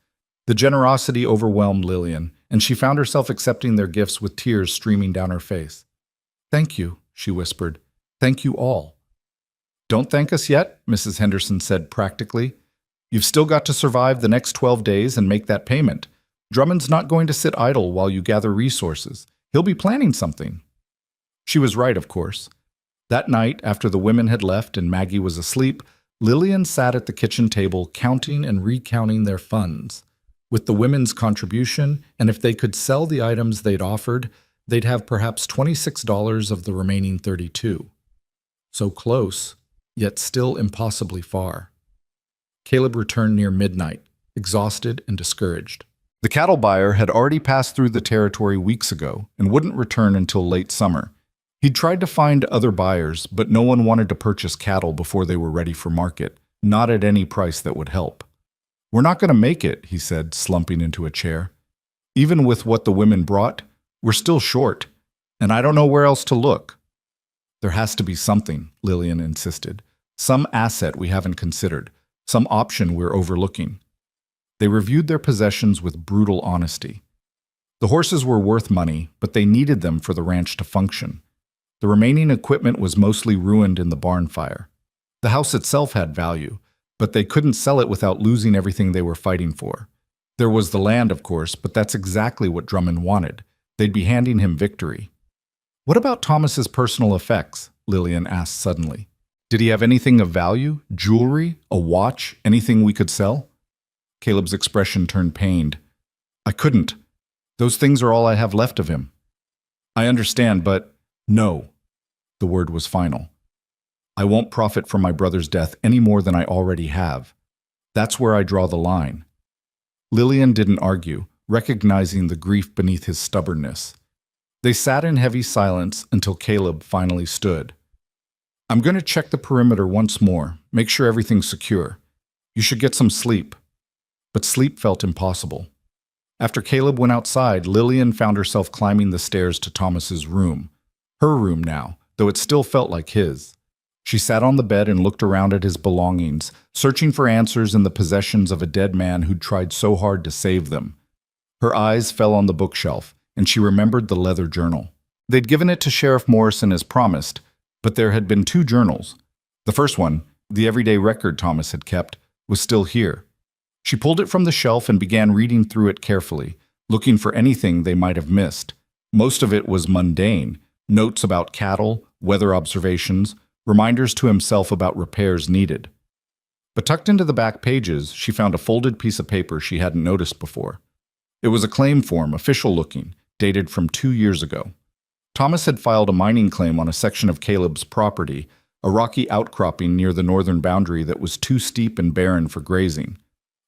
The generosity overwhelmed Lillian, and she found herself accepting their gifts with tears streaming down her face. Thank you, she whispered. Thank you all. Don't thank us yet, Mrs. Henderson said practically. You've still got to survive the next 12 days and make that payment. Drummond's not going to sit idle while you gather resources. He'll be planning something. She was right, of course. That night, after the women had left and Maggie was asleep, Lillian sat at the kitchen table counting and recounting their funds. With the women's contribution, and if they could sell the items they'd offered, they'd have perhaps $26 of the remaining $32. So close, yet still impossibly far. Caleb returned near midnight, exhausted and discouraged. The cattle buyer had already passed through the territory weeks ago and wouldn't return until late summer. He'd tried to find other buyers, but no one wanted to purchase cattle before they were ready for market, not at any price that would help. We're not going to make it, he said, slumping into a chair. Even with what the women brought, we're still short, and I don't know where else to look. There has to be something, Lillian insisted. Some asset we haven't considered, some option we're overlooking. They reviewed their possessions with brutal honesty. The horses were worth money, but they needed them for the ranch to function. The remaining equipment was mostly ruined in the barn fire. The house itself had value, but they couldn't sell it without losing everything they were fighting for. There was the land, of course, but that's exactly what Drummond wanted. They'd be handing him victory. What about Thomas's personal effects? Lillian asked suddenly. Did he have anything of value? Jewelry? A watch? Anything we could sell? Caleb's expression turned pained. I couldn't. Those things are all I have left of him. I understand, but no. The word was final. I won't profit from my brother's death any more than I already have. That's where I draw the line. Lillian didn't argue, recognizing the grief beneath his stubbornness. They sat in heavy silence until Caleb finally stood. I'm going to check the perimeter once more, make sure everything's secure. You should get some sleep. But sleep felt impossible. After Caleb went outside, Lillian found herself climbing the stairs to Thomas's room. Her room now, though it still felt like his. She sat on the bed and looked around at his belongings, searching for answers in the possessions of a dead man who'd tried so hard to save them. Her eyes fell on the bookshelf, and she remembered the leather journal. They'd given it to Sheriff Morrison as promised, but there had been 2 journals. The first one, the everyday record Thomas had kept, was still here. She pulled it from the shelf and began reading through it carefully, looking for anything they might have missed. Most of it was mundane, notes about cattle, weather observations, reminders to himself about repairs needed. But tucked into the back pages, she found a folded piece of paper she hadn't noticed before. It was a claim form, official-looking, dated from 2 years ago. Thomas had filed a mining claim on a section of Caleb's property, a rocky outcropping near the northern boundary that was too steep and barren for grazing.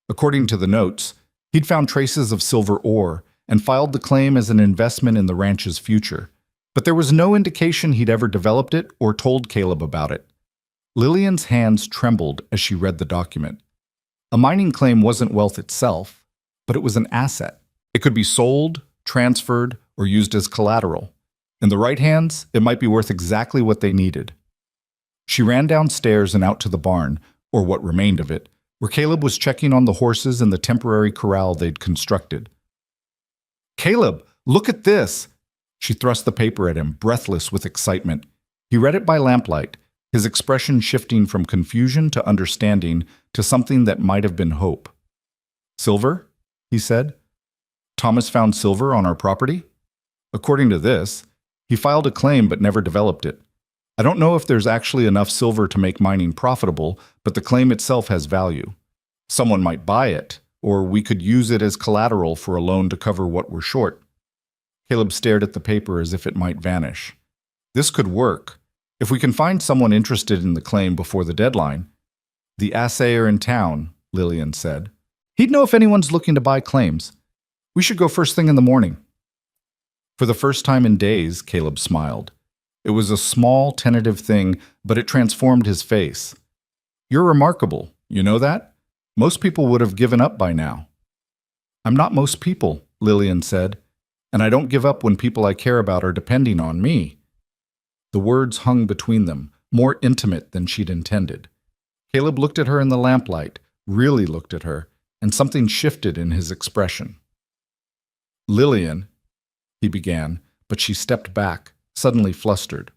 According to the notes, he'd found traces of silver ore and filed the claim as an investment in the ranch's future. But there was no indication he'd ever developed it or told Caleb about it. Lillian's hands trembled as she read the document. A mining claim wasn't wealth itself, but it was an asset. It could be sold, transferred, or used as collateral. In the right hands, it might be worth exactly what they needed. She ran downstairs and out to the barn, or what remained of it, where Caleb was checking on the horses in the temporary corral they'd constructed. Caleb, look at this! She thrust the paper at him, breathless with excitement. He read it by lamplight, his expression shifting from confusion to understanding to something that might have been hope. Silver? He said. Thomas found silver on our property? According to this, he filed a claim but never developed it. I don't know if there's actually enough silver to make mining profitable, but the claim itself has value. Someone might buy it, or we could use it as collateral for a loan to cover what we're short. Caleb stared at the paper as if it might vanish. This could work. If we can find someone interested in the claim before the deadline. The assayer in town, Lillian said. He'd know if anyone's looking to buy claims. We should go first thing in the morning. For the first time in days, Caleb smiled. It was a small, tentative thing, but it transformed his face. You're remarkable, you know that? Most people would have given up by now. I'm not most people, Lillian said, and I don't give up when people I care about are depending on me. The words hung between them, more intimate than she'd intended. Caleb looked at her in the lamplight, really looked at her, and something shifted in his expression. Lillian, he began, but she stepped back, suddenly flustered.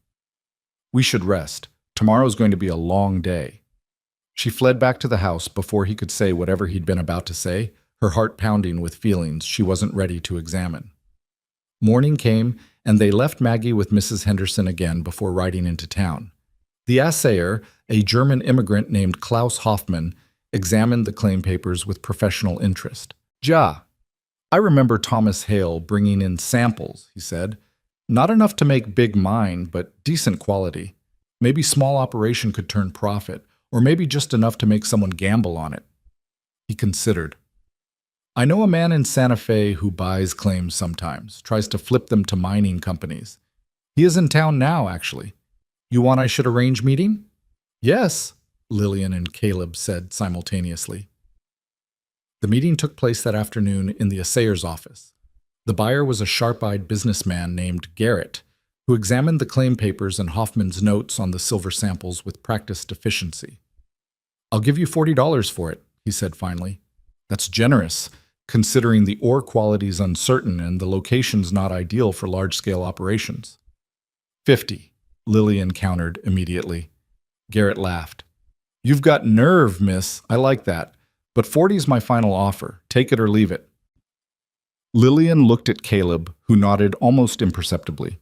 We should rest. Tomorrow's going to be a long day. She fled back to the house before he could say whatever he'd been about to say, her heart pounding with feelings she wasn't ready to examine. Morning came, and they left Maggie with Mrs. Henderson again before riding into town. The assayer, a German immigrant named Klaus Hoffmann, examined the claim papers with professional interest. Ja, I remember Thomas Hale bringing in samples, he said. Not enough to make big mine, but decent quality. Maybe small operation could turn profit, or maybe just enough to make someone gamble on it. He considered. I know a man in Santa Fe who buys claims sometimes, tries to flip them to mining companies. He is in town now, actually. You want I should arrange meeting? Yes, Lillian and Caleb said simultaneously. The meeting took place that afternoon in the assayer's office. The buyer was a sharp-eyed businessman named Garrett, who examined the claim papers and Hoffman's notes on the silver samples with practiced efficiency. I'll give you $40 for it, he said finally. That's generous, considering the ore quality's uncertain and the location's not ideal for large-scale operations. 50, Lillian countered immediately. Garrett laughed. You've got nerve, miss. I like that. But 40's my final offer. Take it or leave it. Lillian looked at Caleb, who nodded almost imperceptibly.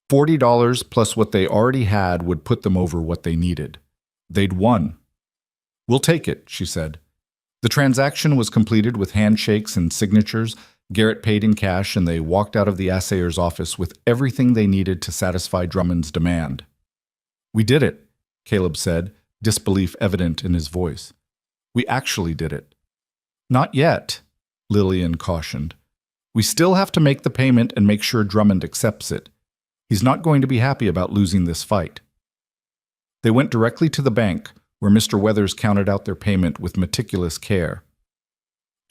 $40 plus what they already had would put them over what they needed. They'd won. We'll take it, she said. The transaction was completed with handshakes and signatures. Garrett paid in cash, and they walked out of the assayer's office with everything they needed to satisfy Drummond's demand. We did it, Caleb said, disbelief evident in his voice. We actually did it. Not yet, Lillian cautioned. We still have to make the payment and make sure Drummond accepts it. He's not going to be happy about losing this fight. They went directly to the bank, where Mr. Weathers counted out their payment with meticulous care.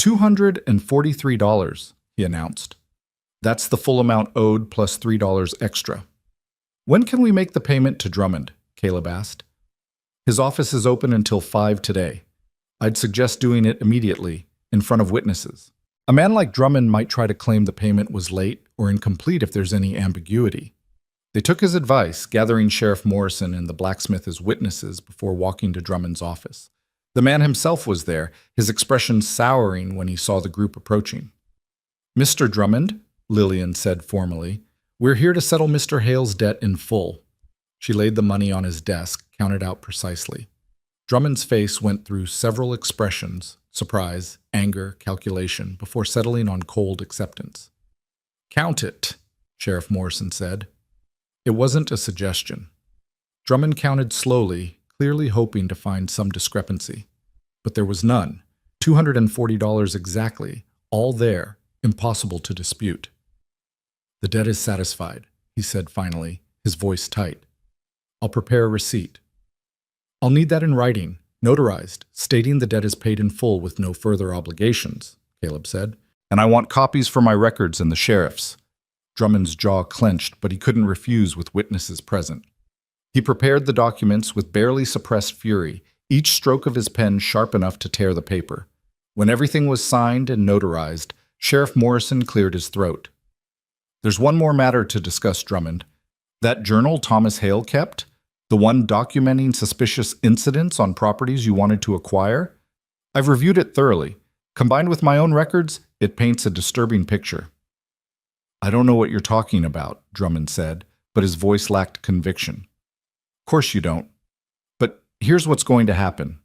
$243, he announced. That's the full amount owed plus $3 extra. When can we make the payment to Drummond? Caleb asked. His office is open until 5 today. I'd suggest doing it immediately, in front of witnesses. A man like Drummond might try to claim the payment was late or incomplete if there's any ambiguity. They took his advice, gathering Sheriff Morrison and the blacksmith as witnesses before walking to Drummond's office. The man himself was there, his expression souring when he saw the group approaching. Mr. Drummond, Lillian said formally, we're here to settle Mr. Hale's debt in full. She laid the money on his desk, counted out precisely. Drummond's face went through several expressions, surprise, anger, calculation, before settling on cold acceptance. Count it, Sheriff Morrison said. It wasn't a suggestion. Drummond counted slowly, clearly hoping to find some discrepancy. But there was none. $240 exactly, all there, impossible to dispute. The debt is satisfied, he said finally, his voice tight. I'll prepare a receipt. I'll need that in writing, notarized, stating the debt is paid in full with no further obligations, Caleb said. And I want copies for my records and the sheriff's. Drummond's jaw clenched, but he couldn't refuse with witnesses present. He prepared the documents with barely suppressed fury, each stroke of his pen sharp enough to tear the paper. When everything was signed and notarized, Sheriff Morrison cleared his throat. There's one more matter to discuss, Drummond. That journal Thomas Hale kept? The one documenting suspicious incidents on properties you wanted to acquire? I've reviewed it thoroughly. Combined with my own records, it paints a disturbing picture. I don't know what you're talking about, Drummond said, but his voice lacked conviction. Of course you don't. But here's what's going to happen.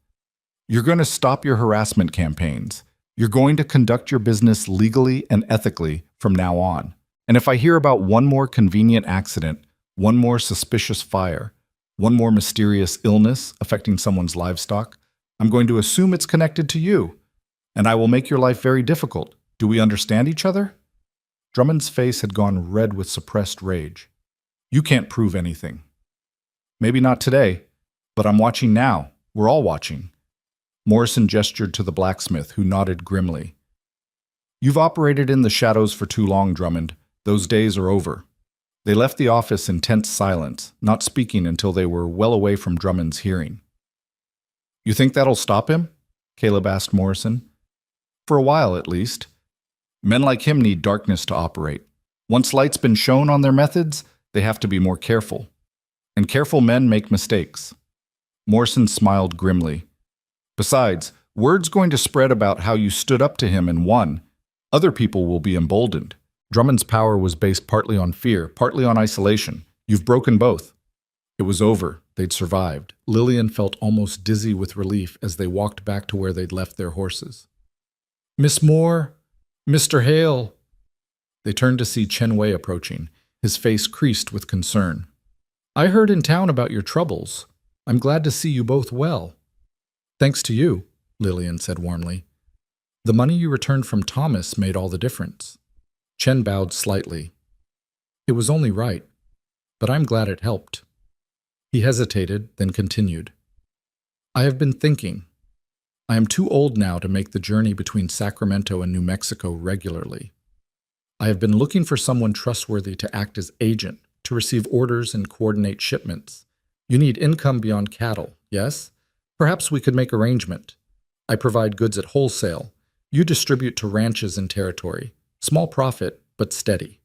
You're going to stop your harassment campaigns. You're going to conduct your business legally and ethically from now on. And if I hear about one more convenient accident, One more suspicious fire. One more mysterious illness affecting someone's livestock. I'm going to assume it's connected to you, and I will make your life very difficult. Do we understand each other?" Drummond's face had gone red with suppressed rage. "You can't prove anything." "Maybe not today, but I'm watching now. We're all watching." Morrison gestured to the blacksmith, who nodded grimly. "You've operated in the shadows for too long, Drummond. Those days are over." They left the office in tense silence, not speaking until they were well away from Drummond's hearing. "You think that'll stop him?" Caleb asked Morrison. "For a while, at least. Men like him need darkness to operate. Once light's been shown on their methods, they have to be more careful. And careful men make mistakes." Morrison smiled grimly. "Besides, word's going to spread about how you stood up to him and won. Other people will be emboldened. Drummond's power was based partly on fear, partly on isolation. You've broken both." It was over. They'd survived. Lillian felt almost dizzy with relief as they walked back to where they'd left their horses. "Miss Moore, Mr. Hale." They turned to see Chen Wei approaching, his face creased with concern. "I heard in town about your troubles. I'm glad to see you both well." "Thanks to you," Lillian said warmly. "The money you returned from Thomas made all the difference." Chen bowed slightly. "It was only right, but I'm glad it helped." He hesitated, then continued. "I have been thinking. I am too old now to make the journey between Sacramento and New Mexico regularly. I have been looking for someone trustworthy to act as agent, to receive orders and coordinate shipments. You need income beyond cattle, yes? Perhaps we could make arrangement. I provide goods at wholesale. You distribute to ranches and territory. Small profit, but steady."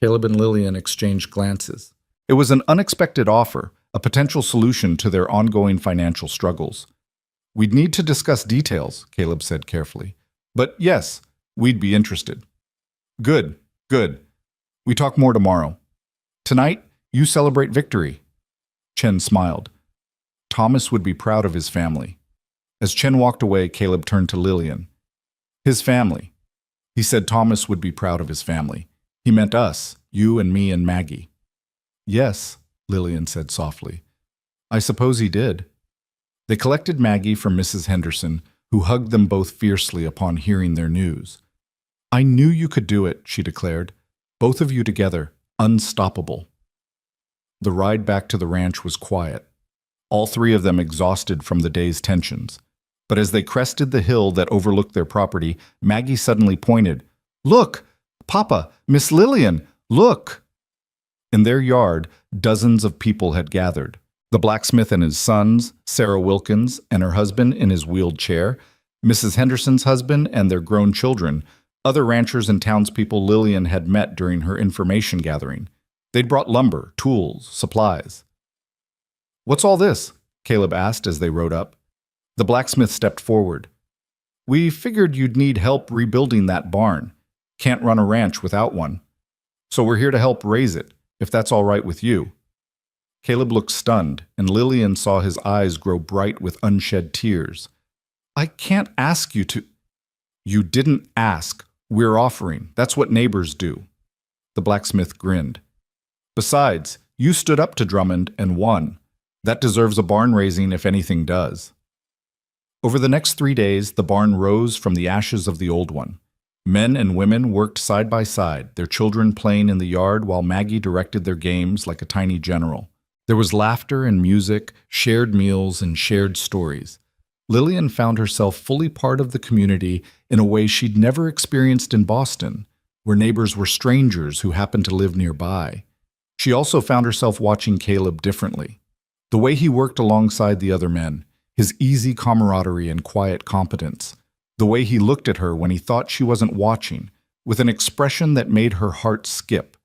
Caleb and Lillian exchanged glances. It was an unexpected offer, a potential solution to their ongoing financial struggles. "We'd need to discuss details," Caleb said carefully. "But yes, we'd be interested." Good. We talk more tomorrow. Tonight, you celebrate victory." Chen smiled. Thomas would be proud of his family. As Chen walked away, Caleb turned to Lillian. "His family." He said Thomas would be proud of his family. He meant us, you and me and Maggie. "Yes," Lillian said softly. "I suppose he did." They collected Maggie from Mrs. Henderson, who hugged them both fiercely upon hearing their news. "I knew you could do it," she declared. "Both of you together, unstoppable." The ride back to the ranch was quiet, all three of them exhausted from the day's tensions. But as they crested the hill that overlooked their property, Maggie suddenly pointed. "Look! Papa! Miss Lillian! Look!" In their yard, dozens of people had gathered. The blacksmith and his sons, Sarah Wilkins and her husband in his wheeled chair, Mrs. Henderson's husband and their grown children, other ranchers and townspeople Lillian had met during her information gathering. They'd brought lumber, tools, supplies. "What's all this?" Caleb asked as they rode up. The blacksmith stepped forward. "We figured you'd need help rebuilding that barn. Can't run a ranch without one. So we're here to help raise it, if that's all right with you." Caleb looked stunned, and Lillian saw his eyes grow bright with unshed tears. "I can't ask you to—" "You didn't ask. We're offering. That's what neighbors do." The blacksmith grinned. "Besides, you stood up to Drummond and won. That deserves a barn raising if anything does." Over the next 3 days, the barn rose from the ashes of the old one. Men and women worked side by side, their children playing in the yard while Maggie directed their games like a tiny general. There was laughter and music, shared meals, and shared stories. Lillian found herself fully part of the community in a way she'd never experienced in Boston, where neighbors were strangers who happened to live nearby. She also found herself watching Caleb differently. The way he worked alongside the other men, his easy camaraderie and quiet competence, the way he looked at her when he thought she wasn't watching, with an expression that made her heart skip.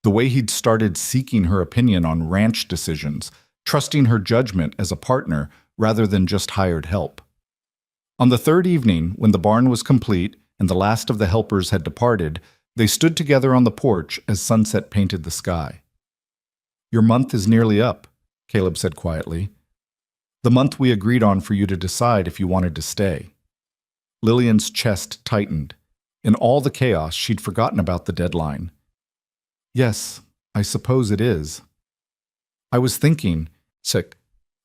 The way he'd started seeking her opinion on ranch decisions, trusting her judgment as a partner rather than just hired help. On the third evening, when the barn was complete and the last of the helpers had departed, they stood together on the porch as sunset painted the sky. "Your month is nearly up," Caleb said quietly. "The month we agreed on for you to decide if you wanted to stay." Lillian's chest tightened. In all the chaos, she'd forgotten about the deadline. "Yes, I suppose it is. I was thinking, sick.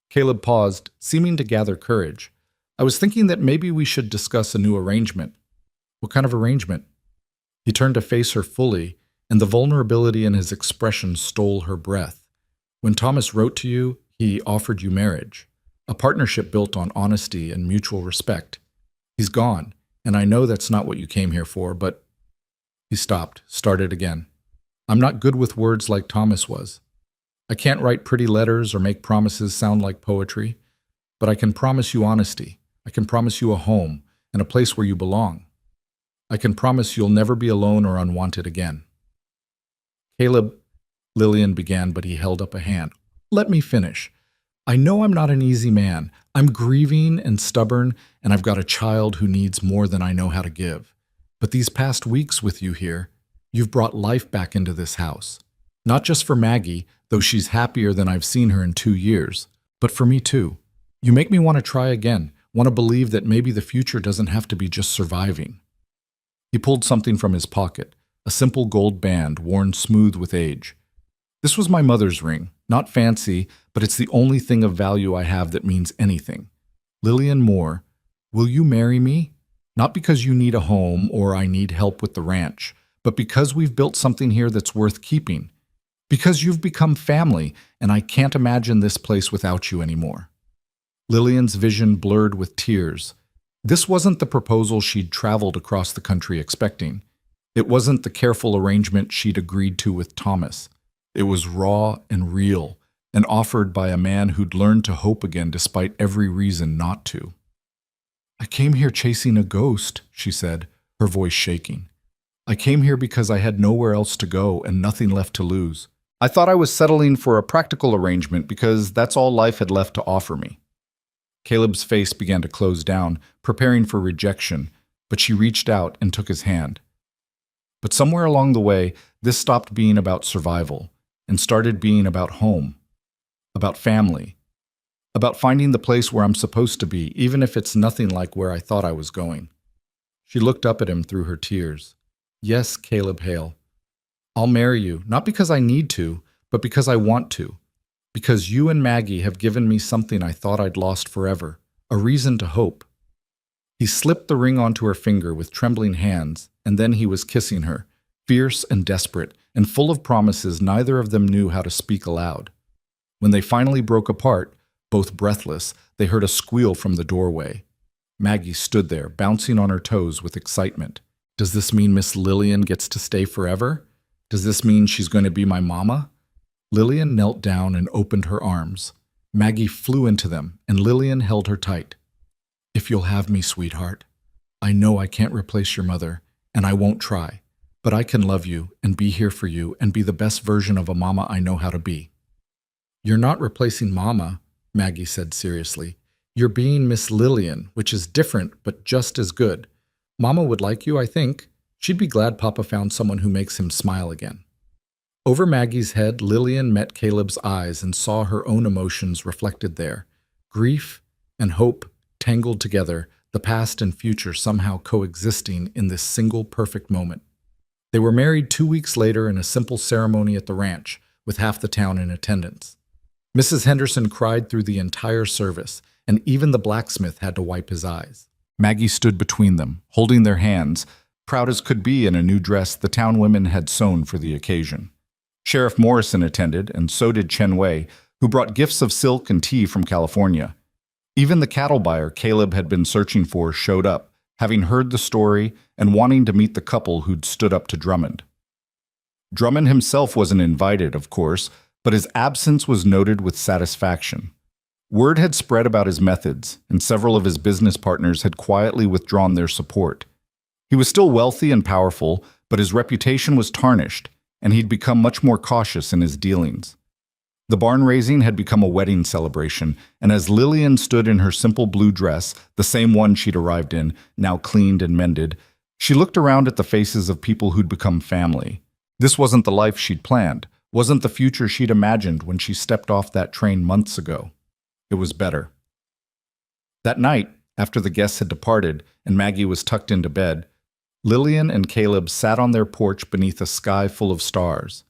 Caleb paused, seeming to gather courage. I was thinking that maybe we should discuss a new arrangement. What kind of arrangement? He turned to face her fully, and the vulnerability in his expression stole her breath. When Thomas wrote to you, he offered you marriage, a partnership built on honesty and mutual respect. He's gone, and I know that's not what you came here for, but... He stopped, started again. I'm not good with words like Thomas was. I can't write pretty letters or make promises sound like poetry, but I can promise you honesty. I can promise you a home and a place where you belong. I can promise you'll never be alone or unwanted again. Caleb, Lillian began, but he held up a hand. Let me finish. I know I'm not an easy man. I'm grieving and stubborn, and I've got a child who needs more than I know how to give. But these past weeks with you here, you've brought life back into this house. Not just for Maggie, though she's happier than I've seen her in 2 years, but for me too. You make me want to try again, want to believe that maybe the future doesn't have to be just surviving. He pulled something from his pocket, a simple gold band worn smooth with age. This was my mother's ring, not fancy, but it's the only thing of value I have that means anything. Lillian Moore, will you marry me? Not because you need a home or I need help with the ranch, but because we've built something here that's worth keeping. Because you've become family, and I can't imagine this place without you anymore. Lillian's vision blurred with tears. This wasn't the proposal she'd traveled across the country expecting. It wasn't the careful arrangement she'd agreed to with Thomas. It was raw and real, and offered by a man who'd learned to hope again despite every reason not to. I came here chasing a ghost, she said, her voice shaking. I came here because I had nowhere else to go and nothing left to lose. I thought I was settling for a practical arrangement because that's all life had left to offer me. Caleb's face began to close down, preparing for rejection, but she reached out and took his hand. But somewhere along the way, this stopped being about survival and started being about home, about family, about finding the place where I'm supposed to be, even if it's nothing like where I thought I was going. She looked up at him through her tears. Yes, Caleb Hale. I'll marry you, not because I need to, but because I want to. Because you and Maggie have given me something I thought I'd lost forever, a reason to hope. He slipped the ring onto her finger with trembling hands, and then he was kissing her, fierce and desperate, and full of promises neither of them knew how to speak aloud. When they finally broke apart, both breathless, they heard a squeal from the doorway. Maggie stood there, bouncing on her toes with excitement. Does this mean Miss Lillian gets to stay forever? Does this mean she's going to be my mama? Lillian knelt down and opened her arms. Maggie flew into them, and Lillian held her tight. If you'll have me, sweetheart. I know I can't replace your mother, and I won't try, but I can love you and be here for you and be the best version of a mama I know how to be. You're not replacing Mama, Maggie said seriously. You're being Miss Lillian, which is different but just as good. Mama would like you, I think. She'd be glad Papa found someone who makes him smile again. Over Maggie's head, Lillian met Caleb's eyes and saw her own emotions reflected there. Grief and hope tangled together, the past and future somehow coexisting in this single perfect moment. They were married 2 weeks later in a simple ceremony at the ranch, with half the town in attendance. Mrs. Henderson cried through the entire service, and even the blacksmith had to wipe his eyes. Maggie stood between them, holding their hands, proud as could be in a new dress the town women had sewn for the occasion. Sheriff Morrison attended, and so did Chen Wei, who brought gifts of silk and tea from California. Even the cattle buyer Caleb had been searching for showed up, having heard the story and wanting to meet the couple who'd stood up to Drummond. Drummond himself wasn't invited, of course, but his absence was noted with satisfaction. Word had spread about his methods, and several of his business partners had quietly withdrawn their support. He was still wealthy and powerful, but his reputation was tarnished, and he'd become much more cautious in his dealings. The barn raising had become a wedding celebration, and as Lillian stood in her simple blue dress, the same one she'd arrived in, now cleaned and mended, she looked around at the faces of people who'd become family. This wasn't the life she'd planned, wasn't the future she'd imagined when she stepped off that train months ago. It was better. That night, after the guests had departed and Maggie was tucked into bed, Lillian and Caleb sat on their porch beneath a sky full of stars.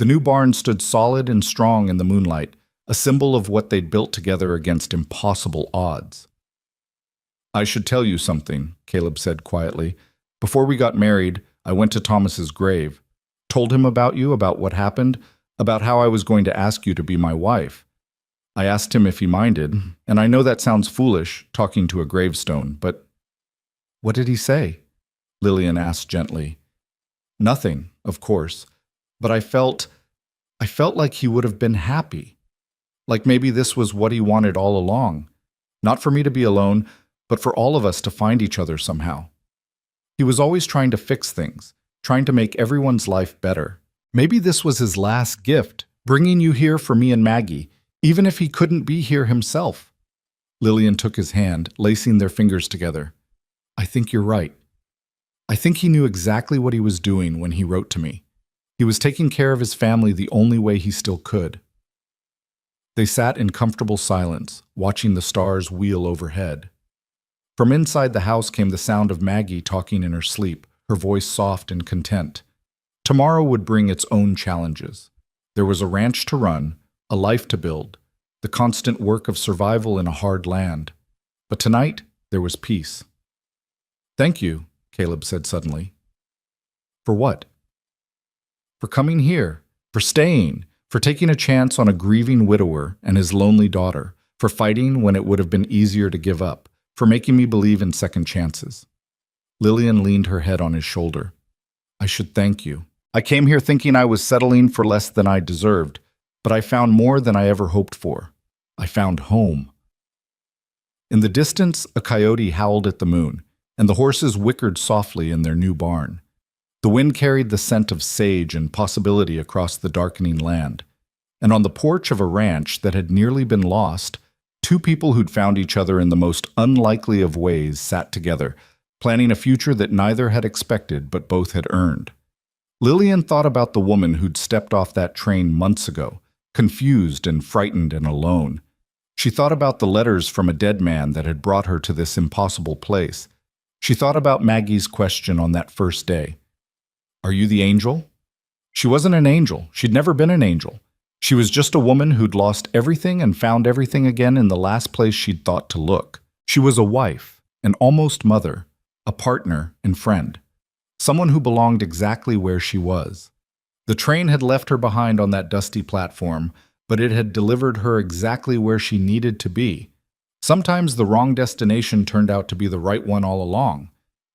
The new barn stood solid and strong in the moonlight, a symbol of what they'd built together against impossible odds. "I should tell you something," Caleb said quietly. "Before we got married, I went to Thomas's grave, told him about you, about what happened, about how I was going to ask you to be my wife. I asked him if he minded, and I know that sounds foolish, talking to a gravestone, but—" "What did he say?" Lillian asked gently. "Nothing, of course, but I felt like he would have been happy. Like maybe this was what he wanted all along. Not for me to be alone, but for all of us to find each other somehow. He was always trying to fix things, trying to make everyone's life better. Maybe this was his last gift, bringing you here for me and Maggie, even if he couldn't be here himself." Lillian took his hand, lacing their fingers together. "I think you're right. I think he knew exactly what he was doing when he wrote to me. He was taking care of his family the only way he still could." They sat in comfortable silence, watching the stars wheel overhead. From inside the house came the sound of Maggie talking in her sleep, her voice soft and content. Tomorrow would bring its own challenges. There was a ranch to run, a life to build, the constant work of survival in a hard land. But tonight, there was peace. "Thank you," Caleb said suddenly. "For what?" "For coming here, for staying, for taking a chance on a grieving widower and his lonely daughter, for fighting when it would have been easier to give up, for making me believe in second chances." Lillian leaned her head on his shoulder. "I should thank you. I came here thinking I was settling for less than I deserved, but I found more than I ever hoped for. I found home." In the distance, a coyote howled at the moon, and the horses whickered softly in their new barn. The wind carried the scent of sage and possibility across the darkening land. And on the porch of a ranch that had nearly been lost, two people who'd found each other in the most unlikely of ways sat together, planning a future that neither had expected but both had earned. Lillian thought about the woman who'd stepped off that train months ago, confused and frightened and alone. She thought about the letters from a dead man that had brought her to this impossible place. She thought about Maggie's question on that first day. "Are you the angel?" She wasn't an angel. She'd never been an angel. She was just a woman who'd lost everything and found everything again in the last place she'd thought to look. She was a wife, an almost mother, a partner and friend. Someone who belonged exactly where she was. The train had left her behind on that dusty platform, but it had delivered her exactly where she needed to be. Sometimes the wrong destination turned out to be the right one all along.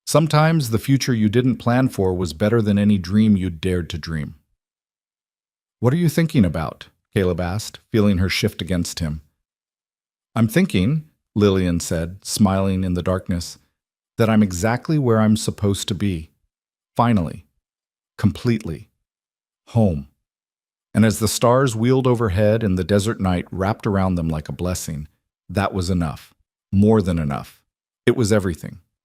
Sometimes the future you didn't plan for was better than any dream you'd dared to dream. "What are you thinking about?" Caleb asked, feeling her shift against him. "I'm thinking," Lillian said, smiling in the darkness, "that I'm exactly where I'm supposed to be. Finally. Completely. Home." And as the stars wheeled overhead and the desert night wrapped around them like a blessing, that was enough. More than enough. It was everything.